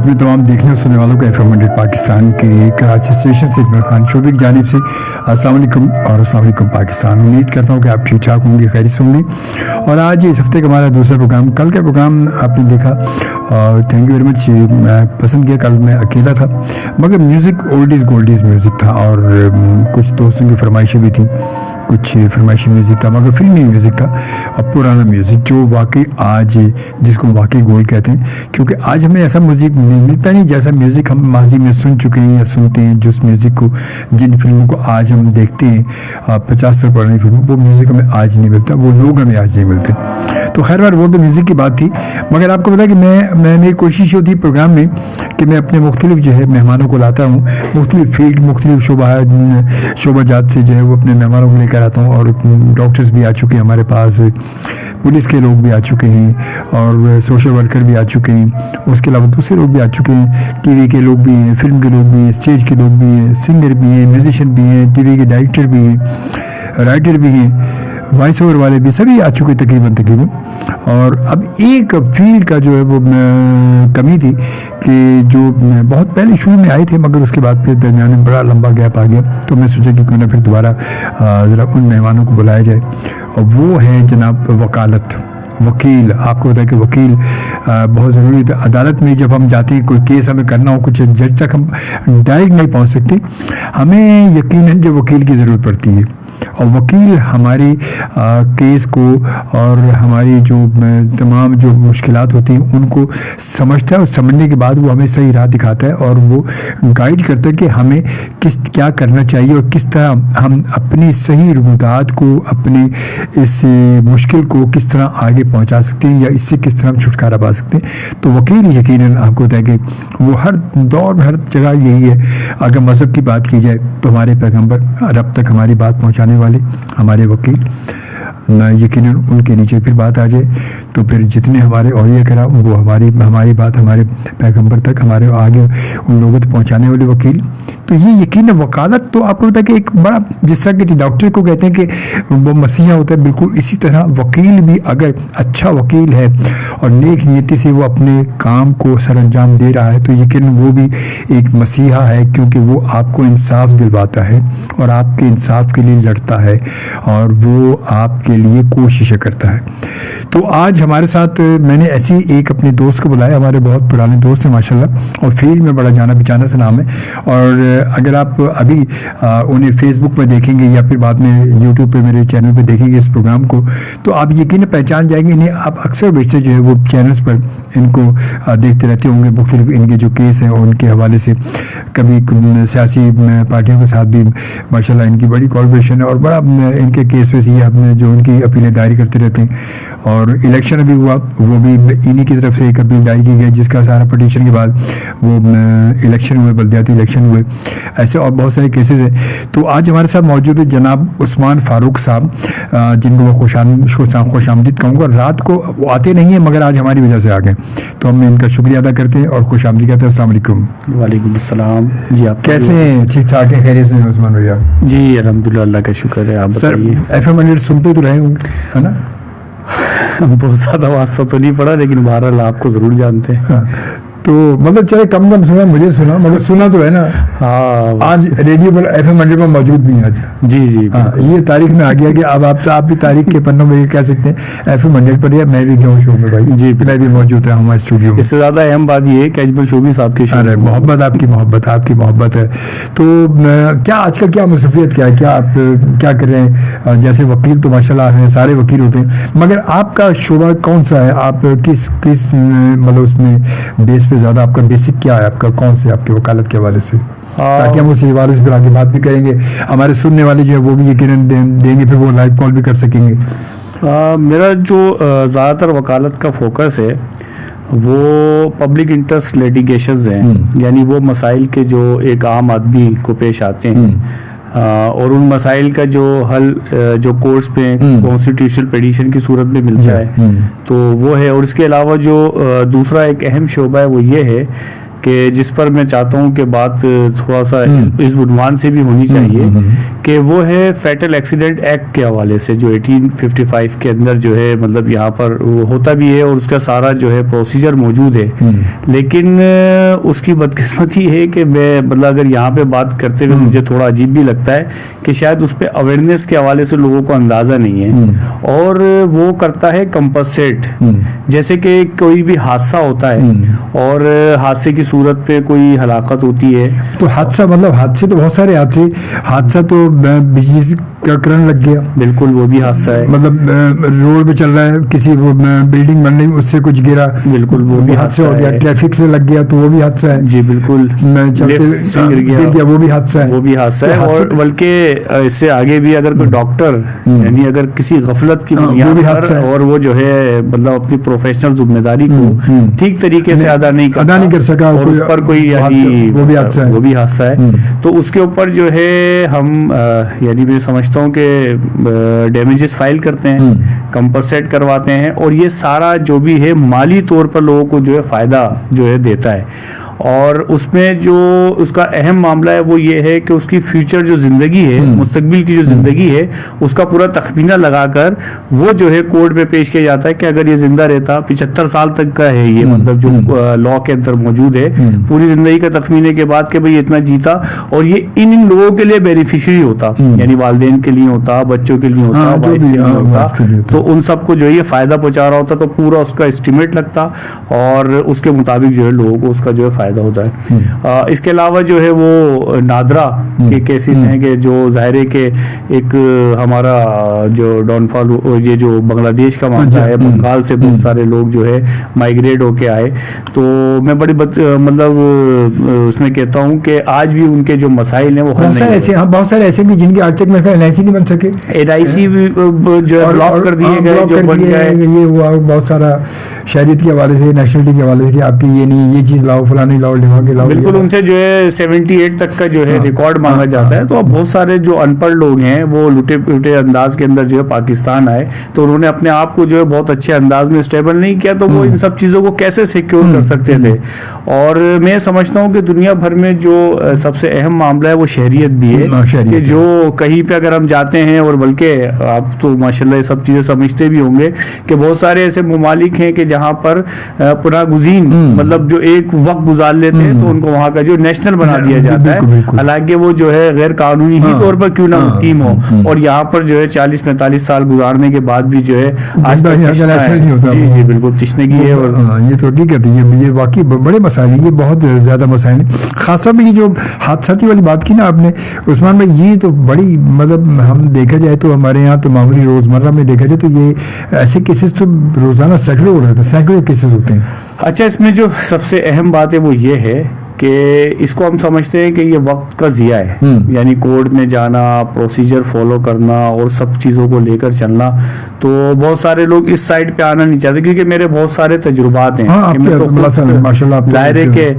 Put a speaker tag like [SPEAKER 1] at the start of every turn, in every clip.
[SPEAKER 1] اپنے تمام دیکھنے اور سننے والوں کو FM 100 پاکستان کے کراچی اسٹیشن سے عمر خان شعبے کی جانب سے السلام علیکم اور السلام علیکم پاکستان. امید کرتا ہوں کہ آپ ٹھیک ٹھاک ہوں گے, خیریت سے ہوں گے. اور آج اس ہفتے کا ہمارا دوسرا پروگرام, کل کا پروگرام آپ نے دیکھا اور تھینک یو ویری مچ, میں پسند کیا. کل میں اکیلا تھا مگر میوزک اولڈیز گولڈیز میوزک تھا اور کچھ دوستوں کی فرمائشیں بھی تھیں, کچھ فرمائشی میوزک تھا مگر فلمی میوزک تھا اور پرانا میوزک جو واقعی آج جس کو واقعی گولڈ کہتے ہیں, کیونکہ آج ہمیں ایسا میوزک ملتا نہیں جیسا میوزک ہم ماضی میں سن چکے ہیں یا سنتے ہیں. جس میوزک کو, جن فلموں کو آج ہم دیکھتے ہیں 50 سال پرانی فلموں, وہ میوزک ہمیں آج نہیں ملتا, وہ لوگ ہمیں آج نہیں ملتے. تو خیر بار وہ تو میوزک کی بات تھی. مگر آپ کو پتا کہ میں میری کوشش ہوتی ہے پروگرام میں کہ میں اپنے مختلف جو ہے مہمانوں کو لاتا ہوں, مختلف فیلڈ مختلف شعبہ جات سے جو ہے وہ اپنے مہمانوں کو لے کر آتا ہوں. اور ڈاکٹرز بھی آ چکے ہیں ہمارے پاس, پولیس کے لوگ بھی آ چکے ہیں اور سوشل ورکر بھی آ چکے ہیں. اس کے علاوہ دوسرے لوگ بھی آ چکے ہیں, ٹی وی کے لوگ بھی ہیں, فلم کے لوگ بھی ہیں, اسٹیج کے لوگ بھی ہیں, سنگر بھی ہیں, میوزیشین بھی ہیں, ٹی وی کے ڈائریکٹر بھی ہیں, رائٹر بھی ہیں, وائس اوور والے بھی, سبھی آ چکے تقریباً. اور اب ایک فیلڈ کا جو ہے وہ کمی تھی کہ جو بہت پہلے شروع میں آئے تھے مگر اس کے بعد پھر درمیان میں بڑا لمبا گیپ آ گیا. تو میں سوچا کہ کیوں نہ پھر دوبارہ ذرا ان مہمانوں کو بلایا جائے, اور وہ ہے جناب وکالت, وکیل. آپ کو بتایا کہ وکیل بہت ضروری ہے. عدالت میں جب ہم جاتے ہیں, کوئی کیس ہمیں کرنا ہو, کچھ جج تک ہم ڈائریکٹ نہیں پہنچ سکتے, ہمیں یقیناً جو وکیل کی ضرورت پڑتی ہے. اور وکیل ہماری کیس کو اور ہماری جو تمام جو مشکلات ہوتی ہیں ان کو سمجھتا ہے, اور سمجھنے کے بعد وہ ہمیں صحیح راہ دکھاتا ہے اور وہ گائیڈ کرتا ہے کہ ہمیں کیا کرنا چاہیے اور کس طرح ہم اپنی صحیح رموزات کو, اپنی اس مشکل کو کس طرح آگے پہنچا سکتے ہیں یا اس سے کس طرح ہم چھٹکارا پا سکتے ہیں. تو وکیل یقیناً آپ کو بتائیں کہ وہ ہر دور میں ہر جگہ یہی ہے. اگر مذہب کی بات کی جائے تو ہمارے پیغمبر رب تک ہماری بات پہنچانے والے ہمارے وکیل, یقیناً ان کے نیچے پھر بات آ جائے تو پھر جتنے ہمارے اولیاء کرام وہ ہماری بات ہمارے پیغمبر تک, ہمارے آگے ان لوگوں تک پہنچانے والے وکیل. تو یہ یقیناً وکالت تو آپ کو پتا کہ ایک بڑا, جس طرح کہ ڈاکٹر کو کہتے ہیں کہ وہ مسیحا ہوتا ہے, بالکل اسی طرح وکیل بھی اگر اچھا وکیل ہے اور نیک نیتی سے وہ اپنے کام کو سر انجام دے رہا ہے تو یقیناً وہ بھی ایک مسیحا ہے, کیونکہ وہ آپ کو انصاف دلواتا ہے اور آپ کے انصاف کے لیے لڑتا ہے اور وہ آپ کے لیے کوششیں کرتا ہے. تو آج ہمارے ساتھ میں نے ایسی ایک اپنے دوست کو بلایا, ہمارے بہت پرانے دوست ہیں ماشاءاللہ, اور فیلڈ میں بڑا جانا پہچانا سے نام ہے. اور اگر آپ ابھی انہیں فیس بک پہ دیکھیں گے یا پھر بعد میں یوٹیوب پہ میرے چینل پہ دیکھیں گے اس پروگرام کو, تو آپ یقیناً پہچان جائیں گے. انہیں آپ اکثر بیچتے جو ہے وہ چینلز پر ان کو دیکھتے رہتے ہوں گے, مختلف ان کے جو کیس ہیں ان کے حوالے سے. کبھی سیاسی پارٹیوں کے ساتھ بھی ماشاءاللہ ان کی بڑی کولابریشن ہے اور بڑا ان کے کیس پہ یہ اپنے جو ان کی اپیلیں دائر کرتے رہتے ہیں. اور الیکشن ابھی ہوا, وہ بھی انہی کی طرف سے ایک اپیل دائر کی گئی جس کا سارا پٹیشن کے بعد وہ الیکشن ہوئے, بلدیاتی الیکشن ہوئے. ایسے اور بہت سارے کیسز ہیں. تو آج ہمارے ساتھ موجود ہے جناب عثمان فاروق صاحب, جن کو میں خوش آمدید کہوں گا. رات کو وہ آتے نہیں ہیں مگر آج ہماری وجہ سے آ گئے, تو ہم ان کا شکریہ ادا کرتے ہیں اور خوش آمدید کہتے ہیں. السلام علیکم.
[SPEAKER 2] وعلیکم السلام. جی آپ
[SPEAKER 1] کیسے ہیں؟ ٹھیک ٹھاک ہیں, خیریت سے ہیں عثمان بھیا؟
[SPEAKER 2] جی الحمدللہ, اللہ کا شکر ہے. آپ بتائیے.
[SPEAKER 1] FM 100 سنتے تو رہے ہوں گے, ہے نا؟
[SPEAKER 2] بہت زیادہ واسطہ تو نہیں پڑا لیکن بہرحال آپ کو ضرور جانتے ہیں.
[SPEAKER 1] تو مطلب چلے کم سنا, مجھے سنا مگر سنا تو ہے نا.
[SPEAKER 2] ہاں,
[SPEAKER 1] آج ریڈیو پر FM 100 پر موجود بھی ہیں آج.
[SPEAKER 2] جی جی
[SPEAKER 1] ہاں, یہ تاریخ میں آ گیا کہ اب آپ بھی تاریخ کے پنوں میں یہ کہہ سکتے ہیں FM 100 پر. میں بھی گیا ہوں شو میں بھائی,
[SPEAKER 2] جی
[SPEAKER 1] میں بھی موجود رہا ہوں اسٹوڈیو میں.
[SPEAKER 2] اس سے زیادہ اہم بات یہ ہے کہ اجمل شوبی صاحب کے شو.
[SPEAKER 1] ارے محبت, آپ کی محبت ہے. تو کیا آج کل کیا مصروفیت کیا ہے, کیا آپ کیا کر رہے ہیں؟ جیسے وکیل تو ماشاءاللہ ہیں, سارے وکیل ہوتے ہیں, مگر آپ کا شعبہ کون سا ہے؟ آپ کس مطلب اس میں بیس پہ زیادہ آپ کا بیسک کیا ہے, آپ کا کون سے آپ کے وکالت کے حوالے سے, تاکہ ہم اس حوالے سے پھر آگے بات بھی کریں گے. ہمارے سننے والے جو ہے وہ بھی یقیناً دیں گے, پھر وہ لائیو کال بھی کر سکیں گے.
[SPEAKER 2] میرا جو زیادہ تر وکالت کا فوکس ہے وہ پبلک انٹرسٹ لیٹیگیشنز ہیں, یعنی وہ مسائل کے جو ایک عام آدمی کو پیش آتے ہیں اور ان مسائل کا جو حل جو کورٹس پہ کانسٹیٹیوشنل پیٹیشن کی صورت میں ملتا ہے تو وہ ہے. اور اس کے علاوہ جو دوسرا ایک اہم شعبہ ہے وہ یہ ہے کہ جس پر میں چاہتا ہوں کہ بات تھوڑا سا اس عنوان سے بھی ہونی چاہیے کہ وہ ہے فیٹل ایکسیڈنٹ ایکٹ کے حوالے سے جو 1855 کے اندر جو ہے مطلب یہاں پر ہوتا بھی ہے اور اس کا سارا جو ہے پروسیجر موجود ہے. لیکن اس کی بدقسمتی ہے کہ میں مطلب اگر یہاں پہ بات کرتے ہوئے مجھے تھوڑا عجیب بھی لگتا ہے کہ شاید اس پہ اویئرنیس کے حوالے سے لوگوں کو اندازہ نہیں ہے. اور وہ کرتا ہے کمپنسیٹ. جیسے کہ کوئی بھی حادثہ ہوتا ہے اور حادثے کی صورت پہ کوئی ہلاکت ہوتی ہے
[SPEAKER 1] تو حادثہ مطلب حادثے تو بہت سارے حادثہ تو بجلی کا کرنٹ لگ گیا,
[SPEAKER 2] بالکل وہ بھی حادثہ ہے.
[SPEAKER 1] مطلب روڈ پہ چل رہا ہے, کسی بلڈنگ بن رہی اس سے کچھ گرا,
[SPEAKER 2] بالکل وہ بھی
[SPEAKER 1] حادثہ ہو گیا. ٹریفک سے لگ گیا تو وہ بھی حادثہ ہے.
[SPEAKER 2] جی بالکل,
[SPEAKER 1] گر گیا وہ بھی حادثہ ہے.
[SPEAKER 2] وہ بھی حادثہ ہے. اور بلکہ اس سے آگے بھی اگر کوئی ڈاکٹر یعنی اگر کسی غفلت کی بنیاد پر اور وہ جو ہے مطلب اپنی پروفیشنل ذمہ داری کو ٹھیک طریقے سے ادا نہیں کر سکا اور اس پر کوئی
[SPEAKER 1] وہ بھی
[SPEAKER 2] حادثہ ہے, تو اس کے اوپر جو ہے ہم یعنی میں سمجھتا ہوں کہ ڈیمیجز فائل کرتے ہیں, کمپنسیٹ کرواتے ہیں, اور یہ سارا جو بھی ہے مالی طور پر لوگوں کو جو ہے فائدہ جو ہے دیتا ہے. اور اس میں جو اس کا اہم معاملہ ہے وہ یہ ہے کہ اس کی فیوچر جو زندگی ہے, مستقبل کی جو زندگی ہے, اس کا پورا تخمینہ لگا کر وہ جو ہے کورٹ میں پیش کیا جاتا ہے کہ اگر یہ زندہ رہتا 75 سال تک کا ہے یہ مطلب جو لا کے اندر موجود ہے, پوری زندگی کا تخمینے کے بعد کہ بھئی اتنا جیتا, اور یہ ان لوگوں کے لیے بینیفیشری ہوتا, یعنی والدین کے لیے ہوتا, بچوں کے لیے ہوتا, وائف کے لیے ہوتا, تو ان سب کو جو ہے یہ فائدہ پہنچا رہا ہوتا, تو پورا اس کا اسٹیمیٹ لگتا اور اس کے مطابق جو ہے لوگوں کو اس کا جو ہے فائدہ ہوتا ہے. اس کے علاوہ جو ہے وہ نادرا کے کیسز ہیں کہ جو ظاہر ہے کہ ایک ہمارا جو ڈاؤن فال یہ جو بنگلہ دیش کا معاملہ ہے, بنگال سے بہت سارے لوگ جو ہے مائگریٹ ہو کے آئے, تو میں بڑی مطلب اس میں کہتا ہوں کہ آج بھی ان کے جو مسائل ہیں وہ
[SPEAKER 1] بہت سارے ایسے بھی جن کے آج تک میرے LIC نہیں بن سکے,
[SPEAKER 2] LIC جو ہے بلاک کر دیے گئے, جو بن گئے.
[SPEAKER 1] یہ ہوا بہت سارا شہریت کے حوالے سے, نیشنلٹی کے حوالے سے کہ آپ کی یہ نہیں, یہ چیز لاؤ, فلاں نہیں لاؤ,
[SPEAKER 2] بالکل ان سے جو ہے 78 تک کا جو ہے ریکارڈ مانگا جاتا ہے. تو اب بہت سارے جو ان پڑھ لوگ ہیں وہ لوٹے پوٹے انداز کے اندر جو ہے پاکستان آئے, تو انہوں نے اپنے آپ کو جو ہے بہت اچھے انداز میں اسٹیبل نہیں کیا, تو وہ ان سب چیزوں کو کیسے سیکیور کر سکتے تھے. اور میں سمجھتا ہوں کہ دنیا بھر میں جو سب سے اہم معاملہ ہے وہ شہریت بھی ہے, کہ جو کہیں پہ اگر ہم جاتے ہیں, اور بلکہ آپ تو ماشاءاللہ یہ سب چیزیں سمجھتے بھی ہوں گے کہ بہت سارے ایسے ممالک ہیں کہ جہاں پر پناہ گزین مطلب جو ایک وقت گزار لیتے ہیں تو ان کو وہاں کا جو نیشنل بنا دیا جاتا ہے, حالانکہ وہ جو ہے غیر قانونی ہی طور پر کیوں نہ مقیم ہو, اور یہاں پر جو ہے 40-45 سال گزارنے کے بعد بھی جو ہے آج تک جی بالکل تشنگی ہے. اور
[SPEAKER 1] یہ تو حقیقت ہے, یہ واقعی بڑے مسائل ہیں, یہ بہت زیادہ مسائل ہیں. خاص طور پہ یہ جو حادثاتی والی بات کی نا آپ نے عثمان بھائی, یہ تو بڑی مطلب ہم دیکھا جائے تو ہمارے یہاں تو معمولی روزمرہ میں دیکھا جائے تو یہ ایسے کیسز تو روزانہ سینکڑوں کیسز ہوتے ہیں.
[SPEAKER 2] اچھا, اس میں جو سب سے اہم بات ہے وہ یہ ہے کہ اس کو ہم سمجھتے ہیں کہ یہ وقت کا ضیاع ہے, یعنی کورٹ میں جانا, پروسیجر فالو کرنا اور سب چیزوں کو لے کر چلنا. تو بہت سارے لوگ اس سائڈ پہ آنا نہیں چاہتے, کیونکہ میرے بہت سارے تجربات ہیں, ظاہر ہے کہ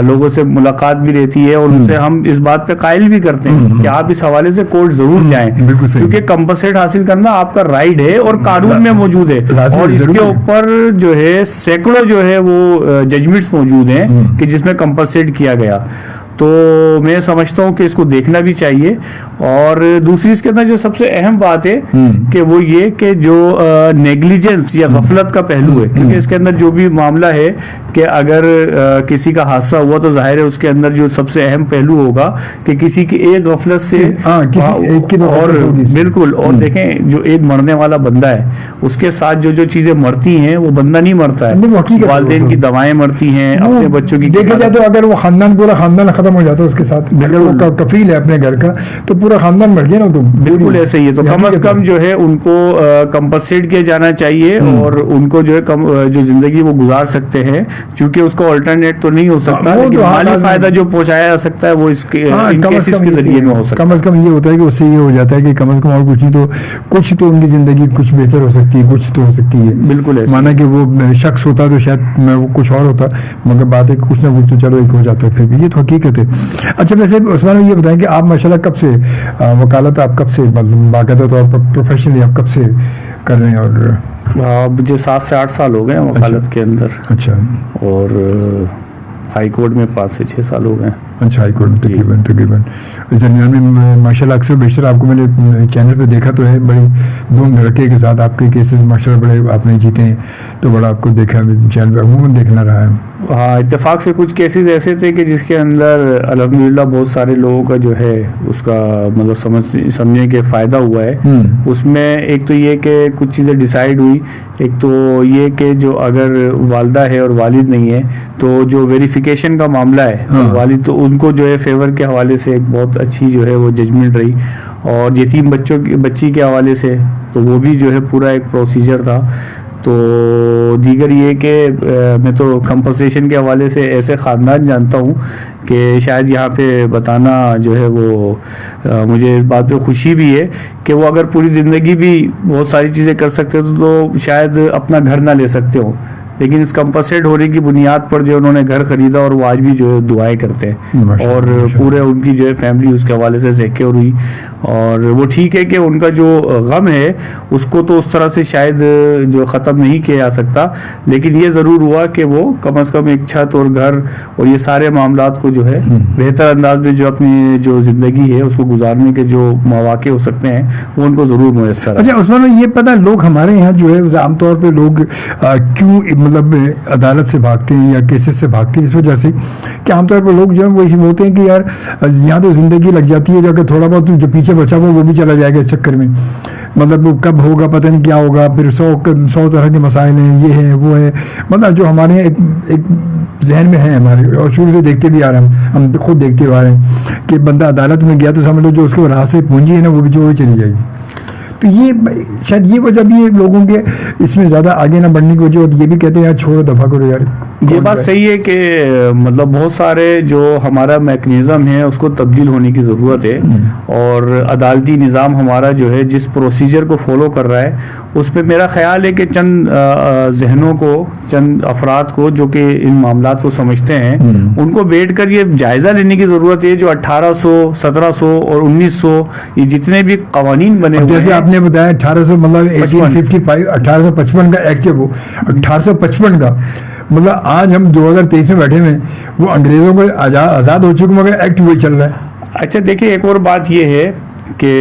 [SPEAKER 2] لوگوں سے ملاقات بھی رہتی ہے اور ان سے ہم اس بات پہ قائل بھی کرتے ہیں کہ آپ اس حوالے سے کورٹ ضرور جائیں, کیونکہ کمپنسیٹ حاصل کرنا آپ کا رائٹ ہے اور قانون میں موجود ہے, اور اس کے اوپر جو ہے سینکڑوں جو ہے وہ ججمنٹس موجود ہیں کہ جس میں سیٹ کیا گیا. تو میں سمجھتا ہوں کہ اس کو دیکھنا بھی چاہیے. اور دوسری اس کے اندر جو سب سے اہم بات ہے کہ وہ یہ کہ جو نیگلیجنس یا غفلت کا پہلو ہے, کیونکہ اس کے اندر جو بھی معاملہ ہے کہ اگر کسی کا حادثہ ہوا تو ظاہر ہے اس کے اندر جو سب سے اہم پہلو ہوگا کہ کسی کی ایک غفلت سے, اور بالکل, اور دیکھیں جو ایک مرنے والا بندہ ہے اس کے ساتھ جو چیزیں مرتی ہیں وہ بندہ نہیں مرتا ہے, والدین کی دوائیں مرتی ہیں, اپنے بچوں کی,
[SPEAKER 1] دیکھا جائے تو اگر وہ پورا خاندان ختم ہو جاتا ہے اس کے ساتھ, اگر وہ کفیل ہے اپنے گھر کا تو پورا خاندان مر گیا نا. تو
[SPEAKER 2] بالکل ایسے ہی ہے. تو کم از کم جو ہے ان کو کمپنسیٹ کیا جانا چاہیے, اور ان کو جو ہے جو زندگی وہ گزار سکتے ہیں, چونکہ اس کو الٹرنیٹ تو نہیں ہو سکتا, لیکن مالی فائدہ جو پہنچایا جا سکتا ہے وہ اس کے کیسز کے ذریعے میں ہو سکتا ہے.
[SPEAKER 1] کم از کم یہ ہوتا ہے کہ اس سے یہ ہو جاتا ہے کہ کم از کم اور کچھ نہیں تو کچھ تو ان کی زندگی کچھ بہتر ہو سکتی ہے, کچھ تو ہو سکتی ہے.
[SPEAKER 2] بالکل ایسا,
[SPEAKER 1] مانا کہ وہ شخص ہوتا تو شاید میں وہ کچھ اور ہوتا, مگر بات ہے کہ کچھ نہ کچھ تو چلو ایک ہو جاتا ہے پھر بھی, یہ تو حقیقت ہے. اچھا, ویسے عثمان یہ بتائیں کہ آپ ماشاءاللہ کب سے وکالت آپ کب سے مطلب باقاعدہ طور پر پروفیشنلی آپ کب سے کر رہے ہیں؟ اور
[SPEAKER 2] مجھے 7 سے 8 سال ہو گئے وکالت کے اندر.
[SPEAKER 1] اچھا.
[SPEAKER 2] اور ہائی کورٹ میں 5 سے 6 سال ہو گئے ہیں.
[SPEAKER 1] اچھا, ہائی کورٹ میں تقریباً اس درمیان میں ماشاء اللہ اکثر بیشتر آپ کو میں نے چینل پہ دیکھا تو ہے, بڑی دھوم دھڑکے کے ساتھ آپ کے کیسز ماشاء اللہ بڑے آپ نے جیتے ہیں, تو بڑا آپ کو دیکھا چینل پہ عموماً دیکھنا رہا ہے.
[SPEAKER 2] ہاں, اتفاق سے کچھ کیسز ایسے تھے کہ جس کے اندر الحمدللہ بہت سارے لوگوں کا جو ہے اس کا مطلب سمجھنے کے فائدہ ہوا ہے. اس میں ایک تو یہ کہ کچھ چیزیں ڈیسائیڈ ہوئی. ایک تو یہ کہ جو اگر والدہ ہے اور والد نہیں ہے تو جو ویریفیکیشن کا معاملہ ہے والد, تو ان کو جو ہے فیور کے حوالے سے ایک بہت اچھی جو ہے وہ ججمنٹ رہی. اور یتیم بچی کے حوالے سے تو وہ بھی جو ہے پورا ایک پروسیجر تھا. تو دیگر یہ کہ میں تو کمپنسیشن کے حوالے سے ایسے خاندان جانتا ہوں کہ شاید یہاں پہ بتانا جو ہے وہ مجھے اس بات پہ خوشی بھی ہے کہ وہ اگر پوری زندگی بھی بہت ساری چیزیں کر سکتے تو شاید اپنا گھر نہ لے سکتے ہوں, لیکن اس کمپنسیٹ ہونے کی بنیاد پر جو انہوں نے گھر خریدا اور وہ آج بھی جو ہے دعائیں کرتے ہیں, اور پورے ان کی جو ہے فیملی اس کے حوالے سے سیکیور ہوئی. اور وہ ٹھیک ہے کہ ان کا جو غم ہے اس کو تو اس طرح سے شاید جو ختم نہیں کیا جا سکتا, لیکن یہ ضرور ہوا کہ وہ کم از کم ایک چھت اور گھر اور یہ سارے معاملات کو جو ہے بہتر انداز میں جو اپنی جو زندگی ہے اس کو گزارنے کے جو مواقع ہو سکتے ہیں وہ ان کو ضرور میسر.
[SPEAKER 1] اچھا عثمان بھائی, یہ پتہ لوگ ہمارے یہاں جو ہے عام طور پہ لوگ کیوں مطلب عدالت سے بھاگتے ہیں یا کیسز سے بھاگتے ہیں, اس وجہ سے کہ عام طور پر لوگ جو ہے وہ ایسے بولتے ہیں کہ یار یہاں تو زندگی لگ جاتی ہے, جو کہ تھوڑا بہت جو پیچھے بچا ہوا وہ بھی چلا جائے گا اس چکر میں, مطلب کب ہوگا پتہ نہیں کیا ہوگا, پھر 100 طرح کے مسائل ہیں, یہ ہے وہ ہے, مطلب جو ہمارے ایک ذہن میں ہے ہمارے, اور شروع سے دیکھتے بھی آ رہے ہیں, ہم خود دیکھتے آ رہے ہیں کہ بندہ عدالت میں گیا تو سمجھ لو جو اس کے راہ سے پونجی ہے نا وہ بھی جو چلی جائے گی. تو یہ شاید یہ وجہ بھی ہے لوگوں کے اس میں زیادہ آگے نہ بڑھنے کی وجہ ہوتی ہے. یہ بھی کہتے ہیں یار چھوڑو دفعہ کرو یار.
[SPEAKER 2] یہ بات صحیح ہے کہ مطلب بہت سارے جو ہمارا میکنزم ہے اس کو تبدیل ہونے کی ضرورت ہے, اور عدالتی نظام ہمارا جو ہے جس پروسیجر کو فالو کر رہا ہے اس پہ میرا خیال ہے کہ چند ذہنوں کو, چند افراد کو جو کہ ان معاملات کو سمجھتے ہیں ان کو بیٹھ کر یہ جائزہ لینے کی ضرورت ہے جو 1800, 1700 اور 1900 یہ جتنے بھی قوانین بنے ہوئے
[SPEAKER 1] جیسے آپ نے بتایا 1800 مطلب 1855 1855 کا ایکٹ ہے, وہ 1855 کا مطلب آج ہم 2023 میں بیٹھے ہوئے, وہ انگریزوں کو آزاد ہو چکے مگر ایکٹ وہی چل رہا ہے.
[SPEAKER 2] اچھا دیکھیں, ایک اور بات یہ ہے کہ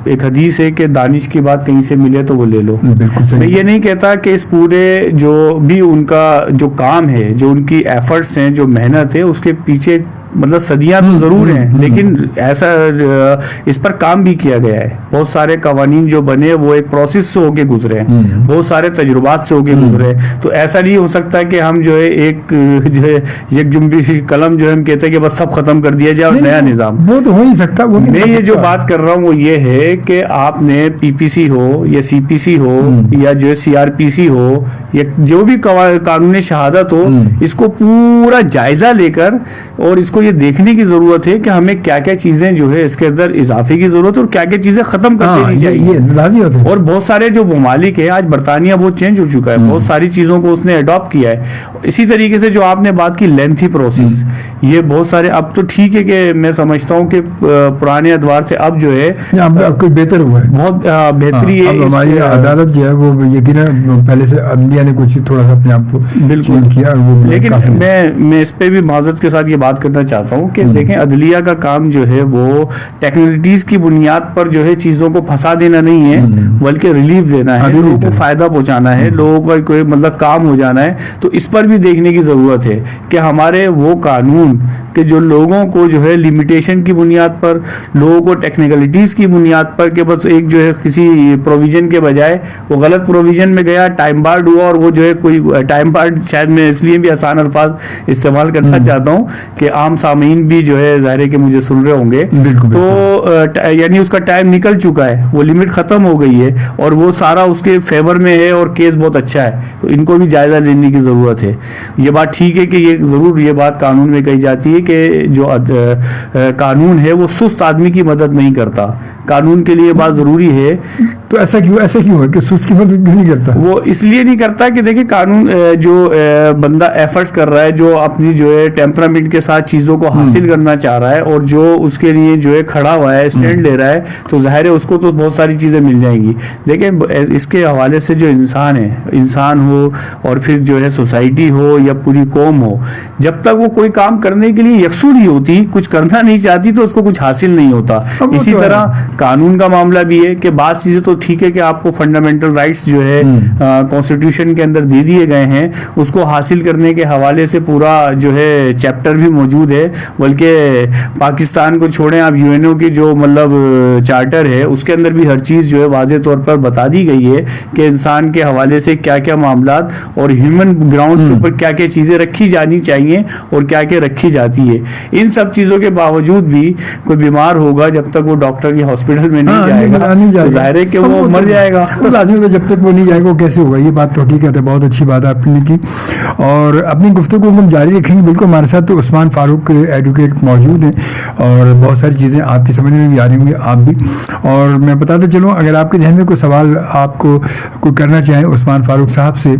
[SPEAKER 2] ایک حدیث ہے کہ دانش کی بات کہیں سے ملے تو وہ لے لو. میں یہ نہیں کہتا کہ اس پورے جو بھی ان کا جو کام ہے, جو ان کی ایفرٹس ہیں, جو محنت ہے, اس کے پیچھے مطلب صدیاں تو ضرور ہیں, لیکن ایسا اس پر کام بھی کیا گیا ہے. بہت سارے قوانین جو بنے وہ ایک پروسیس سے ہو کے گزرے ہیں, بہت سارے تجربات سے ہو کے گزرے. تو ایسا نہیں ہو سکتا کہ ہم جو ہے ایک جو ہے یک جنبی قلم جو ہے ہم کہتے ہیں کہ بس سب ختم کر دیا جائے اور نیا نظام,
[SPEAKER 1] وہ تو ہو نہیں سکتا.
[SPEAKER 2] میں یہ جو بات کر رہا ہوں وہ یہ ہے کہ آپ نے پی پی سی ہو یا سی پی سی ہو یا جو ہے سی آر پی سی ہو یا جو بھی قانون شہادت ہو, اس کو پورا جائزہ لے کر اور اس کو یہ دیکھنے کی ضرورت ہے کہ ہمیں کیا کیا چیزیں جو ہے اس کے اندر اضافے کی ضرورت ہے اور کیا کیا چیزیں ختم کر دینی چاہیے. اور بہت سارے جو ممالک ہیں, آج برطانیہ بہت چینج ہو چکا ہے, بہت ساری چیزوں کو اس نے اڈاپٹ کیا ہے. اسی طریقے سے جو آپ نے بات کی لینتھی پروسیس, یہ بہت سارے اب تو ٹھیک ہے کہ میں سمجھتا ہوں کہ پرانے ادوار سے اب جو ہے
[SPEAKER 1] بہتر ہوا ہے, بہت
[SPEAKER 2] بہتری ہے.
[SPEAKER 1] ہماری عدالت جو ہے وہ یقیناً پہلے سے عدلیہ نے کچھ تھوڑا سا اپنے آپ کو
[SPEAKER 2] بالکل
[SPEAKER 1] کیا,
[SPEAKER 2] لیکن میں اس پہ بھی معذرت کے ساتھ یہ بات کرنا چاہتا ہوں کہ دیکھیں عدلیہ کا کام جو ہے وہ ٹیکنالوجیز کی بنیاد پر جو ہے چیزوں کو پھنسا دینا نہیں ہے, بلکہ ریلیف دینا ہے, لوگوں کو فائدہ پہنچانا ہے, لوگوں کا کوئی مطلب کام ہو جانا ہے. تو اس پر بھی دیکھنے کی ضرورت ہے کہ ہمارے وہ قانون کہ جو لوگوں کو جو ہے لمیٹیشن کی بنیاد پر, لوگوں کو ٹیکنیکلٹیز کی بنیاد پر کہ بس ایک جو ہے کسی پروویژن کے بجائے وہ غلط پروویژن میں گیا, ٹائم بارڈ ہوا, اور وہ جو ہے کوئی ٹائم بارڈ شاید میں اس لیے بھی آسان الفاظ استعمال کرنا چاہتا ہوں کہ عام سامعین بھی جو ہے ظاہر ہے کہ مجھے سن رہے ہوں گے, تو یعنی اس کا ٹائم نکل چکا ہے, وہ لمٹ ختم ہو گئی ہے اور وہ سارا اس کے فیور میں ہے اور کیس بہت اچھا ہے. تو ان کو بھی جائزہ لینے کی ضرورت ہے. یہ بات ٹھیک ہے کہ یہ ضرور یہ بات قانون میں کہی جاتی ہے کہ جو قانون ہے وہ سست آدمی کی مدد نہیں کرتا, قانون کے لیے بات ضروری ہے.
[SPEAKER 1] تو ایسا کیوں ہے کہ سست کی مدد کیوں نہیں کرتا؟
[SPEAKER 2] وہ اس لیے نہیں کرتا کہ دیکھیں قانون جو بندہ ایفرٹس کر رہا ہے, جو اپنی جو ہے ٹیمپرامنٹ کے ساتھ چیزوں چیزوں کو حاصل کرنا چاہ رہا ہے اور جو اس کے لیے جو ہے کھڑا ہوا ہے, اسٹینڈ لے رہا ہے, تو ظاہر ہے اس کو تو بہت ساری چیزیں مل جائیں گی. دیکھیں اس کے حوالے سے جو انسان ہو اور پھر جو ہے سوسائٹی ہو یا پوری قوم ہو, جب تک وہ کوئی کام کرنے کے لیے یکسو نہیں ہوتی, کچھ کرنا نہیں چاہتی, تو اس کو کچھ حاصل نہیں ہوتا. اسی طرح قانون کا معاملہ بھی ہے کہ بعض چیزیں تو ٹھیک ہے کہ آپ کو فنڈامنٹل رائٹس جو ہے کانسٹیٹیوشن کے اندر دے دیے گئے ہیں, اس کو حاصل کرنے کے حوالے سے پورا جو ہے چیپٹر بھی موجود ہے. بلکہ پاکستان کو چھوڑیں آپ, یو این او کی جو مطلب چارٹر ہے اس کے اندر بھی ہر چیز جو ہے واضح طور پر بتا دی گئی ہے کہ انسان کے حوالے سے کیا کیا معاملات اور ہیومن گراؤنڈ کے اوپر کیا کیا چیزیں رکھی جانی چاہیے اور کیا کیا رکھی جاتی ہے. ان سب چیزوں کے باوجود بھی کوئی بیمار ہوگا, جب تک وہ ڈاکٹر یا ہاسپٹل میں نہیں جائے گا, ظاہر ہے کہ وہ مر جائے گا.
[SPEAKER 1] لازمی, جب تک وہ نہیں جائے گا وہ کیسے ہوگا؟ یہ بات تو حقیقت ہے. بہت اچھی بات آپ نے کی, اور اپنی گفتگو کو ہم جاری رکھیں گے. بالکل ہمارے ساتھ تو عثمان فاروق ایڈوکیٹ موجود ہیں اور بہت ساری چیزیں آپ کی سمجھ میں بھی آ رہی ہوں گی, آپ بھی. اور میں بتاتا چلوں, اگر آپ کے ذہن میں کوئی سوال آپ کو کوئی کرنا چاہیں عثمان فاروق صاحب سے,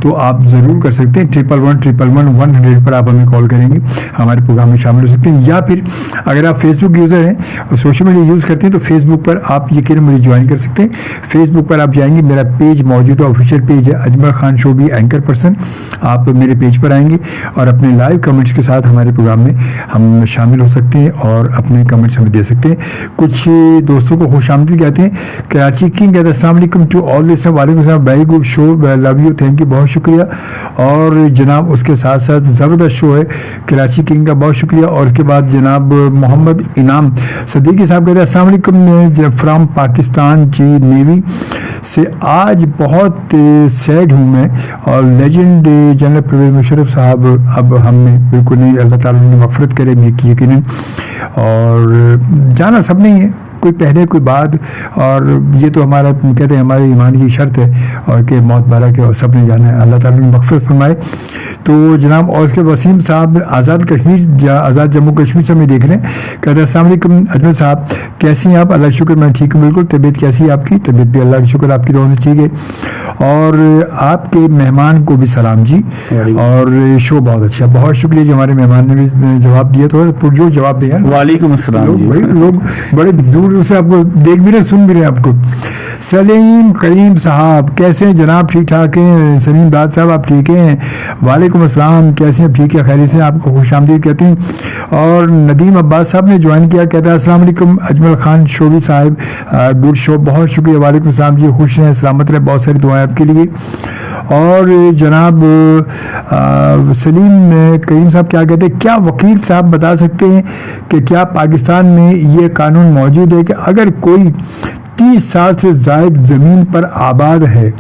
[SPEAKER 1] تو آپ ضرور کر سکتے ہیں. 11111 پر آپ ہمیں کال کریں گے, ہمارے پروگرام میں شامل ہو سکتے ہیں. یا پھر اگر آپ فیس بک یوزر ہیں اور سوشل میڈیا یوز کرتے ہیں تو فیس بک پر آپ یقیناً مجھے جوائن کر سکتے ہیں. فیس بک پر آپ جائیں گے, میرا پیج موجود ہے, آفیشیل پیج ہے اجمل خان شوبی اینکر پرسن. آپ میرے پیج پر آئیں گے اور اپنے لائیو کمنٹس کے ساتھ ہمارے پروگرام میں ہم شامل ہو سکتے ہیں اور اپنے کمنٹس ہمیں دے سکتے ہیں. کچھ دوستوں کو خوش آمدید کہتے ہیں. کراچی کنگ کہتے ہیں السلام علیکم ٹو آل دس. وعلیکم السلام, very good show, love you, thank you, بہت شکریہ. اور جناب اس کے ساتھ ساتھ زبردست شو ہے کراچی کنگ کا, بہت شکریہ. اور اس کے بعد جناب محمد انعام صدیقی صاحب کہتے ہیں السلام علیکم فرام پاکستان جی نیوی سے. آج بہت سیڈ ہوں میں, اور لیجنڈ جنرل پرویز مشرف صاحب اب ہم میں بالکل نہیں, اللہ تعالیٰ نے مغفرت کرے بھی یقیناً. اور جانا سب نہیں ہے, کوئی پہلے کوئی بعد, اور یہ تو ہمارا کہتے ہیں ہماری ایمان کی شرط ہے, اور کہ موت بارہ کے سب نے جانا ہے, اللہ تعالیٰ نے مغفرت فرمائے. تو جناب, اور اس کے وسیم صاحب آزاد کشمیر آزاد جموں کشمیر سے ہمیں دیکھ رہے ہیں, کہتے ہیں السلام علیکم اجمل صاحب, کیسی ہیں آپ؟ اللہ کا شکر, میں ٹھیک ہوں بالکل. طبیعت کیسی ہے آپ کی؟ طبیعت بھی اللہ کا شکر آپ کی دعا سے ٹھیک ہے. اور آپ کے مہمان کو بھی سلام جی, اور شو بہت اچھا, بہت شکریہ جو ہمارے مہمان نے بھی جواب دیا, تھوڑا پرجوش جواب دیا.
[SPEAKER 2] وعلیکم السلام.
[SPEAKER 1] لوگ بڑے دور سے آپ کو دیکھ بھی رہے, سن بھی رہے آپ کو. سلیم کریم صاحب کیسے ہیں جناب؟ ٹھیک ٹھاک ہیں. سلیم داد صاحب آپ ٹھیک ہیں؟ وعلیکم السلام, کیسے ہیں؟ ٹھیک ہے, خیریت سے, آپ کو خوش آمدید کہتے ہیں. اور ندیم عباس صاحب نے جوائن کیا, کہتا ہے السلام علیکم اجمل خان شوبی صاحب, گڈ شو, بہت شکریہ. وعلیکم السلام جی, خوش رہیں, سلامت رہیں, بہت ساری دعائیں آپ کے لیے. اور جناب سلیم کریم صاحب کیا کہتے ہیں, کیا وکیل صاحب بتا سکتے ہیں کہ کیا پاکستان میں یہ قانون موجود ہے کہ اگر کوئی 30 سال سے زائد زمین پر آباد ہے,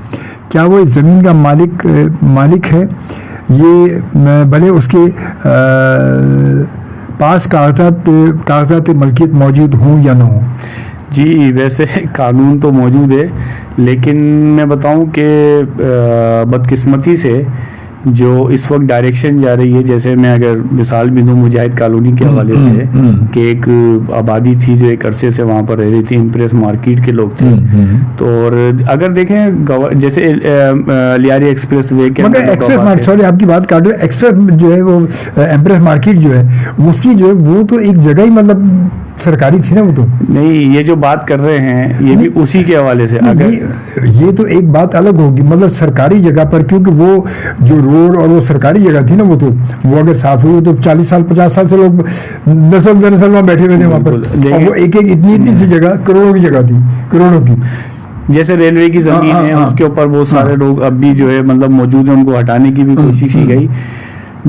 [SPEAKER 1] کیا وہ اس زمین کا مالک ہے؟ یہ بھلے اس کے پاس کاغذات ملکیت موجود ہوں یا نہ ہوں.
[SPEAKER 2] جی ویسے قانون تو موجود ہے, لیکن میں بتاؤں کہ بدقسمتی سے جو اس وقت ڈائریکشن جا رہی ہے, جیسے میں اگر مثال بھی دوں مجاہد کالونی کے حوالے سے, کہ ایک آبادی تھی جو ایک عرصے سے وہاں پر رہ رہی تھی, امپریس مارکیٹ کے لوگ تھے. تو اور اگر دیکھیں جیسے لیاری ایکسپریس وے کے
[SPEAKER 1] سوری آپ کی بات کاٹ رہے, ایکسپریس جو ہے وہ امپریس مارکیٹ جو ہے اس کی جو ہے وہ تو ایک جگہ ہی مطلب سرکاری تھی نا, وہ تو
[SPEAKER 2] نہیں. یہ جو بات کر رہے ہیں یہ بھی اسی کے حوالے سے, اگر
[SPEAKER 1] یہ تو ایک بات الگ ہوگی, مطلب سرکاری جگہ پر, کیونکہ وہ جو روڈ اور وہ سرکاری جگہ تھی نا, وہ اگر صاف ہوئی تو 40 سال 50 سال سے لوگ نسل وہاں بیٹھے رہتے وہاں پر, اور وہ ایک اتنی سی جگہ کروڑوں کی جگہ تھی, کروڑوں کی.
[SPEAKER 2] جیسے ریلوے کی زمین ہے اس کے اوپر بہت سارے لوگ اب بھی جو ہے مطلب موجود ہیں, ان کو ہٹانے کی بھی کوشش کی گئی.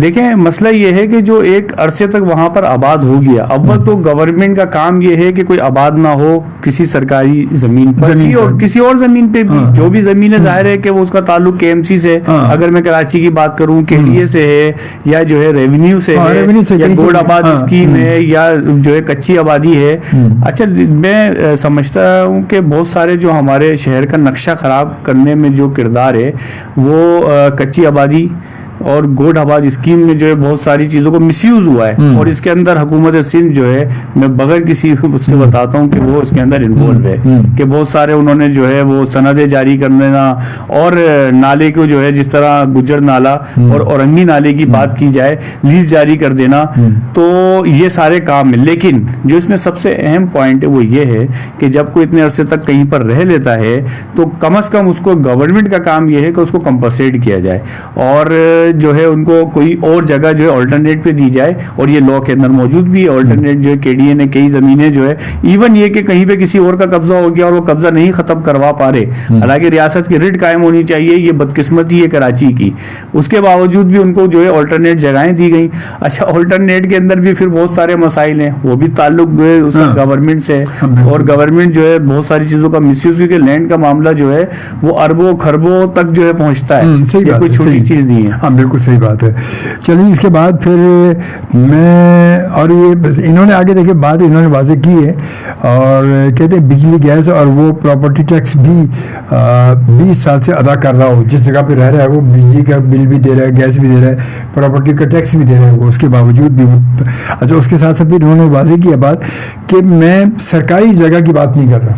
[SPEAKER 2] دیکھیں مسئلہ یہ ہے کہ جو ایک عرصے تک وہاں پر آباد ہو گیا, اول تو گورنمنٹ کا کام یہ ہے کہ کوئی آباد نہ ہو کسی سرکاری زمین پر بھی, اور کسی اور زمین پہ بھی. جو بھی زمین ہے ظاہر ہے کہ وہ اس کا تعلق کے ایم سی سے, اگر میں کراچی کی بات کروں KDA سے ہے, یا جو ہے ریونیو سے ہے, یا گوڈ آباد اسکیم ہے, یا جو ہے کچی آبادی ہے. اچھا میں سمجھتا ہوں کہ بہت سارے جو ہمارے شہر کا نقشہ خراب کرنے میں جو کردار ہے وہ کچی آبادی اور گوڈ آباد اسکیم میں جو ہے بہت ساری چیزوں کو مس یوز ہوا ہے, اور اس کے اندر حکومت سندھ جو ہے, میں بغیر کسی اس کے بتاتا ہوں کہ وہ اس کے اندر انوالو ہے, کہ بہت سارے انہوں نے جو ہے وہ سندیں جاری کر دینا, اور نالے کو جو ہے جس طرح گجر نالا اور اورنگی نالے کی بات کی جائے لیز جاری کر دینا, تو یہ سارے کام ہیں. لیکن جو اس میں سب سے اہم پوائنٹ ہے وہ یہ ہے کہ جب کوئی اتنے عرصے تک کہیں پر رہ لیتا ہے تو کم از کم اس کو گورنمنٹ کا کام یہ ہے کہ اس کو کمپنسیٹ کیا جائے, اور جو ہے ان کو کوئی اور جگہ جو ہے آلٹرنیٹ پہ دی جائے, اور یہ لا کے اندر موجود بھی ہے آلٹرنیٹ جو ہے. کے ڈی اے نے کئی زمینیں جو ہے ایون یہ کہ کہیں پہ کسی اور کا قبضہ ہو گیا اور وہ قبضہ نہیں ختم کروا پا رہے, حالانکہ ریاست کی ریٹ قائم ہونی چاہیے, یہ بدقسمتی ہے کراچی کی, اس کے باوجود بھی ان کو جو ہے آلٹرنیٹ جگہیں دی گئیں. اچھا, آلٹرنیٹ کے اندر بھی پھر بہت سارے مسائل ہیں, وہ بھی تعلق جو ہے اس کا گورنمنٹ سے, اور گورنمنٹ جو ہے بہت ساری چیزوں کا مس یوز, کیونکہ لینڈ کا معاملہ جو ہے وہ اربوں خربوں تک جو ہے پہنچتا ہے, یہ کوئی چھوٹی چیز نہیں ہے.
[SPEAKER 1] ہاں بالکل صحیح بات ہے. چلیے اس کے بعد پھر میں, اور یہ بس انہوں نے آگے دیکھے بات انہوں نے واضح کی ہے, اور کہتے ہیں بجلی گیس اور وہ پراپرٹی ٹیکس بھی 20 سال سے ادا کر رہا ہو, جس جگہ پہ رہ رہا ہے وہ بجلی کا بل بھی دے رہا ہے, گیس بھی دے رہا ہے, پراپرٹی کا ٹیکس بھی دے رہا ہے وہ, اس کے باوجود بھی. اچھا, اس کے ساتھ ساتھ پھر انہوں نے واضح کیا بات کہ میں سرکاری جگہ کی بات نہیں کر رہا,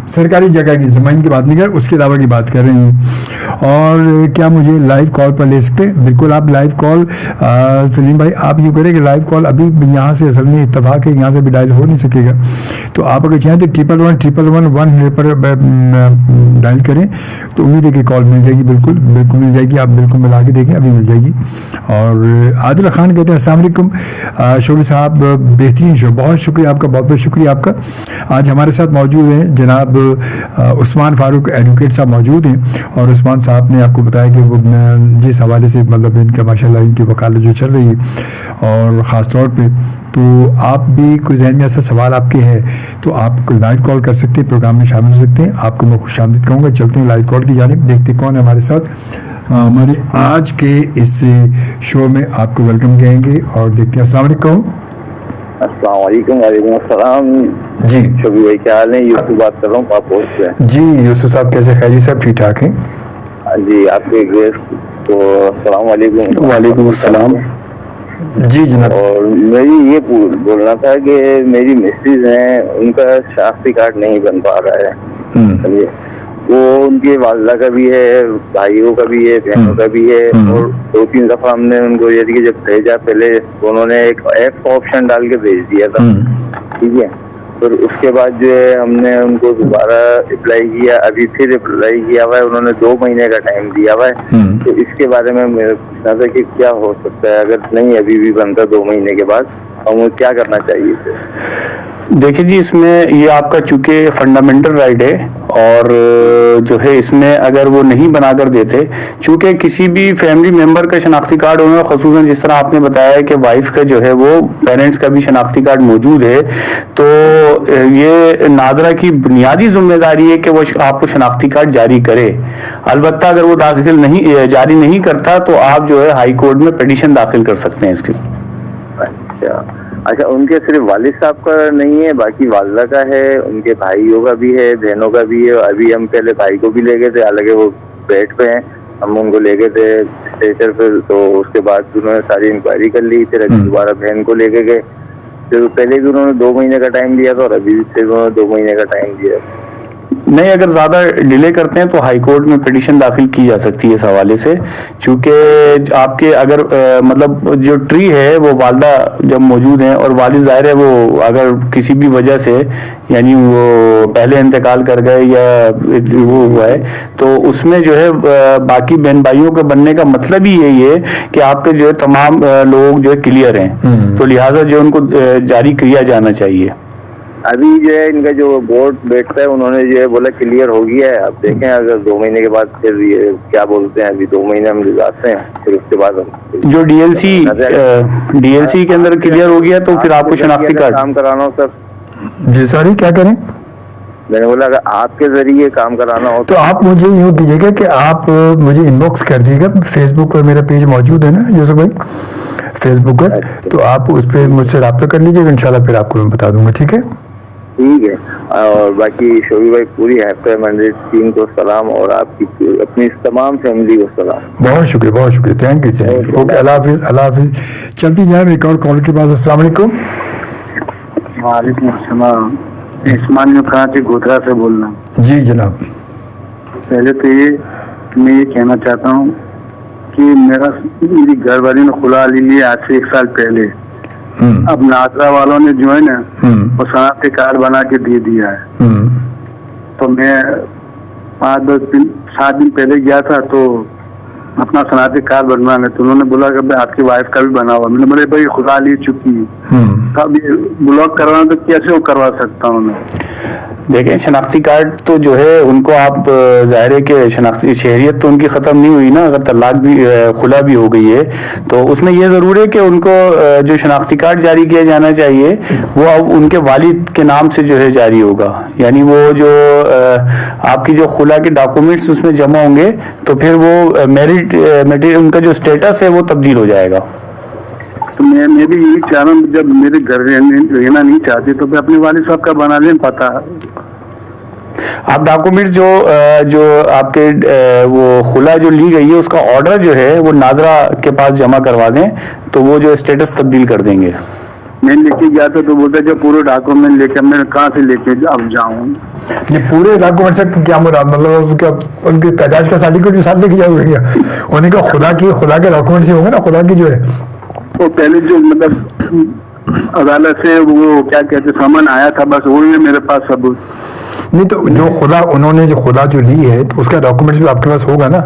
[SPEAKER 1] سرکاری جگہ کی زمین کی بات نہیں کر, اس کے علاوہ کی بات کر رہی ہوں. اور کیا مجھے لائیو کال پر لے سکتے ہیں؟ بالکل آپ لائیو کال, سلیم بھائی آپ یوں کریں کہ لائیو کال ابھی یہاں سے اصل میں اتفاق ہے یہاں سے بھی ڈائل ہو نہیں سکے گا, تو آپ اگر چاہیں تو 11111 پر ڈائل کریں, تو امید ہے کہ کال مل جائے گی. بالکل مل جائے گی, آپ بالکل ملا کے دیکھیں, ابھی مل جائے گی. اور عادل خان کہتے ہیں السلام علیکم شعبی صاحب, بہترین شو, بہت شکریہ آپ کا, بہت بہت شکریہ آپ کا. آج ہمارے ساتھ موجود ہیں جناب عثمان فاروق ایڈوکیٹ صاحب موجود ہیں, اور عثمان صاحب نے آپ کو بتایا کہ وہ جس حوالے سے مطلب ان کا ماشاءاللہ ان کی وکالت جو چل رہی ہے, اور خاص طور پہ تو آپ بھی کوئی ذہن میں ایسا سوال آپ کے ہے تو آپ لائیو کال کر سکتے ہیں, پروگرام میں شامل ہو سکتے ہیں. آپ کو میں خوش آمدید کہوں گا. چلتے ہیں لائیو کال کی جانب, دیکھتے کون ہے ہمارے ساتھ. ہمارے آج کے اس شو میں آپ کو ویلکم کہیں گے, اور دیکھتے ہیں. السلام علیکم.
[SPEAKER 3] السلام علیکم. وعلیکم السلام.
[SPEAKER 1] جی
[SPEAKER 3] شبی بھائی کیا حال ہے؟ یوسف بات کر رہا ہوں پاپوش سے.
[SPEAKER 1] جی یوسف صاحب کیسے, خیریت صاحب ٹھیک ٹھاک ہیں؟
[SPEAKER 3] جی آپ کے گیسٹ کو السلام علیکم.
[SPEAKER 2] وعلیکم السلام.
[SPEAKER 1] جی جناب.
[SPEAKER 3] اور میری یہ بولنا تھا کہ میری مسز ہیں, ان کا شناختی کارڈ نہیں بن پا رہا ہے. وہ ان کی والدہ کا بھی ہے, بھائیوں کا بھی ہے, بہنوں کا بھی ہے, اور 2-3 دفعہ ہم نے ان کو یہ کہ جب بھیجا پہلے انہوں نے ایک ایف آپشن ڈال کے بھیج دیا تھا, ٹھیک ہے. پھر اس کے بعد جو ہے ہم نے ان کو دوبارہ اپلائی کیا, ابھی پھر اپلائی کیا ہوا ہے, انہوں نے 2 مہینے کا ٹائم دیا ہوا ہے. تو اس کے بارے میں میرا پوچھنا تھا کہ کیا ہو سکتا ہے اگر نہیں ابھی بھی بنتا 2 مہینے کے بعد, ہمیں کیا کرنا چاہیے اسے؟
[SPEAKER 2] دیکھیں جی, اس میں یہ آپ کا چونکہ فنڈامنٹل رائٹ ہے, اور جو ہے اس میں اگر وہ نہیں بنا کر دیتے, چونکہ کسی بھی فیملی ممبر کا شناختی کارڈ ہونا, خصوصاً جس طرح آپ نے بتایا کہ وائف کا جو ہے وہ پیرنٹس کا بھی شناختی کارڈ موجود ہے, تو یہ نادرہ کی بنیادی ذمہ داری ہے کہ وہ آپ کو شناختی کارڈ جاری کرے. البتہ اگر وہ جاری نہیں کرتا تو آپ جو ہے ہائی کورٹ میں پیٹیشن داخل کر سکتے ہیں اس کی.
[SPEAKER 3] اچھا, ان کے صرف والد صاحب کا نہیں ہے, باقی والدہ کا ہے, ان کے بھائیوں کا بھی ہے, بہنوں کا بھی ہے. ابھی ہم پہلے بھائی کو بھی لے گئے تھے, حالانکہ وہ بیڈ پہ ہیں, ہم ان کو لے گئے تھے اسٹیچر پہ, تو اس کے بعد انہوں نے ساری انکوائری کر لی. پھر ابھی دوبارہ بہن کو لے کے گئے, پھر پہلے بھی انہوں نے 2 مہینے کا ٹائم دیا تھا, اور ابھی سے انہوں نے 2 مہینے کا ٹائم دیا.
[SPEAKER 2] نہیں, اگر زیادہ ڈیلے کرتے ہیں تو ہائی کورٹ میں پیٹیشن داخل کی جا سکتی ہے اس حوالے سے, چونکہ آپ کے اگر مطلب جو ٹری ہے وہ والدہ جب موجود ہیں, اور والد ظاہر ہے وہ اگر کسی بھی وجہ سے یعنی وہ پہلے انتقال کر گئے یا وہ ہوا ہے, تو اس میں جو ہے باقی بہن بھائیوں کے بننے کا مطلب ہی یہی ہے کہ آپ کے جو ہے تمام لوگ جو ہے کلیئر ہیں, تو لہٰذا جو ان کو جاری کیا جانا چاہیے.
[SPEAKER 3] ابھی جو ہے ان کا جو بورڈ بیٹھتا ہے, انہوں نے جو ہے بولا کلیئر ہو گیا ہے. اب دیکھیں اگر 2 مہینے کے بعد پھر یہ کیا بولتے ہیں, ابھی 2 مہینے ہم گزارتے ہیں, پھر اس کے بعد ہم
[SPEAKER 2] جو ڈی ایل سی کے اندر کلیئر ہو گیا تو پھر آپ کو شناختی کارڈ
[SPEAKER 3] کام کرانا ہو سر.
[SPEAKER 1] جی سوری کیا کریں؟
[SPEAKER 3] میں نے بولا اگر آپ کے ذریعے کام کرانا ہو
[SPEAKER 1] تو آپ مجھے یوں کیجیے گا کہ آپ مجھے ان باکس کر دیے گا. فیس بک پر میرا پیج موجود ہے نا یوسف بھائی, فیس بک پر, تو آپ اس پہ مجھ سے رابطہ کر لیجیے گا, انشاءاللہ پھر آپ کو میں بتا دوں گا. ٹھیک ہے,
[SPEAKER 3] ٹھیک ہے. اور باقی شوبی بھائی پوری ہیپی 100 ٹیم کو سلام اور آپ کی اپنی تمام فیملی کو سلام.
[SPEAKER 1] بہت شکریہ, تھینک یو. اوکے, اللہ حافظ. چلتی جائیں ایک اور کال کے بعد. السلام علیکم.
[SPEAKER 4] وعلیکم السلام. عثمان کراچی گودرا سے بول رہا ہوں.
[SPEAKER 1] جی جناب.
[SPEAKER 4] پہلے تو میں یہ کہنا چاہتا ہوں کہ میری گھر والی نے کھلا لی ہے آج سے 1 سال پہلے. اب ناظرہ والوں نے جو ہے نا وہ شناختی کارڈ بنا کے دے دیا ہے. تو میں 7 دن پہلے گیا تھا تو اپنا شناختی کارڈ بنوانے, تو انہوں نے بولا کہ آپ کی وائف کا بھی بنا ہوا. میں نے بولے بھائی خدا لی چکی ہے, اب بلاک کروانا تو کیسے وہ کروا سکتا ہوں میں.
[SPEAKER 2] دیکھیں شناختی کارڈ تو جو ہے ان کو آپ ظاہر ہے کہ شناختی شہریت تو ان کی ختم نہیں ہوئی نا, اگر طلاق بھی خلا بھی ہو گئی ہے تو اس میں یہ ضرور ہے کہ ان کو جو شناختی کارڈ جاری کیا جانا چاہیے وہ اب ان کے والد کے نام سے جو ہے جاری ہوگا. یعنی وہ جو آپ کی جو خلا کے ڈاکومنٹس اس میں جمع ہوں گے تو پھر وہ میٹریل ان کا جو اسٹیٹس ہے وہ تبدیل ہو جائے گا.
[SPEAKER 4] تو میں بھی یہی چاہ رہا ہوں, جب میرے گھر رہنا نہیں چاہتی تو میں اپنے والد صاحب کا بنا لیں پتا.
[SPEAKER 2] آپ ڈاکومنٹس جو آپ کے وہ خلا جو لی گئی ہے اس کا آرڈر جو ہے وہ ناظرہ کے پاس جمع کروا دیں تو وہ جو اسٹیٹس تبدیل کر دیں گے.
[SPEAKER 4] میں لے کے گیا تھا تو بولتا کہ پورے ڈاکومنٹ لے کے, میں کہاں سے لے کے اب جاؤں.
[SPEAKER 1] یہ پورے ڈاکومنٹ سے کیا مراد, مطلب ان کی پیدائش کا سرٹیفکیٹ ساتھ لے کے جاؤ گے کیا؟ انہیں کا خدا کے ڈاکومنٹ سے ہوں گے نا, خدا کی جو ہے
[SPEAKER 4] وہ پہلے جو مطلب عدالت سے وہ کیا کہتے سامان آیا تھا بس وہی ہے میرے پاس ثبوت.
[SPEAKER 1] نہیں تو جو خدا انہوں نے جو خدا جو لی ہے تو اس کا ڈاکومنٹس بھی آپ کے پاس ہوگا نا.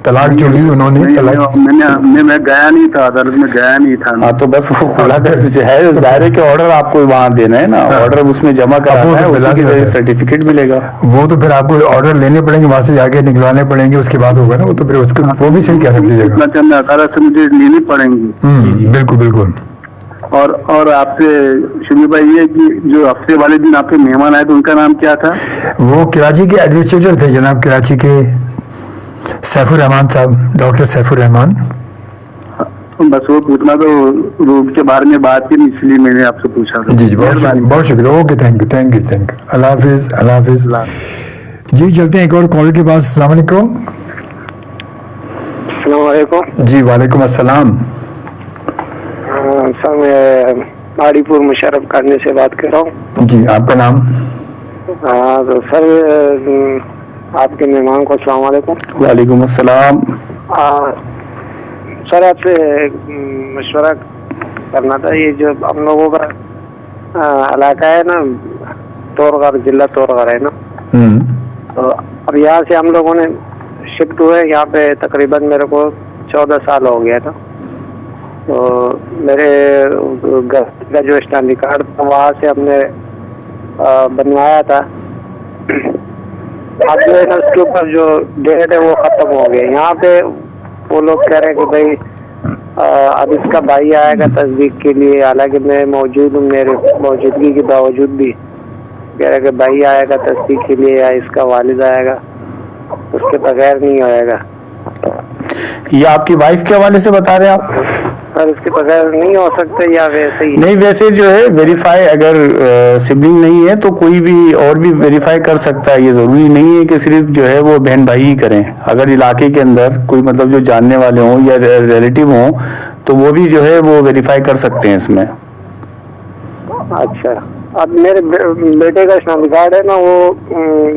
[SPEAKER 1] طلاق جو لی انہوں نے,
[SPEAKER 4] میں گیا نہیں تھا عدالت میں, گیا نہیں تھا.
[SPEAKER 2] ہاں تو بس وہ خلا کا جو ہے ظاہر کے آرڈر آپ کو وہاں دینا ہے نا, آرڈر اس میں جمع کرانا ہے, اسی کی وجہ سے سرٹیفکیٹ ملے گا.
[SPEAKER 1] وہ تو پھر آپ کو آرڈر لینے پڑیں گے, وہاں سے جا کے نکلوانے پڑیں گے, اس کے بعد ہوگا نا وہ تو پھر اس کو وہ بھی صحیح کہہ لیجیے گا.
[SPEAKER 4] عدالت سے مجھے لینی پڑیں گی.
[SPEAKER 1] بالکل.
[SPEAKER 4] اور آپ سے شمی بھائی یہ کہ جو ہفتے والے دن آپ کے مہمان آئے تو ان کا نام کیا تھا؟
[SPEAKER 1] وہ کراچی کے ایڈمنسٹریٹر تھے جناب, کراچی کے سیف الرحمان صاحب, ڈاکٹر سیف الرحمان.
[SPEAKER 4] بس وہ پوچھنا تو روم کے بارے میں بات کی, اس لیے میں نے آپ سے پوچھا تھا.
[SPEAKER 1] جی بہت شکریہ. Okay, thank you. اللہ حافظ. جی چلتے ہیں ایک اور کال کے پاس. السلام علیکم.
[SPEAKER 5] السلام علیکم.
[SPEAKER 1] جی وعلیکم السلام.
[SPEAKER 5] سر میں ماڑی پور مشرف کرنے سے بات کر رہا ہوں.
[SPEAKER 1] جی آپ کا نام؟
[SPEAKER 5] تو سر آپ کے مہمان کو السلام علیکم.
[SPEAKER 2] وعلیکم السلام.
[SPEAKER 5] سر آپ سے مشورہ کرنا تھا. یہ جو ہم لوگوں کا علاقہ ہے نا تورغر, ضلع تورغر ہے نا, تو اب یہاں سے ہم لوگوں نے شفٹ ہوئے یہاں پہ تقریباً میرے کو 14 سال ہو گیا تھا. تو میرے گھر کا جو اسٹینڈ کارڈ تھا وہاں سے ہم نے بنوایا تھا. اب جو ہے نا اس کے اوپر جو ڈیٹ ہے وہ ختم ہو گئی. یہاں پہ وہ لوگ کہہ رہے ہیں کہ بھائی اب اس کا بھائی آئے گا تصدیق کے لیے, حالانکہ میں موجود ہوں, میرے موجودگی کے باوجود بھی کہہ رہے کہ بھائی آئے گا تصدیق کے لیے یا اس کا والد آئے گا, اس کے بغیر نہیں آئے گا.
[SPEAKER 2] یہ آپ کی وائف کے حوالے سے بتا رہے ہیں آپ؟
[SPEAKER 5] سر اس کے بغیر نہیں ہو سکتے یا ویسے ہی؟
[SPEAKER 2] نہیں, ویسے جو ہے ویریفائی اگر سبلنگ نہیں ہے تو کوئی بھی اور بھی ویریفائی کر سکتا ہے. یہ ضروری نہیں ہے کہ صرف جو ہے وہ بہن بھائی ہی کریں. اگر علاقے کے اندر کوئی مطلب جو جاننے والے ہوں یا ریلیٹیو ہوں تو وہ بھی جو ہے وہ ویریفائی کر سکتے ہیں اس میں.
[SPEAKER 5] اچھا, اب میرے بیٹے کا اسلام کارڈ ہے نا وہ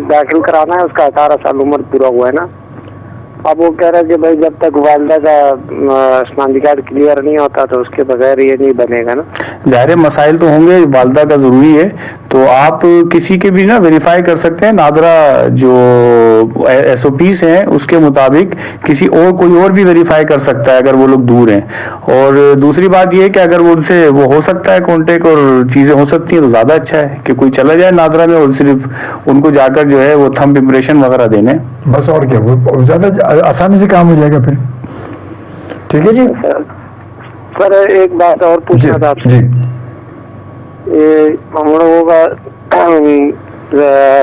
[SPEAKER 5] داخل کرانا ہے, اس کا 18 سال عمر پورا ہوا ہے نا. اب وہ کہہ رہا ہے کہ بھائی جب تک والدہ کا اسلام کارڈ کلیئر نہیں ہوتا تو اس کے بغیر یہ نہیں بنے گا نا.
[SPEAKER 2] ظاہر مسائل تو ہوں گے, والدہ کا ضروری ہے, تو آپ کسی کے بھی نا ویریفائی کر سکتے ہیں. ناظرہ جو SOPs ہیں اس کے مطابق کسی اور کوئی اور بھی ویریفائی کر سکتا ہے اگر وہ لوگ دور ہیں. اور دوسری بات یہ ہے کہ اگر وہ ان سے وہ ہو سکتا ہے کانٹیکٹ اور چیزیں ہو سکتی ہیں تو زیادہ اچھا ہے کہ کوئی چلا جائے ناظرہ میں اور صرف ان کو جا کر جو ہے وہ تھمب امپریشن وغیرہ دینے,
[SPEAKER 1] بس. اور کیا, وہ زیادہ آسانی سے کام ہو جائے گا پھر. ٹھیک ہے جی.
[SPEAKER 5] سر ایک بات اور پوچھنا تھا آپ سے. ہم لوگوں کا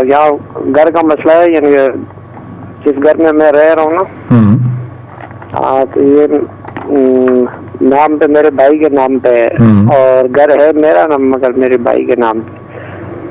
[SPEAKER 5] یہاں گھر کا مسئلہ ہے, یعنی جس گھر میں میں رہ رہا ہوں نا, تو یہ نام پہ میرے بھائی کے نام پہ ہے, اور گھر ہے میرا نام مگر میرے بھائی کے نام پہ.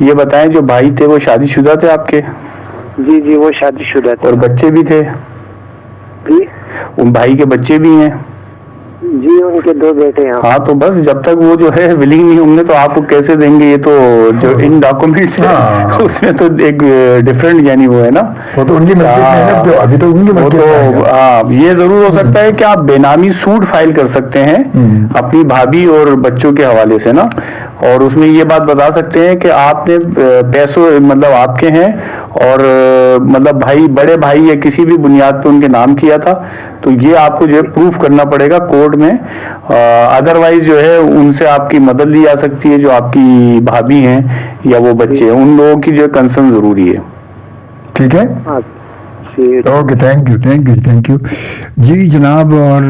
[SPEAKER 2] یہ بتائیں جو بھائی تھے وہ شادی شدہ تھے آپ کے؟
[SPEAKER 5] جی جی وہ شادی شدہ تھے.
[SPEAKER 2] اور بچے بھی تھے؟
[SPEAKER 5] جی
[SPEAKER 2] ان بھائی کے بچے بھی ہیں؟
[SPEAKER 5] جی ان کے 2 بیٹے ہیں.
[SPEAKER 2] ہاں تو بس جب تک وہ جو ہے ولنگ نہیں ہوں گے تو آپ کو کیسے دیں گے؟ یہ تو جو ان ڈاکومنٹس ہیں اس میں تو ایک ڈفرینٹ یعنی وہ ہے نا،
[SPEAKER 1] وہ تو ان کی ملکیت میں ہے نا، تو ابھی تو ان کی
[SPEAKER 2] وہ
[SPEAKER 1] ملکیت میں ہے.
[SPEAKER 2] تو ہاں یہ ضرور ہو سکتا ہے کہ آپ بے نامی سوٹ فائل کر سکتے ہیں اپنی بھابھی اور بچوں کے حوالے سے نا، اور اس میں یہ بات بتا سکتے ہیں کہ آپ نے پیسوں مطلب آپ کے ہیں اور مطلب بھائی بڑے بھائی یا کسی بھی بنیاد پہ ان کے نام کیا تھا، تو یہ آپ کو جو ہے پروف کرنا پڑے گا کورٹ میں. ادروائز جو ہے ان سے آپ کی مدد لی جا سکتی ہے، جو آپ کی بھابھی ہیں یا وہ بچے ہیں، ان لوگوں کی جو ہے کنسرن ضروری ہے.
[SPEAKER 1] ٹھیک ہے، اوکے، تھینک یو جی جناب. اور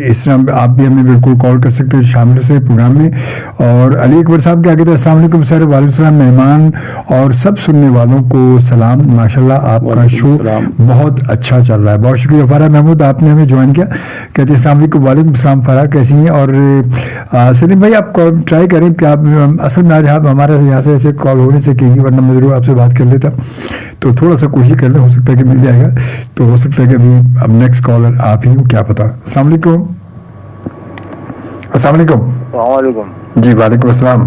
[SPEAKER 1] اس طرح آپ بھی ہمیں بالکل کال کر سکتے ہیں شامل سے پروگرام میں. اور علی اکبر صاحب کیا کہتے ہیں؟ السلام علیکم سر. وعلیکم السلام مہمان اور سب سننے والوں کو سلام. ماشاءاللہ آپ کا شو بہت اچھا چل رہا ہے. بہت شکریہ فرح محمود، آپ نے ہمیں جوائن کیا. کہتے ہیں السلام علیکم. وعلیکم السلام فرح، کیسی ہیں؟ اور سلیم بھائی آپ ٹرائی کریں کہ آپ اصل میں آج ہمارے یہاں سے ایسے کال ہونے سے کہ ورنہ میں ضرور آپ سے بات کر لیتا، تو تھوڑا سا کوشش کر لیں، ہو سکتا ہے کہ مل جائے گا. تو ہو سکتا ہے کہ ابھی اب نیکسٹ کالر آپ ہی ہوں، کیا پتا. السلام علیکم. السلام علیکم.
[SPEAKER 3] السلام علیکم.
[SPEAKER 1] جی وعلیکم السلام.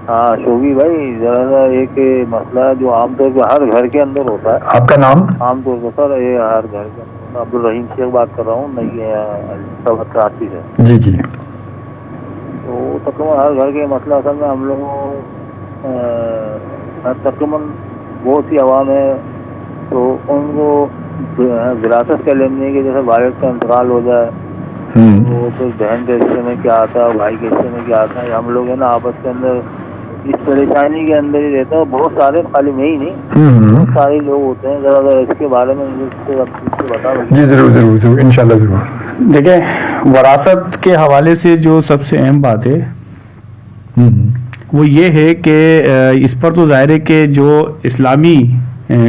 [SPEAKER 3] ہاں شوبی بھائی، ذرا سا ایک مسئلہ ہے جو عام طور پہ ہر گھر کے اندر ہوتا ہے.
[SPEAKER 1] آپ کا نام؟
[SPEAKER 3] عام طور پر سر یہ ہر گھر کے اندر، عبدالرحیم شیخ بات کر رہا ہوں، نہیں کراچی سے.
[SPEAKER 1] جی جی.
[SPEAKER 3] تو تقریباً ہر گھر کے مسئلہ اصل میں ہم لوگوں تقریباً بہت سی عوام ہے تو ان کو وراثت کا لینے کے جیسے والد کا انتقال ہو جائے، وہ پھر بہن کے حصے میں کیا آتا ہے، بھائی کے حصے میں کیا آتا ہے، ہم لوگ ہیں نا آپس کے اندر اس پریشانی کے اندر ہی رہتے ہیں. بہت سارے، خالی میں ہی نہیں، بہت سارے لوگ ہوتے ہیں. ذرا ذرا اس کے بارے میں بتا دیں.
[SPEAKER 1] جی ضرور انشاءاللہ ضرور.
[SPEAKER 2] دیکھیں وراثت کے حوالے سے جو سب سے اہم بات ہے وہ یہ ہے کہ اس پر تو ظاہر ہے کہ جو اسلامی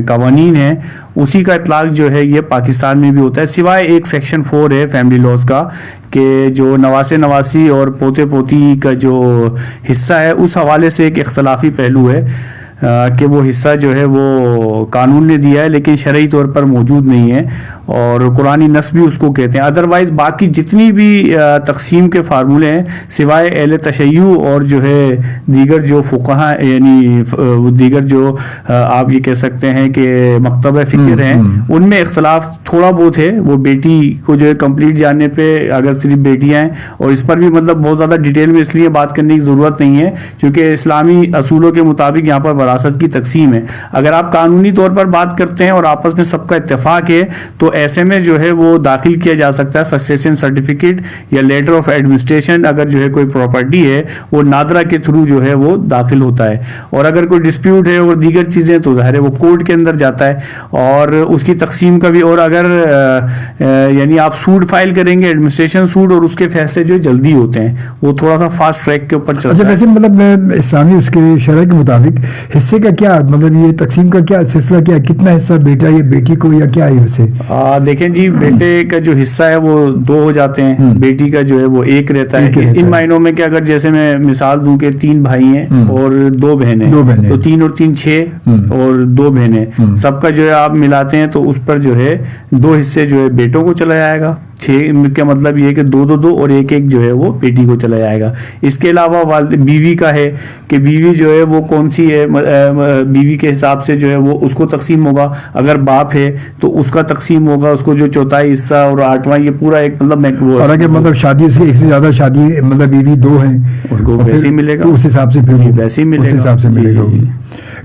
[SPEAKER 2] قوانین ہیں اسی کا اطلاق جو ہے یہ پاکستان میں بھی ہوتا ہے، سوائے ایک سیکشن 4 ہے فیملی لاز کا کہ جو نواسے نواسی اور پوتے پوتی کا جو حصہ ہے اس حوالے سے ایک اختلافی پہلو ہے کہ وہ حصہ جو ہے وہ قانون نے دیا ہے لیکن شرعی طور پر موجود نہیں ہے اور قرآنی نص بھی اس کو کہتے ہیں. ادروائز باقی جتنی بھی تقسیم کے فارمولے ہیں سوائے اہل تشیع اور جو ہے دیگر جو فقہاء یعنی دیگر جو آپ یہ کہہ سکتے ہیں کہ مکتبہ فکر ہیں ان میں اختلاف تھوڑا بہت ہے. وہ بیٹی کو جو ہے کمپلیٹ جاننے پہ اگر صرف بیٹیاں ہیں، اور اس پر بھی مطلب بہت زیادہ ڈیٹیل میں اس لیے بات کرنے کی ضرورت نہیں ہے کیونکہ اسلامی اصولوں کے مطابق یہاں پر وراثت کی تقسیم ہے. اگر آپ قانونی طور پر بات کرتے ہیں اور آپس میں سب کا اتفاق ہے تو ایسے میں جو ہے وہ داخل کیا جا سکتا ہے سکسیشن سرٹیفکیٹ یا لیٹر آف ایڈمنسٹریشن. اگر جو ہے کوئی پراپرٹی ہے وہ نادرا کے تھرو جو ہے وہ داخل ہوتا ہے، اور اگر کوئی ڈسپیوٹ ہے اور دیگر چیزیں تو ظاہر ہے وہ کورٹ کے اندر جاتا ہے اور اس کی تقسیم کا بھی. اور اگر یعنی آپ سوٹ فائل کریں گے ایڈمنسٹریشن سوٹ، اور اس کے فیصلے جو جلدی ہوتے ہیں، وہ تھوڑا سا فاسٹ ٹریک کے اوپر چلتا ہے.
[SPEAKER 1] ویسے مطلب اسلامی اس کے شرع کے مطابق حصے کا کیا مطلب یہ تقسیم کا کیا سلسلہ کیا، کتنا حصہ بیٹا یا بیٹی کو یا کیا ہے ویسے؟
[SPEAKER 2] دیکھیں جی بیٹے کا جو حصہ ہے وہ 2 ہو جاتے ہیں، بیٹی کا جو ہے وہ 1 رہتا ہے. ان معنوں میں کہ اگر جیسے میں مثال دوں کہ 3 بھائی ہیں اور 2 بہنیں، تو 3 اور 3 6 اور 2 بہنیں، سب کا جو ہے آپ ملاتے ہیں تو اس پر جو ہے 2 حصے جو ہے بیٹوں کو چلا جائے گا. 6 کا مطلب یہ کہ 2 2 2 اور 1 1 جو ہے وہ بیٹی کو چلا جائے گا. اس کے علاوہ بیوی کا ہے کہ بیوی جو ہے وہ کون سی ہے، بیوی کے حساب سے جو ہے وہ اس کو تقسیم ہوگا. اگر باپ ہے تو اس کا تقسیم ہوگا، اس کو جو 4تھائی حصہ اور 8واں یہ پورا ایک مطلب وہ.
[SPEAKER 1] اور اگر مطلب شادی اس کی ایک سے زیادہ شادی مطلب بیوی 2 ہیں
[SPEAKER 2] اس کو ویسے ہی ملے گا،
[SPEAKER 1] تو اس حساب سے پھر
[SPEAKER 2] ویسے ہی
[SPEAKER 1] اس حساب سے ملے گا.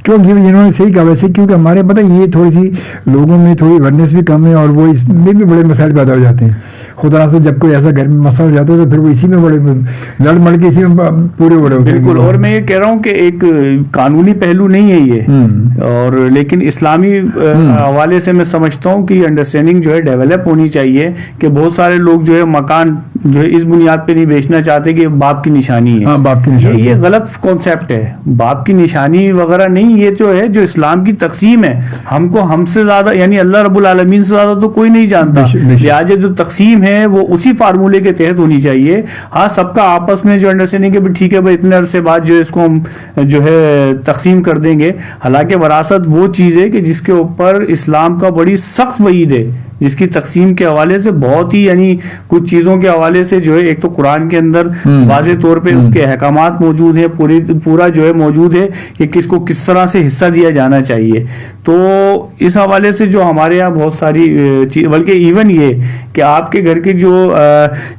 [SPEAKER 1] کیونکہ انہوں نے صحیح کہا ویسے، کیونکہ ہمارے پتہ یہ تھوڑی سی لوگوں میں تھوڑی اویئرنیس بھی کم ہے اور وہ اس میں بھی بڑے مسائل پیدا ہو جاتے ہیں. خدا سے جب کوئی ایسا گھر میں مسئلہ ہو جاتا ہے تو پھر وہ اسی میں بڑے لڑ مڑ کے اسی میں پورے بڑے ہوتے ہیں.
[SPEAKER 2] بالکل. اور میں یہ کہہ رہا ہوں کہ ایک قانونی پہلو نہیں ہے یہ, اور لیکن اسلامی حوالے سے میں سمجھتا ہوں کہ انڈرسٹینڈنگ جو ہے ڈیولپ ہونی چاہیے کہ بہت سارے لوگ جو ہے مکان جو ہے اس بنیاد پہ نہیں بیچنا چاہتے کہ باپ کی نشانی ہے.
[SPEAKER 1] باپ کی نشانی
[SPEAKER 2] یہ غلط کانسیپٹ ہے. باپ کی نشانی وغیرہ نہیں, یہ جو ہے جو اسلام کی تقسیم ہے, ہم سے زیادہ یعنی اللہ رب العالمین سے زیادہ تو کوئی نہیں جانتا. لہٰذا جو تقسیم ہے وہ اسی فارمولے کے تحت ہونی چاہیے. ہاں سب کا آپس میں جو انڈرسٹینڈنگ ہے ٹھیک ہے بھائی اتنے عرصے بعد جو ہے اس کو ہم جو ہے تقسیم کر دیں گے. حالانکہ وراثت وہ چیز ہے کہ جس کے اوپر اسلام کا بڑی سخت وعید ہے, جس کی تقسیم کے حوالے سے بہت ہی یعنی کچھ چیزوں کے حوالے سے جو ہے ایک تو قرآن کے اندر واضح طور پہ اس کے احکامات موجود ہیں, پورا جو ہے موجود ہے کہ کس کو کس طرح سے حصہ دیا جانا چاہیے. تو اس حوالے سے جو ہمارے یہاں بہت ساری بلکہ ایون یہ کہ آپ کے گھر کے جو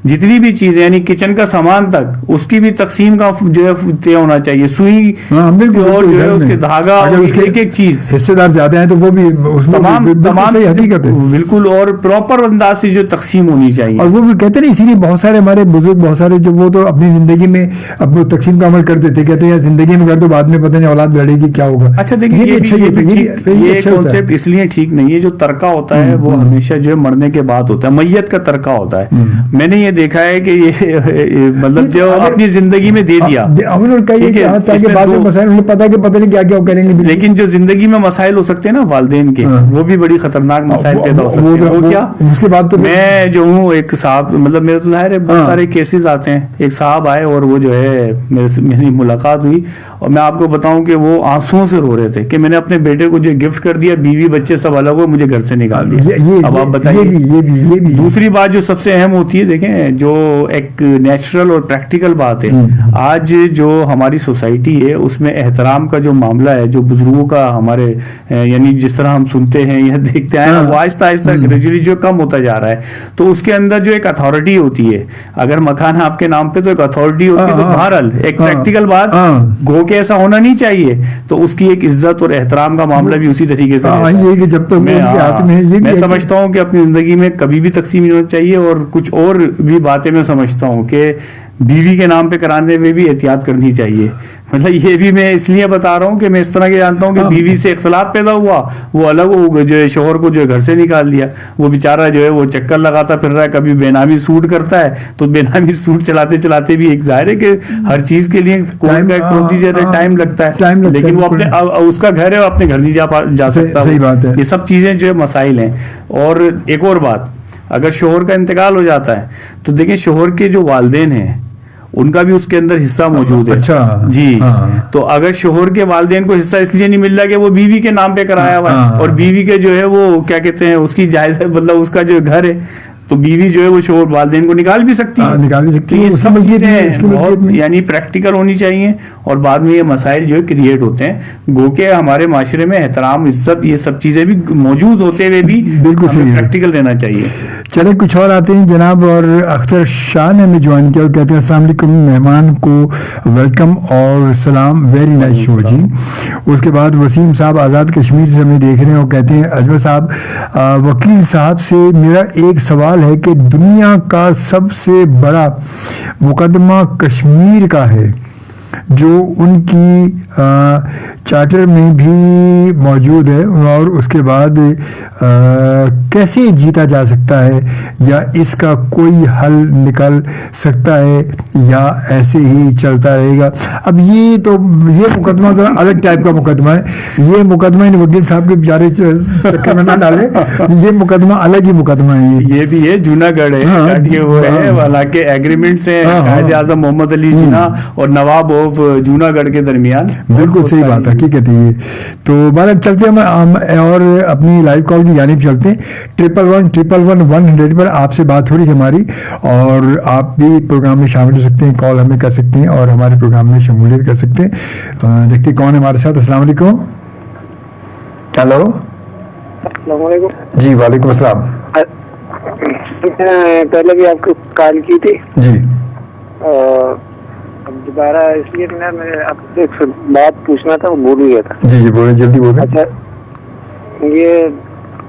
[SPEAKER 2] جتنی بھی چیزیں یعنی کچن کا سامان تک اس کی بھی تقسیم کا جو ہے طے ہونا چاہیے. سوئی اور جو ہے اس کے دھاگا ایک ایک چیز
[SPEAKER 1] حصے دار زیادہ ہیں تو وہ بھی
[SPEAKER 2] تمام
[SPEAKER 1] حقیقت ہے
[SPEAKER 2] بالکل, اور پراپر انداز سے جو تقسیم ہونی چاہیے.
[SPEAKER 1] اور وہ بھی کہتے ہیں اسی لیے بہت سارے ہمارے بزرگ بہت سارے جو وہ تو اپنی زندگی میں اب تقسیم کا عمل کرتے تھے, کہتے ہیں زندگی میں کر دو بعد میں پتہ نہیں اولاد لڑے گی کیا ہوگا.
[SPEAKER 2] اچھا دیکھیے یہ کانسیپٹ اس لیے ٹھیک نہیں ہے. جو ترکہ ہوتا ہے وہ ہمیشہ جو ہے مرنے کے بعد ہوتا ہے, میت کا ترکہ ہوتا ہے. میں نے یہ دیکھا ہے کہ یہ مطلب جو اپنی زندگی میں دے دیا, لیکن جو زندگی میں مسائل ہو سکتے ہیں نا والدین کے, وہ بھی بڑی خطرناک مسائل پیدا ہو سکتے ہیں. وہ کیا
[SPEAKER 1] اس کے بعد تو
[SPEAKER 2] میں جو ہوں ایک صاحب مطلب میرے تو ظاہر ہے بہت سارے کیسز آتے ہیں. ایک صاحب آئے اور وہ جو ہے میری ملاقات ہوئی اور میں آپ کو بتاؤں کہ وہ آنسوؤں سے رو رہے تھے کہ میں نے اپنے بیٹے کو جو گفٹ کر دیا, بیوی بچے سب الگ ہو, مجھے گھر سے نکال دیا. اب آپ بتائیے. دوسری بات جو سب سے اہم ہوتی ہے, دیکھیں جو ایک نیچرل اور پریکٹیکل بات ہے, آج جو ہماری سوسائٹی ہے اس میں احترام کا جو معاملہ ہے, جو بزرگوں کا ہمارے یعنی جس طرح ہم سنتے ہیں یا دیکھتے ہیں وہ آہستہ آہستہ گریجولی جو کم ہوتا جا رہا ہے. تو اس کے اندر جو ایک اتھارٹی ہوتی ہے, اگر مکان آپ کے نام پہ تو ایک اتھارٹی ہوتی ہے. تو بہرحال ایک پریکٹیکل بات گو کہ ایسا ہونا نہیں چاہیے, تو اس کی ایک عزت اور احترام کا معاملہ بھی اسی طریقے سے میں سمجھتا ہوں کہ اپنی زندگی میں کبھی بھی تقسیم نہیں ہونا چاہیے. اور کچھ اور بھی باتیں میں سمجھتا ہوں کہ بیوی کے نام پہ کرانے میں بھی احتیاط کرنی چاہیے. مطلب یہ بھی میں اس لیے بتا رہا ہوں کہ میں اس طرح کے جانتا ہوں کہ بیوی سے اختلاف پیدا ہوا, وہ الگ ہو جو ہے شوہر کو جو ہے گھر سے نکال دیا. وہ بیچارہ جو ہے وہ چکر لگاتا پھر رہا ہے, کبھی بے نامی سوٹ کرتا ہے, تو بے نامی سوٹ چلاتے چلاتے بھی ایک ظاہر ہے کہ ہر چیز کے لیے کورٹ کا ایک پروسیجر ہے, ٹائم لگتا ہے, لیکن وہ اپنے اس کا گھر ہے, وہ اپنے گھر نہیں جا سکتا. یہ سب چیزیں جو ہے مسائل ہیں. اور ایک اور بات, اگر شوہر کا انتقال ہو جاتا ہے تو دیکھیں شوہر کے جو والدین ہیں ان کا بھی اس کے اندر حصہ موجود ہے.
[SPEAKER 1] اچھا
[SPEAKER 2] جی, تو اگر شوہر کے والدین کو حصہ اس لیے نہیں مل رہا کہ وہ بیوی کے نام پہ کرایا ہوا ہے, اور بیوی کے جو ہے وہ کیا کہتے ہیں اس کی جائز مطلب اس کا جو گھر ہے, تو بیوی جو ہے وہ شوہر والدین کو نکال بھی سکتی ہے. یہ سب چیزیں بہت یعنی پریکٹیکل ہونی چاہیے, اور بعد میں یہ مسائل جو ہے کریٹ ہوتے ہیں. گو کہ ہمارے معاشرے میں احترام, عزت, یہ سب چیزیں بھی موجود ہوتے ہوئے بھی
[SPEAKER 1] بالکل
[SPEAKER 2] پریکٹیکل رہنا چاہیے.
[SPEAKER 1] چلے کچھ اور آتے ہیں جناب. اور اختر شاہ نے ہمیں جوائن کیا اور کہتے ہیں السلام علیکم, مہمان کو ویلکم اور سلام, ویری نائس شو جی. اس کے بعد وسیم صاحب آزاد کشمیر سے ہمیں دیکھ رہے ہیں اور کہتے ہیں اجمل صاحب وکیل صاحب سے میرا ایک سوال ہے کہ دنیا کا سب سے بڑا مقدمہ کشمیر کا ہے جو ان کی چارٹر میں بھی موجود ہے, اور اس کے بعد کیسے جیتا جا سکتا ہے, یا اس کا کوئی حل نکل سکتا ہے, یا ایسے ہی چلتا رہے گا. اب یہ مقدمہ ذرا الگ ٹائپ کا مقدمہ ہے. یہ مقدمہ وکیل صاحب کے بیچارے چکر میں نہ ڈالے, یہ مقدمہ الگ ہی مقدمہ ہے. یہ
[SPEAKER 2] بھی ہے جوناگڑھ ہے, حالانکہ ایگریمنٹس ہیں قائد اعظم محمد علی جناح اور نواب آف جوناگڑھ کے درمیان.
[SPEAKER 1] بالکل صحیح بات ہے, حقیقت ہے یہ. تو بہرحال چلتے ہیں ہم اور اپنی لائیو کال کی جانب چلتے ہیں. 11111 پر آپ سے بات ہو رہی ہے ہماری, اور آپ بھی پروگرام میں شامل ہو سکتے ہیں, کال ہمیں کر سکتے ہیں اور ہمارے پروگرام میں شمولیت کر سکتے ہیں. دیکھتے ہیں کون ہے ہمارے ساتھ. السلام علیکم. ہیلو.
[SPEAKER 5] السلام علیکم.
[SPEAKER 1] جی وعلیکم السلام.
[SPEAKER 5] پہلے بھی آپ کو کال کی تھی
[SPEAKER 1] جی,
[SPEAKER 5] اب دوبارہ اس لیے میں آپ سے ایک بات پوچھنا تھا, وہ بھول گیا تھا.
[SPEAKER 1] جی جی بولیں, جلدی بولیں.
[SPEAKER 5] اچھا, یہ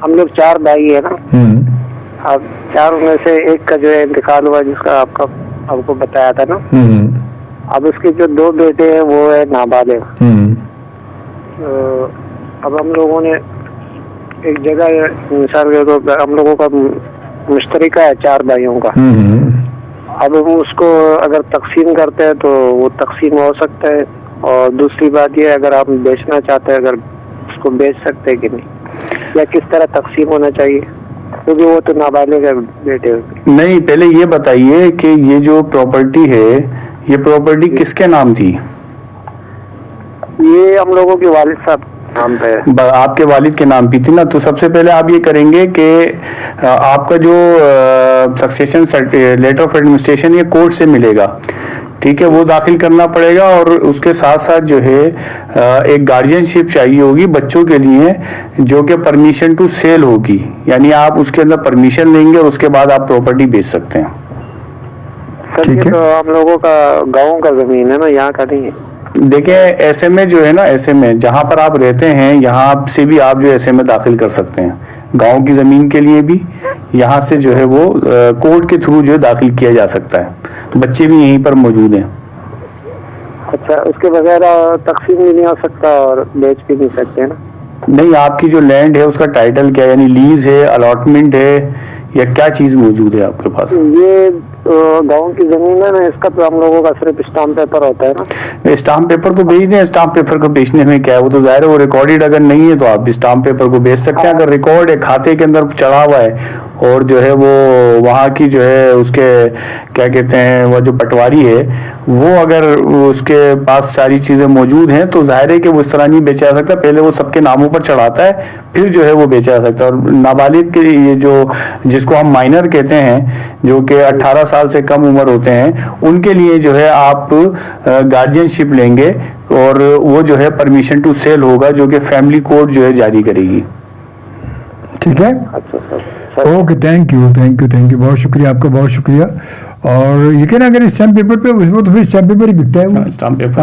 [SPEAKER 5] ہم لوگ 4 بھائی ہیں نا, اب چاروں میں سے ایک کا جو ہے انتقال ہوا، جس کا آپ کو بتایا تھا نا. اب اس کے جو 2 بیٹے ہیں وہ ہے نابالغ. اب ہم لوگوں نے ایک جگہ مثال کے طور پر ہم لوگوں کا مشترکہ ہے 4 بھائیوں کا. اب ہم اس کو اگر تقسیم کرتے ہیں تو وہ تقسیم ہو سکتا ہے. اور دوسری بات یہ اگر آپ بیچنا چاہتے ہیں، اگر اس کو بیچ سکتے ہیں کہ نہیں، یا کس طرح تقسیم ہونا چاہیے، کیونکہ وہ تو نابالغ ہے بیٹے.
[SPEAKER 2] نہیں، پہلے یہ بتائیے کہ یہ جو پراپرٹی ہے، یہ پراپرٹی کس کے نام تھی؟
[SPEAKER 5] یہ ہم لوگوں کے والد صاحب نام پہ ہے.
[SPEAKER 2] آپ کے والد کے نام پہ تھی نا. تو سب سے پہلے آپ یہ کریں گے کہ آپ کا جو سکسیشن لیٹر آف ایڈمنسٹریشن یہ کورٹ سے ملے گا، ٹھیک ہے، وہ داخل کرنا پڑے گا. اور اس کے ساتھ ساتھ جو ہے ایک گارجین شپ چاہیے ہوگی بچوں کے لیے، جو کہ پرمیشن ٹو سیل ہوگی. یعنی آپ اس کے اندر پرمیشن لیں گے اور اس کے بعد آپ پراپرٹی بیچ سکتے ہیں.
[SPEAKER 5] سر یہ تو ہم لوگوں کا گاؤں کا زمین ہے نا، یہاں کا نہیں ہے.
[SPEAKER 2] دیکھیں ایسے میں جو ہے نا، ایسے میں جہاں پر آپ رہتے ہیں یہاں سے بھی آپ جو ایسے میں داخل کر سکتے ہیں. گاؤں کی زمین کے لیے بھی یہاں سے جو ہے وہ کورٹ کے تھرو جو ہے داخل کیا جا سکتا ہے. بچے بھی یہیں پر موجود ہیں.
[SPEAKER 5] اچھا، اس کے بغیر تقسیم بھی نہیں ہو سکتا اور بیچ بھی نہیں سکتے نا؟
[SPEAKER 2] نہیں، آپ کی جو لینڈ ہے اس کا ٹائٹل کیا ہے؟ یعنی لیز ہے، الاٹمنٹ ہے، یا کیا چیز موجود ہے آپ کے پاس؟
[SPEAKER 5] یہ گاؤں کی زمین ہے نا، اس کا تو ہم لوگوں کا صرف اسٹامپ پیپر ہوتا ہے نا.
[SPEAKER 2] اسٹامپ پیپر تو بیچ دیں. اسٹامپ پیپر کو بیچنے میں کیا ہے؟ وہ تو ظاہر ہے وہ ریکارڈڈ اگر نہیں ہے تو آپ اسٹامپ پیپر کو بیچ سکتے ہیں. اگر ریکارڈ ہے، کھاتے کے اندر چڑھا ہوا ہے، اور جو ہے وہ وہاں کی جو ہے اس کے کیا کہتے ہیں، وہ جو پٹواری ہے وہ اگر اس کے پاس ساری چیزیں موجود ہیں تو ظاہر ہے کہ وہ اس طرح نہیں بیچا جا سکتا. پہلے وہ سب کے ناموں پر چڑھاتا ہے، پھر جو ہے وہ بیچا جا سکتا ہے. اور نابالغ کے یہ جو جس کو ہم مائنر کہتے ہیں، جو کہ 18 سال سے کم عمر ہوتے ہیں، ان کے لیے جو ہے آپ گارجین شپ لیں گے اور وہ جو ہے پرمیشن ٹو سیل ہوگا، جو کہ فیملی کورٹ جو ہے جاری کرے گی.
[SPEAKER 1] ٹھیک ہے، اوکے، تھینک یو، بہت شکریہ آپ کا، بہت شکریہ. اور یقین اگر اسٹیمپ پیپر پہ وہ تو پھر اسٹیمپ پیپر ہی بکتا ہے.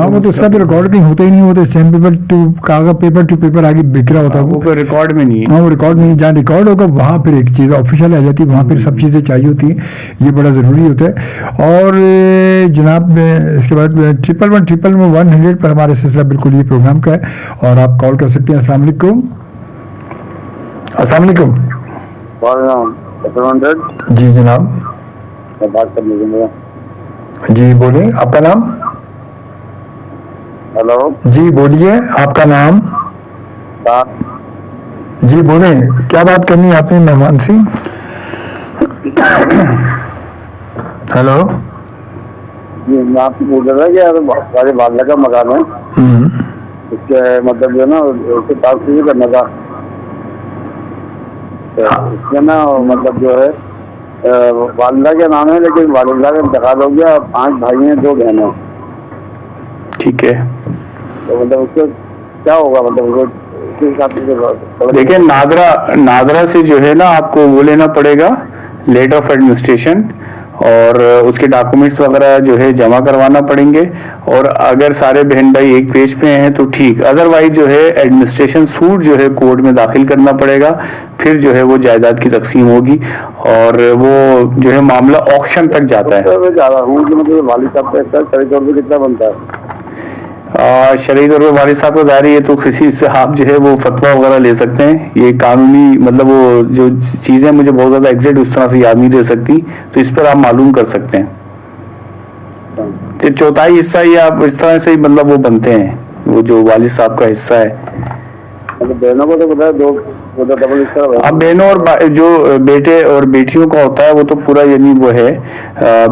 [SPEAKER 1] وہ تو اس کا تو ریکارڈ کہیں ہوتا ہی نہیں ہوتا. اسٹیمپ پیپر ٹو کاغذ، پیپر ٹو پیپر آگے بک رہا ہوتا ہے. وہ
[SPEAKER 2] ریکارڈ میں نہیں ہے.
[SPEAKER 1] ہاں، وہ ریکارڈ میں جہاں ریکارڈ ہوگا وہاں پھر ایک چیز آفیشیل آ جاتی ہے، وہاں پھر سب چیزیں چاہیے ہوتی ہیں. یہ بڑا ضروری ہوتا ہے. اور جناب اس کے بعد 111 پر ہمارا سلسلہ بالکل یہ پروگرام کا ہے، اور آپ کال کر سکتے ہیں. السلام علیکم. السلام علیکم. جی جناب،
[SPEAKER 3] بات کر لیجیے.
[SPEAKER 1] جی بولیں، آپ کا نام؟
[SPEAKER 3] ہلو،
[SPEAKER 1] جی بولیے، آپ کا نام؟ جی بولیں، کیا بات کرنی ہے آپ نے مہمان سے؟ ہلو
[SPEAKER 3] جی میں آپ سے پوچھ رہا تھا کہ ہمارے والدہ کا مکان ہے، اس کے مطلب جو ہے نا اس کے پاس بھی کرنا تھا. اس میں نا مطلب جو ہے والدہ کے نام ہے، لیکن والدہ کا انتقال ہو گیا. 5 بھائی ہیں، 2 بہنیں.
[SPEAKER 2] ٹھیک ہے،
[SPEAKER 3] تو مطلب اس کو کیا ہوگا؟ مطلب اس کے حساب سے
[SPEAKER 2] دیکھیں نادرا سے جو ہے نا آپ کو وہ لینا پڑے گا لیٹر آف ایڈمنسٹریشن، اور اس کے ڈاکومنٹس وغیرہ جو ہے جمع کروانا پڑیں گے. اور اگر سارے بہن بھائی ایک پیج پہ ہیں تو ٹھیک، ادروائز جو ہے ایڈمنسٹریشن سوٹ جو ہے کورٹ میں داخل کرنا پڑے گا. پھر جو ہے وہ جائیداد کی تقسیم ہوگی، اور وہ جو ہے معاملہ آکشن تک جاتا ہے.
[SPEAKER 3] مطلب والد صاحب کا طور پہ کتنا بنتا ہے؟
[SPEAKER 2] شرعی طور پہ والد صاحب کا ظاہر ہے، یہ تو کسی سے آپ جو ہے وہ فتویٰ وغیرہ لے سکتے ہیں. یہ قانونی مطلب وہ جو چیزیں مجھے بہت زیادہ ایگزیکٹ اس طرح سے یاد نہیں دے سکتی، تو اس پر آپ معلوم کر سکتے ہیں. چوتھائی حصہ یا اس طرح سے مطلب وہ بنتے ہیں، وہ جو والد صاحب کا حصہ ہے.
[SPEAKER 3] بہنوں کو تو پتا ہے 2 ڈبل حصہ.
[SPEAKER 2] اب بہنوں اور جو بیٹے اور بیٹیوں کا ہوتا ہے وہ تو پورا، یعنی وہ ہے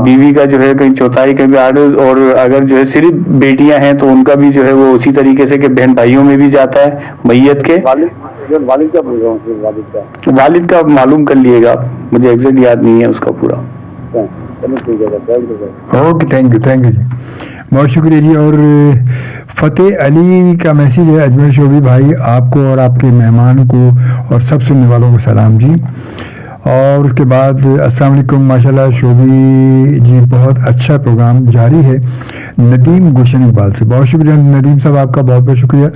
[SPEAKER 2] بیوی کا جو ہے کہیں چوتھائی کہیں 8، اور اگر جو ہے صرف بیٹیاں ہیں تو ان کا بھی جو ہے وہ اسی طریقے سے کہ بہن بھائیوں میں بھی جاتا ہے میت کے. والد کا معلوم کر لیے گا، مجھے ایگزیکٹ یاد نہیں ہے اس کا پورا.
[SPEAKER 1] اوکے، تھینک یو جی، بہت شکریہ جی. اور فتح علی کا میسیج ہے، اجمل شعبی بھائی آپ کو اور آپ کے مہمان کو اور سب سننے والوں کو سلام جی. اور اس کے بعد السلام علیکم، ماشاءاللہ شوبی جی بہت اچھا پروگرام جاری ہے، ندیم گلشن اقبال سے، بہت شکریہ ندیم صاحب آپ کا، بہت بہت شکریہ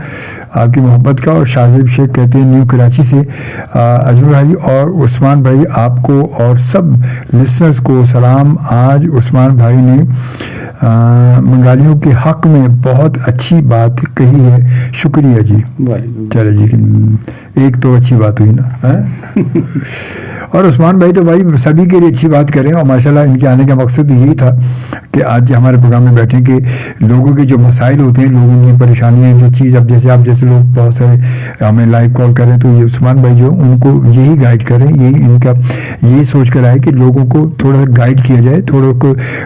[SPEAKER 1] آپ کی محبت کا۔ اور شاہزیب شیخ کہتے ہیں نیو کراچی سے اجمل بھائی اور عثمان بھائی آپ کو اور سب لسنرز کو سلام۔ آج عثمان بھائی نے بنگالیوں کے حق میں بہت اچھی بات کہی ہے، شکریہ جی۔ چلے جی، ایک تو اچھی بات ہوئی نا۔ اور عثمان بھائی تو بھائی سبھی کے لیے اچھی بات کریں، اور ماشاءاللہ ان کے آنے کا مقصد یہی تھا کہ آج ہمارے پروگرام میں بیٹھیں کہ لوگوں کے جو مسائل ہوتے ہیں، لوگوں کی پریشانیاں، جو چیز اب جیسے آپ جیسے لوگ بہت سارے ہمیں لائیو کال کریں، تو یہ عثمان بھائی جو ان کو یہی گائیڈ کریں، یہی ان کا یہی سوچ کر آئے کہ لوگوں کو تھوڑا گائیڈ کیا جائے،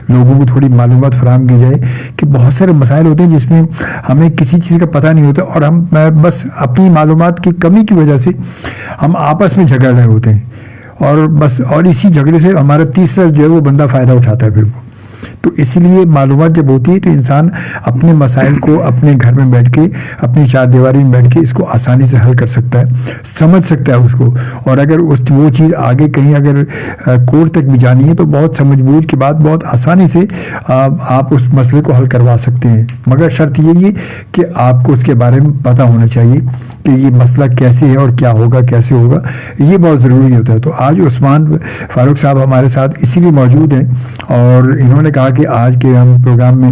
[SPEAKER 1] لوگوں کو تھوڑی معلومات فراہم کی جائے کہ بہت سارے مسائل ہوتے ہیں جس میں ہمیں کسی چیز کا پتہ نہیں ہوتا، اور ہم بس اپنی معلومات کی کمی کی وجہ سے ہم آپس میں جھگڑ رہے ہوتے ہیں، اور بس اور اسی جھگڑے سے ہمارا تیسرا جو ہے وہ بندہ فائدہ اٹھاتا ہے پھر وہ۔ تو اس لیے معلومات جب ہوتی ہے تو انسان اپنے مسائل کو اپنے گھر میں بیٹھ کے، اپنی چار دیواری میں بیٹھ کے اس کو آسانی سے حل کر سکتا ہے، سمجھ سکتا ہے اس کو، اور اگر وہ چیز آگے کہیں اگر کورٹ تک بھی جانی ہے تو بہت سمجھ بوجھ کے بعد بہت آسانی سے آپ اس مسئلے کو حل کروا سکتے ہیں، مگر شرط یہی ہے کہ آپ کو اس کے بارے میں پتہ ہونا چاہیے کہ یہ مسئلہ کیسے ہے اور کیا ہوگا، کیسے ہوگا، یہ بہت ضروری ہوتا ہے۔ تو آج عثمان فاروق صاحب ہمارے ساتھ اسی لیے موجود ہیں، اور انہوں نے کہا کہ آج کے ہم پروگرام میں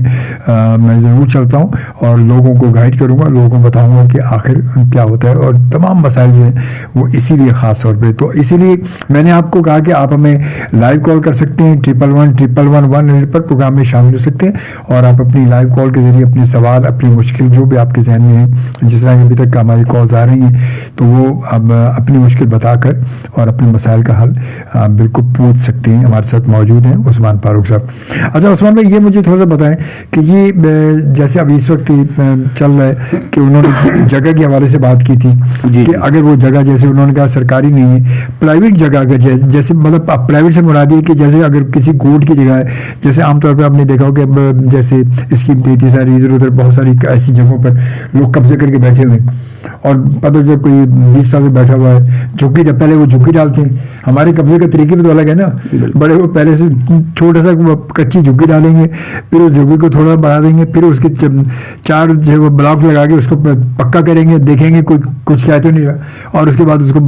[SPEAKER 1] میں ضرور چلتا ہوں اور لوگوں کو گائیڈ کروں گا، لوگوں کو بتاؤں گا کہ آخر کیا ہوتا ہے، اور تمام مسائل جو ہیں وہ اسی لیے خاص طور پہ۔ تو اسی لیے میں نے آپ کو کہا کہ آپ ہمیں لائیو کال کر سکتے ہیں 111111 پر پروگرام میں شامل ہو سکتے ہیں، اور آپ اپنی لائیو کال کے ذریعے اپنے سوال، اپنی مشکل جو بھی آپ کے ذہن میں ہیں، جس طرح کہ ابھی تک ہماری کالز آ رہی ہیں، تو وہ اب اپنی مشکل بتا کر اور اپنے مسائل کا حل بالکل پوچھ سکتے ہیں۔ ہمارے ساتھ موجود ہیں عثمان فاروق صاحب۔ اچھا عثمان بھائی، یہ مجھے تھوڑا سا بتائیں کہ یہ جیسے اب اس وقت چل رہا ہے کہ انہوں نے جگہ کے حوالے سے بات کی تھی کہ اگر وہ جگہ جیسے انہوں نے کہا سرکاری نہیں ہے، پرائیویٹ جگہ اگر جیسے مطلب پرائیویٹ سے مراد ہے کہ جیسے اگر کسی کورٹ کی جگہ ہے، جیسے عام طور پہ آپ نے دیکھا ہو کہ اب جیسے اسکیم 33 ساری ادھر ادھر بہت ساری ایسی جگہوں پر لوگ قبضے کر کے بیٹھے ہوئے، اور پتہ چل کوئی 20 سال سے بیٹھا ہوا ہے، جھگی پہلے وہ جھگی ڈالتے ہیں، ہمارے قبضے کا طریقے بھی تو الگ ہے نا، بڑے وہ پہلے سے چھوٹا سا کچی جھگی ڈالیں گے، پھر اس جھگی کو تھوڑا بڑھا دیں گے، پھر اس کے 4 جو ہے وہ بلاک لگا کے اس کو پکا کریں گے، دیکھیں گے کوئی کچھ کہتے نہیں رہا، اور اس کے بعد اس کو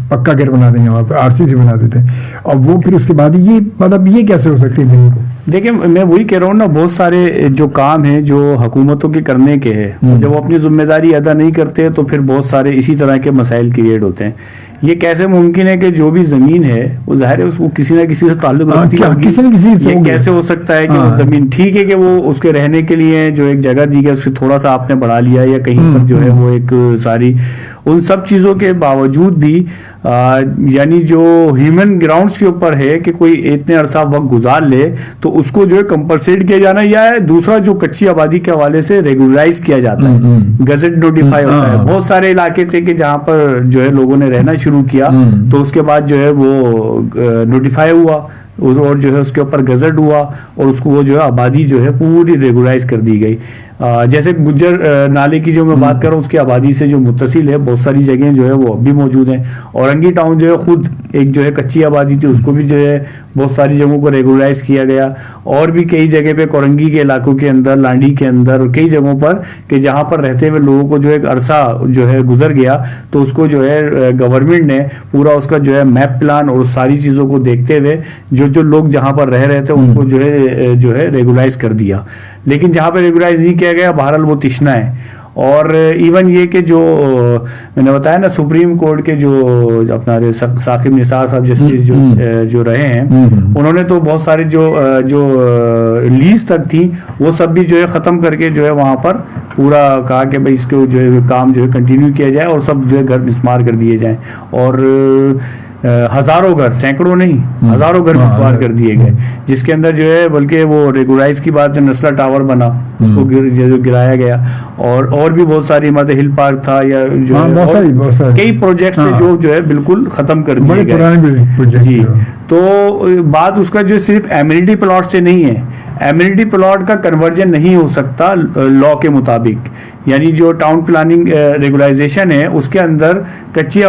[SPEAKER 1] پکا کر بنا دیں گے، وہاں پہ RCC بنا دیتے ہیں، اور وہ پھر اس کے بعد یہ مطلب یہ کیسے ہو سکتی ہے؟
[SPEAKER 2] دیکھیں میں وہی کہہ رہا ہوں نا، بہت سارے جو کام ہیں جو حکومتوں کے کرنے کے ہیں، جب وہ اپنی ذمہ داری ادا نہیں کرتے تو پھر بہت سارے اسی طرح کے مسائل کریٹ ہوتے ہیں۔ یہ کیسے ممکن ہے کہ جو بھی زمین ہے وہ ظاہر ہے اس کو کسی نہ کسی سے تعلق رکھتی ہے، یہ کیسے ہو سکتا ہے کہ وہ زمین ٹھیک ہے کہ وہ اس کے رہنے کے لیے جو ایک جگہ دی گئی اس سے تھوڑا سا آپ نے بڑھا لیا، یا کہیں پر جو ہے وہ ایک ساری ان سب چیزوں کے باوجود بھی یعنی جو ہیومن گراؤنڈز کے اوپر ہے کہ کوئی اتنے عرصہ وقت گزار لے تو اس کو جو ہے کمپنسیٹ کیا جانا، یا دوسرا جو کچی آبادی کے حوالے سے ریگولرائز کیا جاتا ہے، گزٹ نوٹیفائی ہوتا ہے۔ بہت سارے علاقے تھے کہ جہاں پر جو ہے لوگوں نے رہنا شروع کیا تو اس کے بعد جو ہے وہ نوٹیفائی ہوا اور جو ہے اس کے اوپر گزٹ ہوا، اور اس کو وہ جو ہے آبادی جو ہے پوری ریگولرائز کر دی گئی۔ جیسے گجر نالے کی جو میں بات کر رہا ہوں، اس کی آبادی سے جو متصل ہے بہت ساری جگہیں جو ہے وہ اب بھی موجود ہیں۔ اورنگی ٹاؤن جو ہے خود ایک جو ہے کچی آبادی تھی، اس کو بھی جو ہے بہت ساری جگہوں کو ریگولرائز کیا گیا، اور بھی کئی جگہ پہ کورنگی کے علاقوں کے اندر، لانڈی کے اندر، اور کئی جگہوں پر کہ جہاں پر رہتے ہوئے لوگوں کو جو ایک عرصہ جو ہے گزر گیا تو اس کو جو ہے گورنمنٹ نے پورا اس کا جو ہے میپ پلان اور ساری چیزوں کو دیکھتے ہوئے جو لوگ جہاں پر رہ رہے تھے ان کو جو ہے ریگولرائز کر دیا۔ لیکن جہاں پہ ریگولرائز نہیں کیا گیا بہرحال وہ تشنا ہے۔ اور ایون یہ کہ جو میں نے بتایا نا سپریم کورٹ کے جو اپنا ثاقب نثار صاحب جسٹس جو رہے ہیں، انہوں نے تو بہت سارے جو لیز تک تھیں وہ سب بھی جو ہے ختم کر کے جو ہے وہاں پر پورا کہا کہ بھائی اس کو جو ہے کام جو ہے کنٹینیو کیا جائے، اور سب جو ہے گھر مسمار کر دیے جائیں، اور ہزاروں گھر، سینکڑوں نہیں ہزاروں گھر مسمار کر دیے گئے، جس کے اندر جو ہے بلکہ وہ ریگولرائز کی بات نسلا ٹاور بنا اس کو گرایا گیا، اور بھی بہت ساری عمارتیں، ہل پارک تھا، یا جو کئی پروجیکٹس تھے جو ہے بالکل ختم کر دیے گئے۔ جی، تو بات اس کا جو صرف ایمینٹی پلاٹ سے نہیں ہے، ایمینٹی پلاٹ کا کنورژن نہیں ہو سکتا لا کے مطابق. یعنی جو ٹاؤن پلاننگ ریگولائزیشن ہے اس کے اندر کچی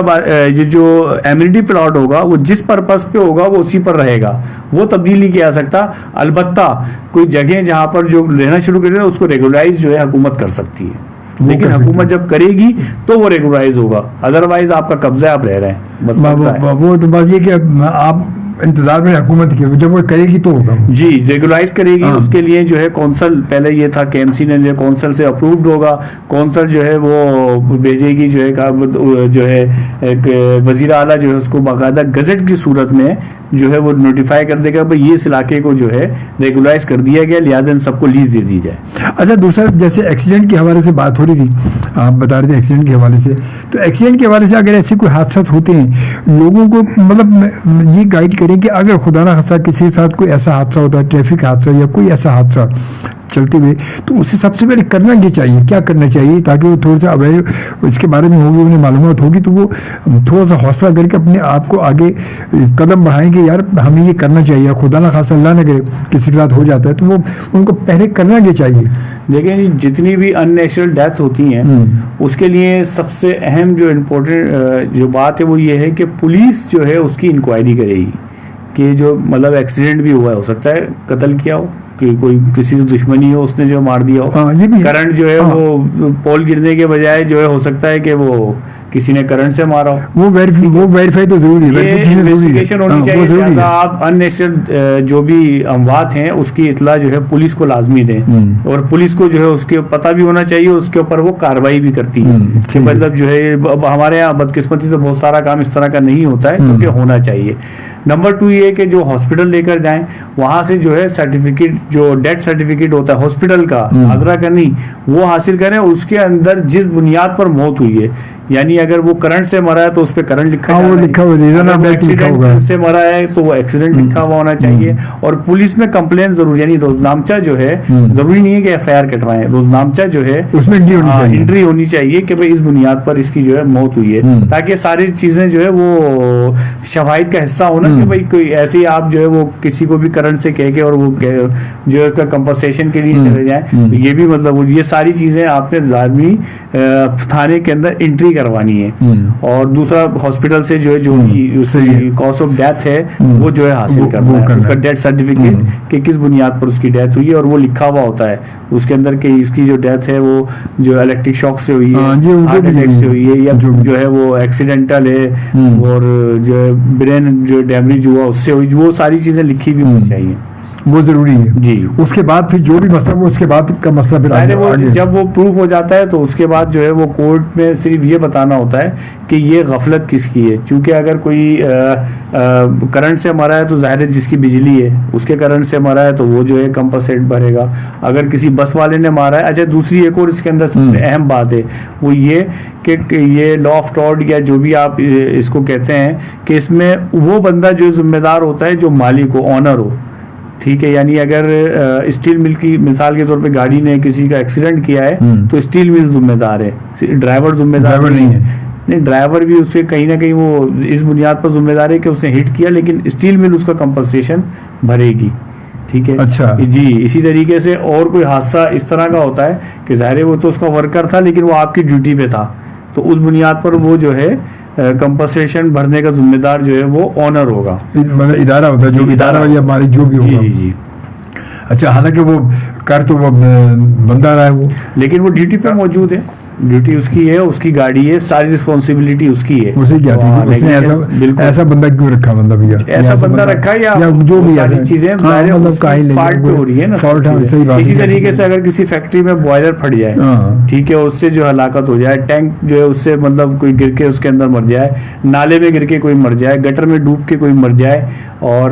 [SPEAKER 2] جو ایمینٹی پلاٹ ہوگا وہ جس پرپس پہ ہوگا وہ اسی پر رہے گا, وہ تبدیل نہیں کیا جا سکتا. البتہ کوئی جگہ جہاں پر جو رہنا شروع کر دیں اس کو ریگولائز جو ہے حکومت کر سکتی ہے, لیکن حکومت جب کرے گی تو وہ ریگولائز ہوگا, ادروائز آپ کا قبضہ ہے, آپ رہ رہے ہیں بس.
[SPEAKER 1] وہ تو بس یہ کہ آپ انتظار میں حکومت کی, جب وہ کرے گی تو ہوگا.
[SPEAKER 2] جی ریگولائز کرے گی. اس کے لیے جو ہے کونسل, پہلے یہ تھا کہ ایم سی نے جو کونسل سے اپرووڈ ہوگا, کونسل جو ہے وہ بھیجے گی جو ہے ایک وزیر اعلیٰ جو ہے اس کو باقاعدہ گزٹ کی صورت میں جو ہے وہ نوٹیفائی کر دے گا بھائی یہ اس علاقے کو جو ہے ریگولائز کر دیا گیا, لہٰذا ان سب کو لیز دے دی جائے.
[SPEAKER 1] اچھا دوسرا, جیسے ایکسیڈنٹ کے حوالے سے بات ہو رہی تھی, آپ بتا رہے تھے ایکسیڈنٹ کے حوالے سے, تو ایکسیڈنٹ کے حوالے سے اگر ایسے کوئی حادثات ہوتے ہیں لوگوں کو مطلب یہ گائیڈ کریں کہ اگر خدا نہ خاصہ کسی کے ساتھ کوئی ایسا حادثہ ہوتا ہے, ٹریفک حادثہ یا کوئی ایسا حادثہ چلتے ہوئے, تو اسے سب سے پہلے کرنا کیا چاہیے, کیا کرنا چاہیے تاکہ وہ تھوڑا سا اویئر اس کے بارے میں ہوگی, انہیں معلومات ہوگی, تو وہ تھوڑا سا حوصلہ کر کے اپنے آپ کو آگے قدم بڑھائیں کہ یار ہمیں یہ کرنا چاہیے, خدا نہ خاصہ اللہ نہ کرے کسی کے ساتھ ہو جاتا ہے تو وہ ان کو پہلے کرنا کیا چاہیے.
[SPEAKER 2] دیکھیں جی, جتنی بھی ان نیچرل ڈیتھ ہوتی ہیں اس کے لیے سب سے اہم جو امپورٹنٹ جو بات ہے وہ یہ ہے کہ پولیس جو ہے اس کی انکوائری کرے گی کہ جو مطلب ایکسیڈنٹ بھی ہوا ہے, ہو سکتا ہے قتل کیا ہو, کہ کوئی کسی سے دشمنی ہو, اس نے جو مار دیا ہو, کرنٹ جو ہے وہ پول گرنے کے بجائے جو ہے ہو سکتا ہے کہ وہ کسی نے کرنٹ سے مارا ہو, وہ
[SPEAKER 1] ویریفائی تو ضروری ہے,
[SPEAKER 2] انویسٹیگیشن ہونی چاہیے. لہٰذا آپ ان نیچرل جو بھی اموات ہیں اس کی اطلاع جو ہے پولیس کو لازمی دیں, اور پولیس کو جو ہے اس کے پتہ بھی ہونا چاہیے, اس کے اوپر وہ کارروائی بھی کرتی ہے. مطلب جو ہے ہمارے یہاں بدقسمتی سے بہت سارا کام اس طرح کا نہیں ہوتا ہے کیونکہ ہونا چاہیے. نمبر 2 یہ کہ جو ہاسپٹل لے کر جائیں وہاں سے جو ہے سرٹیفکیٹ, جو ڈیتھ سرٹیفکیٹ ہوتا ہے ہاسپٹل کا, حاضرہ کرنی, وہ حاصل کریں. اس کے اندر جس بنیاد پر موت ہوئی ہے, یعنی اگر وہ کرنٹ سے مرا ہے تو اس پہ کرنٹ لکھا ہوا, ایکسیڈنٹ سے مرا ہے تو وہ ایکسیڈنٹ لکھا ہوا ہونا چاہیے. اور پولیس میں کمپلین ضرور, یعنی روزنامچہ جو ہے, ضروری نہیں ہے کہ ایف آئی آر کٹوائیں, روزنامچہ جو ہے
[SPEAKER 1] اس میں
[SPEAKER 2] انٹری ہونی چاہیے کہ بھائی اس بنیاد پر اس کی جو ہے موت ہوئی ہے, تاکہ ساری چیزیں جو ہے وہ شواہد کا حصہ ہونا کہ بھائی کوئی ایسی آپ جو ہے وہ کسی کو بھی کرنٹ سے کہہ کے اور وہ جو ہے اس کا کمپنسیشن کے لیے چلے جائیں. یہ بھی مطلب یہ ساری چیزیں آپ نے لازمی تھانے کے اندر انٹری کروانی ہے. اور دوسرا ہاسپٹل سے جو ہے جو کاز آف ڈیتھ ہے وہ جو ہے حاصل کرنا ہے, اس کا ڈیتھ سرٹیفکیٹ کہ کس بنیاد پر اس کی ڈیتھ ہوئی ہے, اور وہ لکھا ہوا ہوتا ہے اس کے اندر کہ اس کی جو ڈیتھ ہے وہ جو الیکٹرک شاک سے ہوئی ہے, ہارٹ اٹیک سے ہوئی ہے, یا جو ہے وہ ایکسیڈنٹل ہے, اور جو ہے برین جو ڈیمیج ہوا اس سے ہوئی, وہ ساری چیزیں لکھی بھی ہونی چاہیے.
[SPEAKER 1] وہ ضروری ہے
[SPEAKER 2] جی.
[SPEAKER 1] اس کے بعد پھر جو بھی مسئلہ وہ اس کے بعد کا مسئلہ پھر آگے
[SPEAKER 2] جب وہ پروف ہو جاتا ہے تو اس کے بعد جو ہے وہ کورٹ میں صرف یہ بتانا ہوتا ہے کہ یہ غفلت کس کی ہے. چونکہ اگر کوئی کرنٹ سے مرا ہے تو ظاہر ہے جس کی بجلی ہے اس کے کرنٹ سے مرا ہے تو وہ جو ہے کمپنسیٹ بھرے گا. اگر کسی بس والے نے مارا ہے. اچھا دوسری ایک اور اس کے اندر سب سے اہم بات ہے وہ یہ کہ یہ لا آف ٹارٹ یا جو بھی آپ اس کو کہتے ہیں کہ اس میں وہ بندہ جو ذمہ دار ہوتا ہے جو مالک ہو, آنر ہو, ٹھیک ہے. یعنی اگر اسٹیل مل کی مثال کے طور پہ گاڑی نے کسی کا ایکسیڈنٹ کیا ہے تو اسٹیل مل ذمہ دار ہے, ڈرائیور ذمہ دار نہیں ہے. نہیں, ڈرائیور بھی اس سے کہیں نہ کہیں وہ اس بنیاد پر ذمہ دار ہے کہ اس نے ہٹ کیا, لیکن اسٹیل مل اس کا کمپنسیشن بھرے گی. ٹھیک ہے.
[SPEAKER 1] اچھا
[SPEAKER 2] جی. اسی طریقے سے اور کوئی حادثہ اس طرح کا ہوتا ہے کہ ظاہر ہے وہ تو اس کا ورکر تھا لیکن وہ آپ کی ڈیوٹی پہ تھا, تو اس بنیاد پر وہ جو ہے کمپنسیشن بھرنے کا ذمہ دار جو ہے وہ آنر ہوگا,
[SPEAKER 1] مطلب ادارہ ہوتا ہے, جو ادارہ یا مالک جو بھی ہوگا.
[SPEAKER 2] جی جی.
[SPEAKER 1] اچھا حالانکہ وہ کر تو وہ بندہ رہا ہے وہ,
[SPEAKER 2] لیکن وہ ڈیوٹی پہ موجود ہے, ڈیوٹی اس کی ہے, اس کی گاڑی ہے, ساری رسپانسبلٹی اس کی ہے.
[SPEAKER 1] اسے کیا تھی اس نے ایسا بندہ کیوں رکھا, بندہ بھی
[SPEAKER 2] ایسا بندہ رکھا یا جو بھی ساری چیزیں پارٹ پہ ہو رہی ہے نا. اسی طریقے سے اگر کسی فیکٹری میں بوائلر پھٹ جائے, ٹھیک ہے, اس سے جو ہلاکت ہو جائے, ٹینک جو ہے اس سے مطلب کوئی گر کے اس کے اندر مر جائے, نالے میں گر کے کوئی مر جائے, گٹر میں ڈوب کے کوئی مر جائے, اور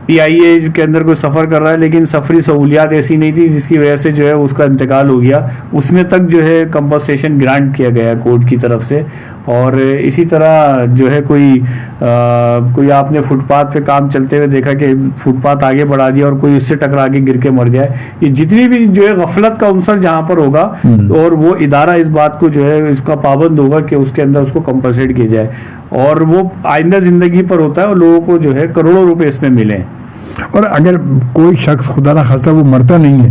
[SPEAKER 2] پی آئی اے کے اندر کوئی سفر کر رہا ہے لیکن سفری سہولیات ایسی نہیں تھی جس کی وجہ سے جو ہے اس کا انتقال ہو گیا, اس میں تک جو ہے کمپنسیشن گرانٹ کیا گیا کورٹ کی طرف سے. اور اسی طرح جو ہے کوئی آپ نے فٹ پاتھ پہ کام چلتے ہوئے دیکھا کہ فٹ پاتھ آگے بڑھا دیا اور کوئی اس سے ٹکرا کے گر کے مر جائے. یہ جتنی بھی جو ہے غفلت کا عنصر جہاں پر ہوگا اور وہ ادارہ اس بات کو جو ہے اس کا پابند ہوگا کہ اس کے اندر اس کو کمپنسیٹ کیا جائے, اور وہ آئندہ زندگی پر ہوتا ہے اور لوگوں کو جو ہے کروڑوں روپے اس میں ملیں.
[SPEAKER 1] اور اگر کوئی شخص خدا نہ خواستہ وہ مرتا نہیں ہے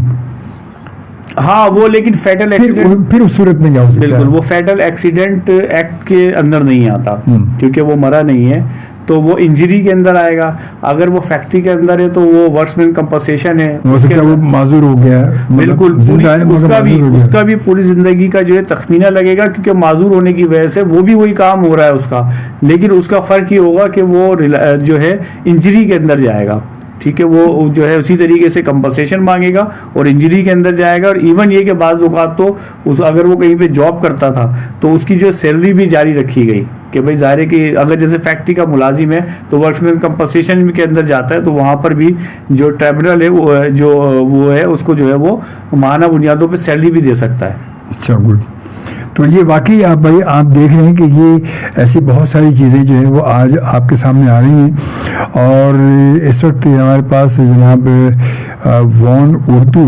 [SPEAKER 2] ہاں وہ لیکن فیٹل ایکسیڈنٹ
[SPEAKER 1] پھر اس صورت میں کیا ہو سکتا ہے؟
[SPEAKER 2] بالکل وہ فیٹل ایکسیڈنٹ ایکٹ کے اندر نہیں آتا کیونکہ وہ مرا نہیں ہے تو وہ انجری کے اندر آئے گا. اگر وہ فیکٹری کے اندر ہے تو وہ ورکمین کمپنسیشن ہے,
[SPEAKER 1] ہو سکتا ہے وہ معذور ہو گیا ہے,
[SPEAKER 2] بالکل اس کا بھی پوری زندگی کا جو ہے تخمینہ لگے گا کیونکہ معذور ہونے کی وجہ سے وہ بھی وہی کام ہو رہا ہے اس کا, لیکن اس کا فرق یہ ہوگا کہ وہ جو ہے انجری کے اندر جائے گا. ٹھیک ہے, وہ جو ہے اسی طریقے سے کمپنسیشن مانگے گا اور انجری کے اندر جائے گا. اور ایون یہ کہ بعض اوقات تو اگر وہ کہیں پہ جاب کرتا تھا تو اس کی جو سیلری بھی جاری رکھی گئی کہ بھائی ظاہر ہے کہ اگر جیسے فیکٹری کا ملازم ہے تو ورکمین کمپنسیشن کے اندر جاتا ہے تو وہاں پر بھی جو ٹریبونل ہے وہ ہے اس کو جو ہے وہ ماہانہ بنیادوں پہ سیلری بھی دے سکتا ہے.
[SPEAKER 1] اچھا گڈ. تو یہ واقعی آپ دیکھ رہے ہیں کہ یہ ایسی بہت ساری چیزیں جو ہیں وہ آج آپ کے سامنے آ رہی ہیں. اور اس وقت ہمارے پاس جناب وان اردو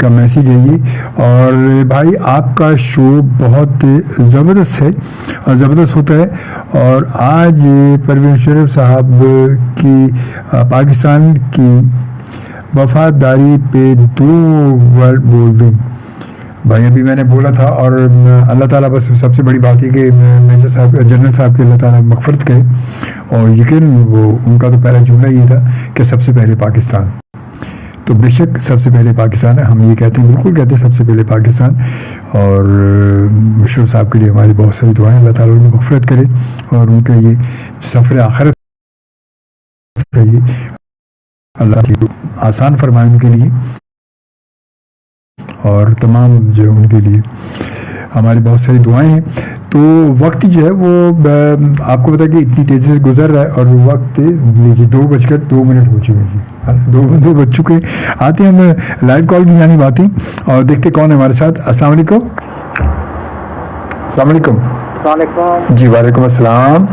[SPEAKER 1] کا میسیج ہے یہ. اور بھائی آپ کا شو بہت زبردست ہے اور زبردست ہوتا ہے. اور آج پروین شریف صاحب کی پاکستان کی وفاداری پہ 2 ورڈ بول دوں. بھائی ابھی میں نے بولا تھا, اور اللہ تعالیٰ بس سب سے بڑی بات ہے کہ میجر صاحب جنرل صاحب کی اللہ تعالیٰ مغفرت کرے. اور یقین وہ ان کا تو پہلا جملہ یہ تھا کہ سب سے پہلے پاکستان. تو بے شک سب سے پہلے پاکستان ہے, ہم یہ کہتے ہیں, بالکل کہتے ہیں سب سے پہلے پاکستان. اور مشرف صاحب کے لیے ہماری بہت ساری دعائیں, اللہ تعالیٰ ان کی مغفرت کرے اور ان کا یہ جو سفر آخرت ہے یہ اللہ کی آسان فرمائے ان کے لیے, اور تمام جو ان کے لیے ہماری بہت ساری دعائیں ہیں. تو وقت جو ہے وہ آپ کو پتا کہ اتنی تیزی سے گزر رہا ہے, اور وقت لیجیے 2:02 ہو چکے ہیں, 2 بج چکے. آتے ہیں ہم لائیو کال کی جانب آتے ہیں اور دیکھتے کون ہے ہمارے ساتھ. السلام علیکم. السلام علیکم.
[SPEAKER 5] السلام علیکم.
[SPEAKER 1] جی وعلیکم السلام.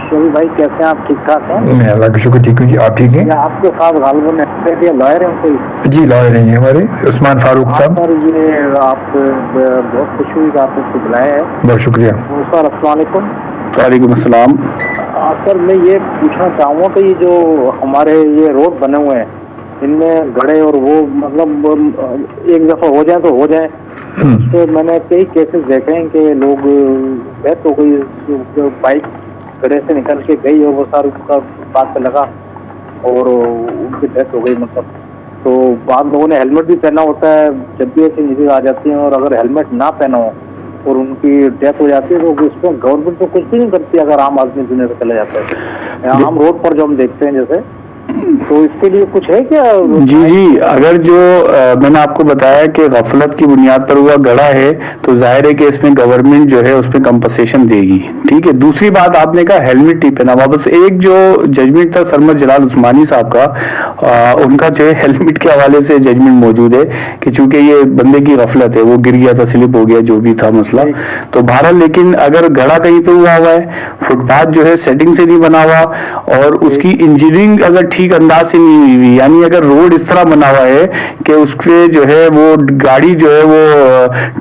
[SPEAKER 5] شوبی بھائی کیسے ہیں آپ؟ ٹھیک ٹھاک ہیں؟
[SPEAKER 1] میں اللہ کا شکر ٹھیک ہوں جی, آپ ٹھیک ہیں؟
[SPEAKER 5] آپ کے ساتھ غالباً لائر ہیں کوئی؟
[SPEAKER 1] جی لائر ہیں ہمارے عثمان فاروق صاحب.
[SPEAKER 5] سر یہ آپ بہت خوش ہوئی کہ آپ اس کو بلائے ہیں.
[SPEAKER 1] بہت شکریہ.
[SPEAKER 5] سر السلام علیکم.
[SPEAKER 2] وعلیکم السلام.
[SPEAKER 5] سر میں یہ پوچھنا چاہوں گا کہ یہ جو ہمارے یہ روڈ بنے ہوئے ہیں ان میں گڑھے اور وہ مطلب ایک دفعہ ہو جائیں تو ہو جائیں. تو میں نے کئی کیسز دیکھے ہیں کہ لوگ ڈیتھ ہو گئی, بائک گڑھے سے نکل کے گئی اور وہ سارا ان کا بات پہ لگا اور ان کی ڈیتھ ہو گئی. مطلب تو بعض لوگوں نے ہیلمٹ بھی پہنا ہوتا ہے جب بھی ایسی چیزیں آ جاتی ہیں, اور اگر ہیلمٹ نہ پہنا ہو اور ان کی ڈیتھ ہو جاتی ہے تو اس میں گورنمنٹ تو کچھ بھی نہیں کرتی اگر عام آدمی دنیا سے چلا جاتا ہے. عام روڈ پر جو ہم دیکھتے ہیں جیسے, تو اس کے لیے کچھ ہے کیا؟
[SPEAKER 2] جی اگر جو میں نے آپ کو بتایا کہ غفلت کی بنیاد پر ہوا گڑھا ہے تو ظاہر ہے کہ اس میں گورنمنٹ جو ہے اس پہ کمپنسیشن دے گی. ٹھیک ہے. دوسری بات آپ نے کہا ہیلمٹ نہیں پہنا, واپس ایک جو ججمنٹ تھا سرمد جلال عثمانی صاحب کا, ان کا جو ہے ہیلمٹ کے حوالے سے ججمنٹ موجود ہے کہ چونکہ یہ بندے کی غفلت ہے, وہ گر گیا تھا, سلپ ہو گیا, جو بھی تھا مسئلہ. تو بہرحال لیکن اگر گڑھا کہیں پہ ہوا ہے, فٹ پاتھ جو ہے سیٹنگ سے نہیں بنا ہوا, اور اس کی انجینئرنگ اگر ٹھیک انداز سے نہیں ہوئی, یعنی اگر روڈ اس طرح بنا ہوا ہے کہ اس پہ جو ہے وہ گاڑی جو ہے وہ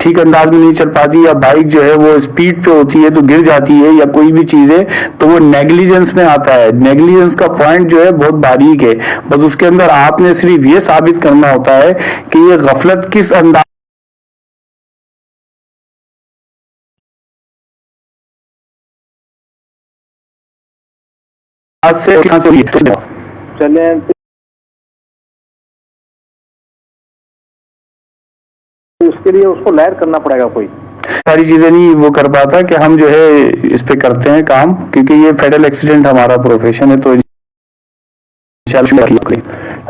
[SPEAKER 2] ٹھیک انداز میں نہیں چل پاتی, یا بائک جو ہے وہ اسپیڈ پہ ہوتی ہے تو گر جاتی ہے, یا کوئی بھی چیز ہے تو وہ نیگلیجنس میں آتا ہے. نیگلیجنس کا پوائنٹ جو ہے بہت باریک ہے, بس اس کے اندر آپ نے صرف یہ ثابت کرنا ہوتا ہے کہ یہ غفلت کس انداز سے
[SPEAKER 5] چلیں اس کے لیے اس کو لائر کرنا پڑے گا, کوئی
[SPEAKER 2] ساری چیزیں نہیں وہ کر پاتا کہ ہم جو ہے اس پہ کرتے ہیں کام, کیونکہ یہ فیڈرل ایکسیڈنٹ ہمارا پروفیشن ہے. تو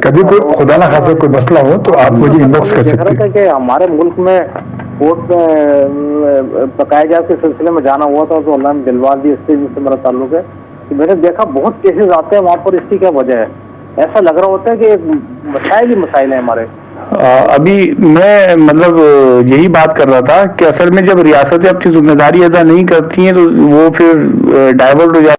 [SPEAKER 1] کبھی کوئی خدا نہ خاصا کوئی مسئلہ ہو تو آپ مجھے ان باکس کر سکتے ہیں.
[SPEAKER 5] کہ ہمارے ملک میں کورٹ میں بقایا جات کے سلسلے میں جانا ہوا تھا تو اللہ نے دلوا دی, اس سے میرا تعلق ہے کہ میں نے دیکھا بہت کیسز آتے ہیں وہاں پر. اس کی کیا وجہ ہے؟ ایسا لگ رہا ہوتا ہے کہ مسائل ہی مسائل ہیں ہمارے.
[SPEAKER 2] ابھی میں مطلب یہی بات کر رہا تھا کہ اصل میں جب ریاستیں اپنی ذمہ داری ادا نہیں کرتی ہیں تو وہ پھر ڈائیورٹ ہو جاتی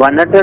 [SPEAKER 5] 100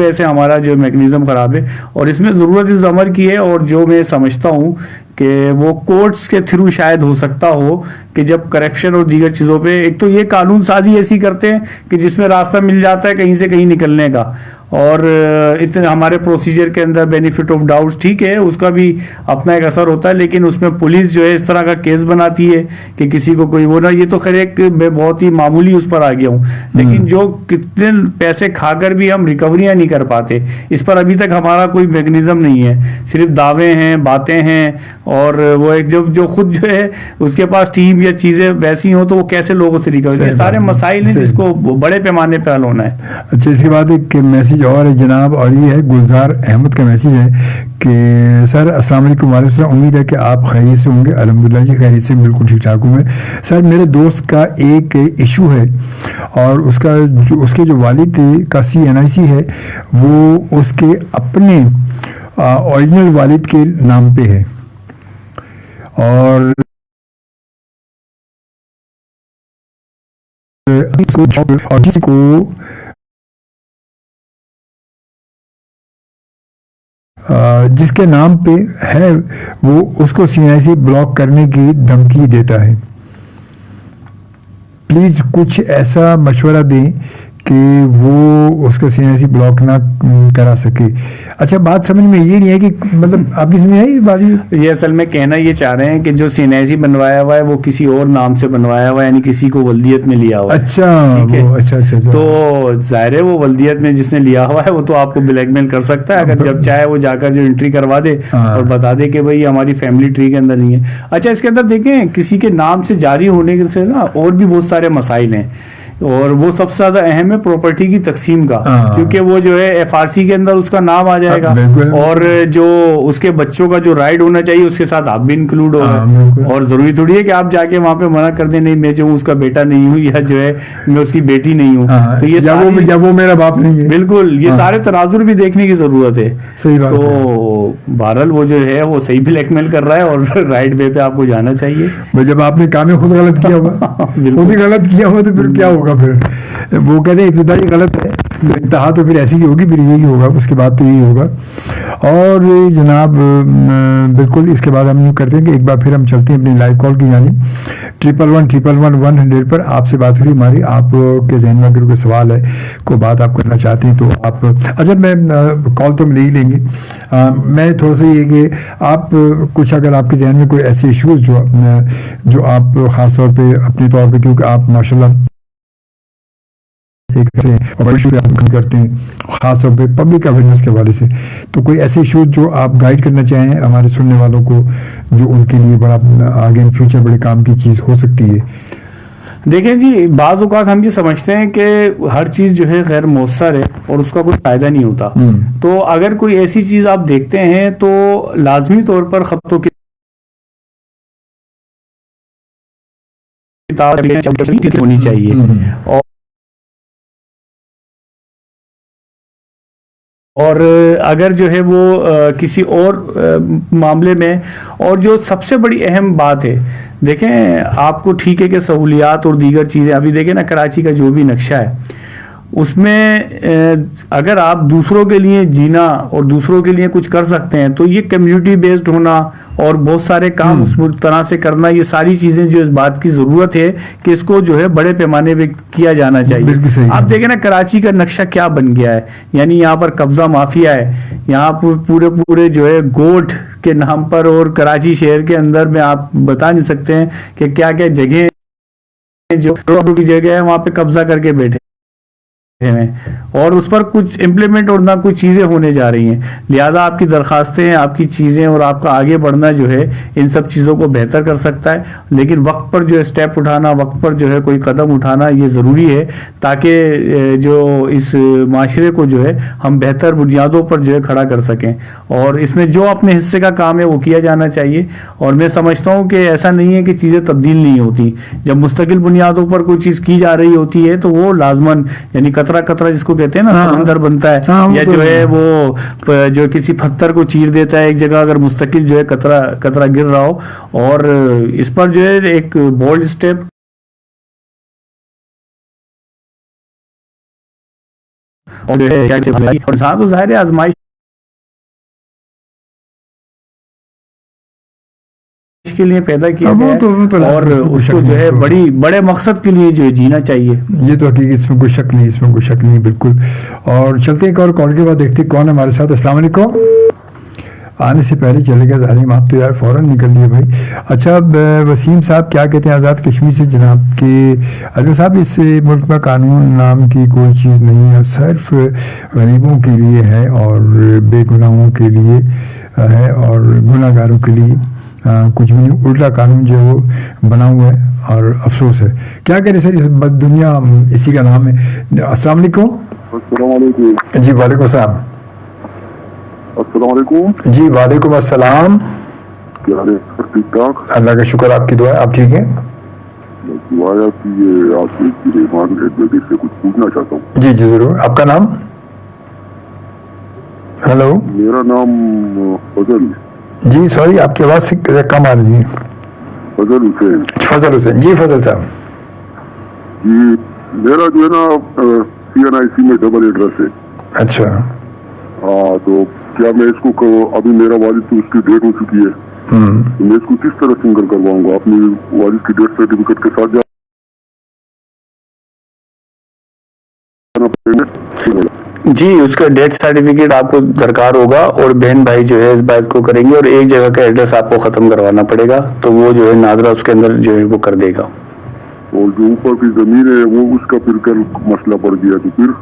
[SPEAKER 2] ایسے ہمارا جو میکنزم خراب ہے، اور اس میں ضرورت اس امر کی ہے، اور جو میں سمجھتا ہوں کہ وہ کورٹس کے تھرو شاید ہو سکتا ہو کہ جب کریکشن اور دیگر چیزوں پہ، ایک تو یہ قانون سازی ایسی کرتے ہیں کہ جس میں راستہ مل جاتا ہے کہیں سے کہیں نکلنے کا، اور اتنے ہمارے پروسیجر کے اندر بینیفٹ آف ڈاؤٹس ٹھیک ہے، اس کا بھی اپنا ایک اثر ہوتا ہے، لیکن اس میں پولیس جو ہے اس طرح کا کیس بناتی ہے کہ کسی کو کوئی وہ نہ، یہ تو خیر ایک میں بہت ہی معمولی اس پر آ گیا ہوں، لیکن جو کتنے پیسے کھا کر بھی ہم ریکوریاں نہیں کر پاتے، اس پر ابھی تک ہمارا کوئی میکنزم نہیں ہے، صرف دعوے ہیں، باتیں ہیں، اور وہ ایک جو خود جو ہے اس کے پاس ٹیم یا چیزیں ویسی ہوں تو وہ کیسے لوگوں سے ریکور، یہ سارے مسائل ہیں جس کو بڑے پیمانے پہ حل ہونا ہے۔
[SPEAKER 1] اچھا، اس کے بعد ایک میسیج اور ہے جناب، اور یہ ہے گلزار احمد کا میسیج ہے کہ سر السلام علیکم، وعلیکم السلام، امید ہے کہ آپ خیریت سے ہوں گے۔ الحمدللہ جی خیریت سے، بالکل ٹھیک ٹھاک ہوں میں۔ سر میرے دوست کا ایک ایشو ہے، اور اس کے جو والد کا CNIC ہے وہ اس کے اپنے اوریجنل والد کے نام پہ ہے، اور کسی کو جس کے نام پہ ہے وہ اس کو CNIC بلاک کرنے کی دھمکی دیتا ہے۔ پلیز کچھ ایسا مشورہ دیں کہ وہ اس کا CNIC بلاک نہ کرا سکے۔ اچھا، بات سمجھ میں یہ نہیں ہے کہ مطلب آپ کی سمجھ ہے یہ بات؟
[SPEAKER 2] یہ اصل میں کہنا یہ چاہ رہے ہیں کہ جو CNIC بنوایا ہوا ہے وہ کسی اور نام سے بنوایا ہوا ہے، یعنی کسی کو ولدیت میں لیا ہوا ہے۔
[SPEAKER 1] اچھا،
[SPEAKER 2] تو ظاہر ہے وہ ولدیت میں جس نے لیا ہوا ہے وہ تو آپ کو بلیک میل کر سکتا ہے، اگر جب چاہے وہ جا کر جو انٹری کروا دے اور بتا دے کہ بھئی ہماری فیملی ٹری کے اندر نہیں ہے۔ اچھا، اس کے اندر دیکھیں کسی کے نام سے جاری ہونے سے نا اور بھی بہت سارے مسائل ہیں، اور وہ سب سے زیادہ اہم ہے پراپرٹی کی تقسیم کا، کیونکہ وہ جو ہے FRC کے اندر اس کا نام آ جائے گا، اور جو اس کے بچوں کا جو رائٹ ہونا چاہیے اس کے ساتھ آپ بھی انکلوڈ ہوگا، اور ضروری تھوڑی ہے کہ آپ جا کے وہاں پہ منع کر دیں نہیں میں جو ہوں اس کا بیٹا نہیں ہوں، یا جو ہے میں اس کی بیٹی نہیں ہوں، تو یہ
[SPEAKER 1] وہ میرا باپ نہیں ہے،
[SPEAKER 2] بالکل یہ سارے تناظر بھی دیکھنے کی ضرورت ہے۔ تو بہرحال وہ جو ہے وہ صحیح بلیک میل کر رہا ہے، اور رائٹ وے پہ آپ کو جانا چاہیے۔
[SPEAKER 1] جب آپ نے کام خود غلط کیا ہوگا، خود ہی غلط کیا ہوا تو پھر کیا ہوگا؟ پھر وہ کہتے ہیں ابتدائی غلط ہے تو انتہا تو پھر ایسی ہی ہوگی، پھر یہی ہوگا، اس کے بعد تو یہی ہوگا۔ اور جناب بالکل اس کے بعد ہم یہ کرتے ہیں کہ ایک بار پھر ہم چلتے ہیں اپنی لائیو کال کی جانب 1111111 پر۔ آپ سے بات ہوئی ہماری، آپ کے ذہن میں اگر کوئی سوال ہے، کوئی بات آپ کرنا چاہتے ہیں تو آپ، اچھا میں کال تو ہم لے ہی لیں گے، میں تھوڑا سا یہ کہ آپ کچھ اگر آپ کے ذہن میں کوئی ایسے ایشوز جو آپ خاص طور پہ اپنے طور پہ، کیونکہ آپ ماشاءاللہ کرتے ہیں خاص طور پہ پبلک اویئرنیس کے حوالے سے، تو کوئی ایسے ایشوز جو آپ گائیڈ کرنا چاہیں ہمارے سننے والوں کو، جو ان کے لیے بڑا آگے ان فیوچر بڑے کام کی چیز ہو سکتی ہے؟
[SPEAKER 2] دیکھیں جی، بعض اوقات ہم یہ سمجھتے ہیں کہ ہر چیز جو ہے غیر مؤثر ہے اور اس کا کوئی فائدہ نہیں ہوتا، تو اگر کوئی ایسی چیز آپ دیکھتے ہیں تو لازمی طور پر خط و کتاب ہونی چاہیے، اور اگر جو ہے وہ کسی اور معاملے میں، اور جو سب سے بڑی اہم بات ہے، دیکھیں آپ کو ٹھیک ہے کہ سہولیات اور دیگر چیزیں، ابھی دیکھیں نا کراچی کا جو بھی نقشہ ہے اس میں اگر آپ دوسروں کے لیے جینا اور دوسروں کے لیے کچھ کر سکتے ہیں تو یہ کمیونٹی بیسڈ ہونا اور بہت سارے کام اس طرح سے کرنا، یہ ساری چیزیں جو اس بات کی ضرورت ہے کہ اس کو جو ہے بڑے پیمانے پہ کیا جانا چاہیے۔ آپ دیکھیں نا کراچی کا نقشہ کیا بن گیا ہے، یعنی یہاں پر قبضہ مافیا ہے، یہاں پورے جو ہے گوٹ کے نام پر، اور کراچی شہر کے اندر میں آپ بتا نہیں سکتے ہیں کہ کیا کیا جگہیں جو کی جگہ ہے وہاں پہ قبضہ کر کے بیٹھے ہیں، اور اس پر کچھ امپلیمنٹ اور نہ کچھ چیزیں ہونے جا رہی ہیں۔ لہذا آپ کی درخواستیں، آپ کی چیزیں اور آپ کا آگے بڑھنا جو ہے ان سب چیزوں کو بہتر کر سکتا ہے، لیکن وقت پر جو ہے اسٹیپ اٹھانا، وقت پر جو ہے کوئی قدم اٹھانا یہ ضروری ہے، تاکہ جو اس معاشرے کو جو ہے ہم بہتر بنیادوں پر جو ہے کھڑا کر سکیں، اور اس میں جو اپنے حصے کا کام ہے وہ کیا جانا چاہیے۔ اور میں سمجھتا ہوں کہ ایسا نہیں ہے کہ چیزیں تبدیل نہیں ہوتی، جب مستقل بنیادوں پر کوئی چیز کی جا رہی ہوتی ہے تو وہ لازماً، یعنی قطرہ قطرہ جس کو کہتے ہیں نا سمندر بنتا ہے، یا جو ہے وہ جو کسی پتھر کو چیر دیتا ہے ایک جگہ، اگر مستقل جو ہے قطرہ قطرہ گر رہا ہو، اور اس پر جو ہے ایک بولڈ اسٹیپ اور جو ہے اور انسان تو ظاہر ہے آزمائش کے لیے پیدا کیا گیا ہے اور اس کو جو ہے بڑے مقصد کے لیے جو ہے جینا چاہیے.
[SPEAKER 1] یہ تو حقیقت اس میں کوئی شک نہیں، اس میں کوئی شک نہیں بالکل. اور چلتے ہیں ایک اور کال کے بعد دیکھتے کون ہے ہمارے ساتھ. السلام علیکم. آنے سے پہلے چلے گئے ظالم آپ تو یار فوراً نکل لیے بھائی. اچھا وسیم صاحب کیا کہتے ہیں آزاد کشمیر سے جناب کہ اجمل صاحب اس ملک میں قانون نام کی کوئی چیز نہیں ہے، صرف غریبوں کے لیے ہے اور بے گناہوں کے لیے ہے اور گناہ گاروں کے لیے کچھ بھی نہیں. الٹا قانون جو ہے وہ بنا ہوا ہے اور افسوس ہے. کیا کریں سر، اس بد دنیا اسی کا نام ہے. السلام علیکم.
[SPEAKER 6] السلام علیکم.
[SPEAKER 1] جی وعلیکم السلام.
[SPEAKER 6] السلام علیکم.
[SPEAKER 1] جی وعلیکم السلام.
[SPEAKER 6] کیا حال ہے؟ ٹھیک ٹھاک.
[SPEAKER 1] اللہ کا شکر، آپ کی دعا ہے. آپ ٹھیک ہیں؟
[SPEAKER 6] دعا کہ یہ آپ کی رحمان ایڈوکیٹ سے کچھ پوچھنا چاہتا ہوں.
[SPEAKER 1] جی جی ضرور. آپ کا نام؟ ہیلو.
[SPEAKER 6] میرا نام فضل.
[SPEAKER 1] جی سوری آپ کی آواز کم آ رہی ہے.
[SPEAKER 6] فضل حسین.
[SPEAKER 1] فضل حسین. جی فضل صاحب.
[SPEAKER 6] جی میرا جو ہے نا CNIC میں ڈبل ایڈریس ہے.
[SPEAKER 1] اچھا.
[SPEAKER 6] ہاں تو کیا میں اس کو ابھی میرا والد تو اس کی ڈیٹ ہو چکی ہے، تو میں اس کو کس طرح سنگل کرواؤں گا؟ اپنی والد کی ڈیتھ سرٹیفکیٹ کے ساتھ
[SPEAKER 2] جی اس کا ڈیتھ سرٹیفکیٹ آپ کو درکار ہوگا اور بہن بھائی جو ہے اس بات کو کریں گے اور ایک جگہ کا ایڈریس آپ کو ختم کروانا پڑے گا تو وہ جو ہے ناظرہ اس کے اندر جو ہے وہ کر دے گا.
[SPEAKER 6] اور جو اوپر کی زمین ہے وہ اس کا پھر کل مسئلہ پڑ گیا تو پھر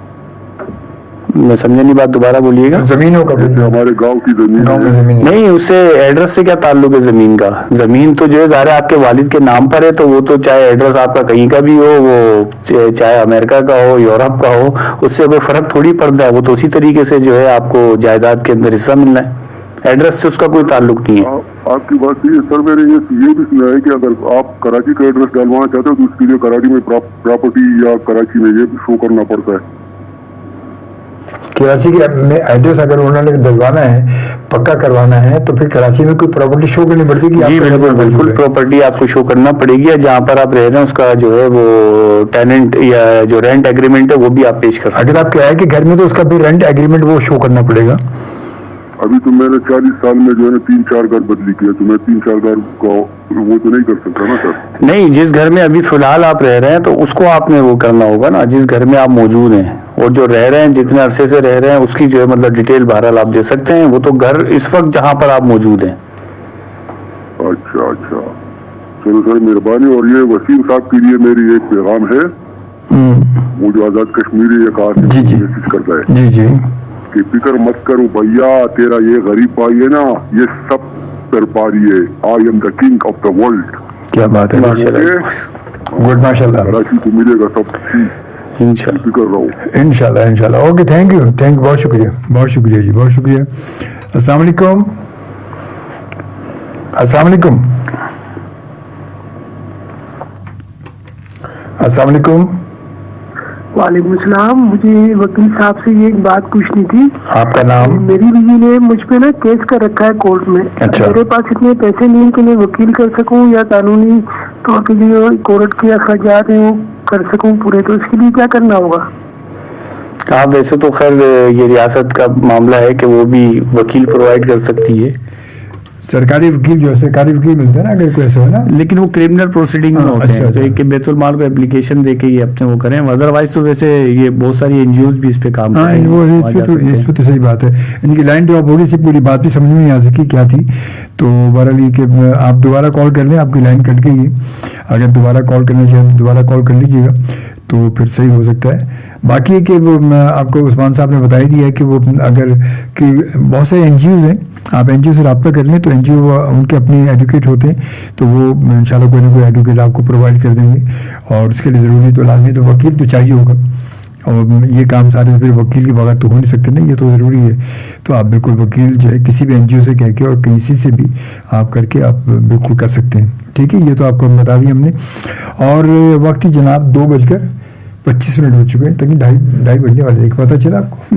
[SPEAKER 2] میں سمجھا نہیں بات، دوبارہ بولیے گا.
[SPEAKER 1] زمینوں کا
[SPEAKER 6] ہمارے گاؤں کی
[SPEAKER 1] میں زمین
[SPEAKER 2] نہیں، اس سے ایڈریس سے کیا تعلق ہے زمین کا؟ زمین تو جو ہے ظاہر آپ کے والد کے نام پر ہے تو وہ تو چاہے ایڈریس آپ کا کہیں کا بھی ہو، وہ چاہے امریکہ کا ہو یورپ کا ہو، اس سے کوئی فرق تھوڑی پڑتا ہے. وہ تو اسی طریقے سے جو ہے آپ کو جائیداد کے اندر حصہ ملنا ہے، ایڈریس سے اس کا کوئی تعلق نہیں ہے.
[SPEAKER 6] آپ کی بات صحیح ہے سر. میں نے یہ بھی سنا ہے کہ اگر آپ کراچی کا ایڈریس ڈالوانا چاہتے ہو تو اس کے لیے کراچی میں پراپرٹی یا کراچی میں یہ بھی شو کرنا پڑتا ہے.
[SPEAKER 1] کراچی کے ایڈریس اگر انہوں نے ڈلوانا ہے، پکا کروانا ہے تو پھر کراچی میں کوئی پراپرٹی شو کرنی پڑتی ہے.
[SPEAKER 2] جی بالکل پراپرٹی آپ کو شو کرنا پڑے گی. جہاں پر آپ رہ رہے ہیں اس کا جو ہے وہ ٹیننٹ یا جو رینٹ ایگریمنٹ ہے وہ بھی آپ پیش کر سکتے ہیں.
[SPEAKER 1] اگر آپ کرائے کے گھر میں تو اس کا بھی رینٹ ایگریمنٹ وہ شو کرنا پڑے گا.
[SPEAKER 6] ابھی تو میں نے 40 سال میں جو ہے نا 3-4 گھر بدلی کیا تو میں 3-4 گھر کا وہ تو نہیں کر سکتا نا سر.
[SPEAKER 2] نہیں، جس گھر میں ابھی فی الحال آپ رہ رہے ہیں تو اس کو آپ نے وہ کرنا ہوگا نا، جس گھر میں آپ موجود ہیں اور جو رہ رہے ہیں جتنے عرصے سے رہ رہے ہیں اس کی جو ہے مطلب ڈیٹیل بہرحال آپ دے سکتے ہیں. وہ تو گھر اس وقت جہاں پر آپ موجود ہیں.
[SPEAKER 6] اچھا چلو سر مہربانی. اور یہ وسیم صاحب کے لیے میری ایک پیغام ہے، وہ جو آزاد کشمیری ایک آدمی میسج کرتا ہے
[SPEAKER 1] جی
[SPEAKER 6] کہ فکر مت کرو بھیا، تیرا یہ غریب بھائی ہے نا یہ سب پر پاری ہے. I am the king of the world.
[SPEAKER 1] کیا بات ہے، گڈ ماشاء اللہ.
[SPEAKER 6] کراچی کو ملے گا سب
[SPEAKER 2] انشاءاللہ.
[SPEAKER 6] فکر رہو.
[SPEAKER 1] انشاءاللہ. اوکے تھینک یو بہت شکریہ جی، بہت شکریہ. السلام علیکم. السلام علیکم. السلام علیکم.
[SPEAKER 7] وعلیکم السلام. مجھے وکیل صاحب سے یہ ایک بات پوچھنی تھی.
[SPEAKER 1] آپ کا نام؟
[SPEAKER 7] میری بیوی نے مجھ پہ نا کیس کر رکھا ہے کورٹ میں.
[SPEAKER 1] اچھا.
[SPEAKER 7] میرے پاس اتنے پیسے نہیں کہ میں وکیل کر سکوں یا قانونی طور کے لیے کورٹ کے اخراجات ہیں وہ کر سکوں پورے، تو اس کے لیے کیا کرنا ہوگا؟
[SPEAKER 2] آپ ویسے تو خیر یہ ریاست کا معاملہ ہے کہ وہ بھی وکیل پرووائڈ کر سکتی ہے.
[SPEAKER 1] سرکاری وکیل جو ہے سرکاری وکیل ملتا ہے نا اگر کوئی ایسا ہے نا،
[SPEAKER 2] لیکن وہ کرمنل پروسیڈنگ میں ہوتے ہیں تو ایک بیت المال کو اپلیکیشن دے کے یہ اپنے وہ کریں. ادروائز تو ویسے یہ بہت ساری NGOs بھی اس پہ کام کریں.
[SPEAKER 1] اس پہ تو صحیح بات ہے. ان کی لائن ڈراپ ہو رہی تھی، پوری بات بھی سمجھ میں نہیں آ سکی کیا تھی. تو بہرحال یہ کہ آپ دوبارہ کال کر لیں، آپ کی لائن کٹ گئی ہے. اگر دوبارہ کال کرنا چاہیں تو دوبارہ کال کر لیجیے گا تو پھر صحیح ہو سکتا ہے. باقی ہے کہ وہ آپ کو عثمان صاحب نے بتائی دیا ہے کہ وہ اگر کہ بہت سارے NGOs ہیں، آپ NGO سے رابطہ کر لیں تو NGO ان کے اپنے ایڈوکیٹ ہوتے ہیں تو وہ انشاءاللہ کوئی نہ کوئی ایڈوکیٹ آپ کو پرووائڈ کر دیں گے. اور اس کے لیے ضروری تو لازمی تو وکیل تو چاہیے ہوگا، اور یہ کام سارے پھر وکیل کے بغیر تو ہو نہیں سکتے نا، یہ تو ضروری ہے. تو آپ بالکل وکیل جو ہے کسی بھی NGO سے کہہ کے اور کسی سے بھی آپ کر کے آپ بالکل کر سکتے ہیں. ٹھیک ہے، یہ تو آپ کو بتا دیا ہم نے. اور وقت جناب 2:25 ہو چکے ہیں، تقریباً 2:30 بجنے والے. ایک پتہ چلا آپ کو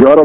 [SPEAKER 6] 11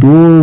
[SPEAKER 1] 2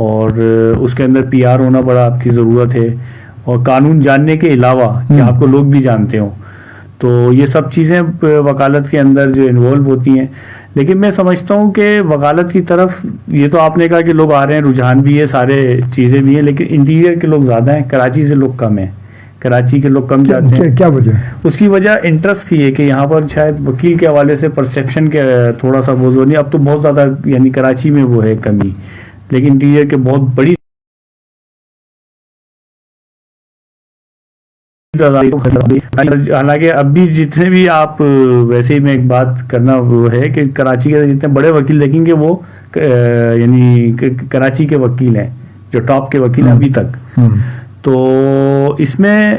[SPEAKER 2] اور اس کے اندر PR ہونا بڑا آپ کی ضرورت ہے، اور قانون جاننے کے علاوہ کہ آپ کو لوگ بھی جانتے ہوں. تو یہ سب چیزیں وکالت کے اندر جو انوالو ہوتی ہیں. لیکن میں سمجھتا ہوں کہ وکالت کی طرف یہ تو آپ نے کہا کہ لوگ آ رہے ہیں، رجحان بھی ہے، سارے چیزیں بھی ہیں، لیکن انٹیریئر کے لوگ زیادہ ہیں، کراچی سے لوگ کم ہیں. کراچی کے لوگ کم جاتے ہیں.
[SPEAKER 1] کیا وجہ؟
[SPEAKER 2] اس کی وجہ انٹرسٹ کی ہے کہ یہاں پر شاید وکیل کے حوالے سے پرسیپشن کے تھوڑا سا وہ نہیں. اب تو بہت زیادہ یعنی کراچی میں وہ ہے کمی، لیکن انٹیریئر کے بہت بڑی حالانکہ اب بھی جتنے بھی آپ ویسے ہی میں ایک بات کرنا وہ ہے کہ کراچی کے جتنے بڑے وکیل دیکھیں گے وہ یعنی کراچی کے وکیل ہیں، جو ٹاپ کے وکیل ہیں ابھی تک. تو اس میں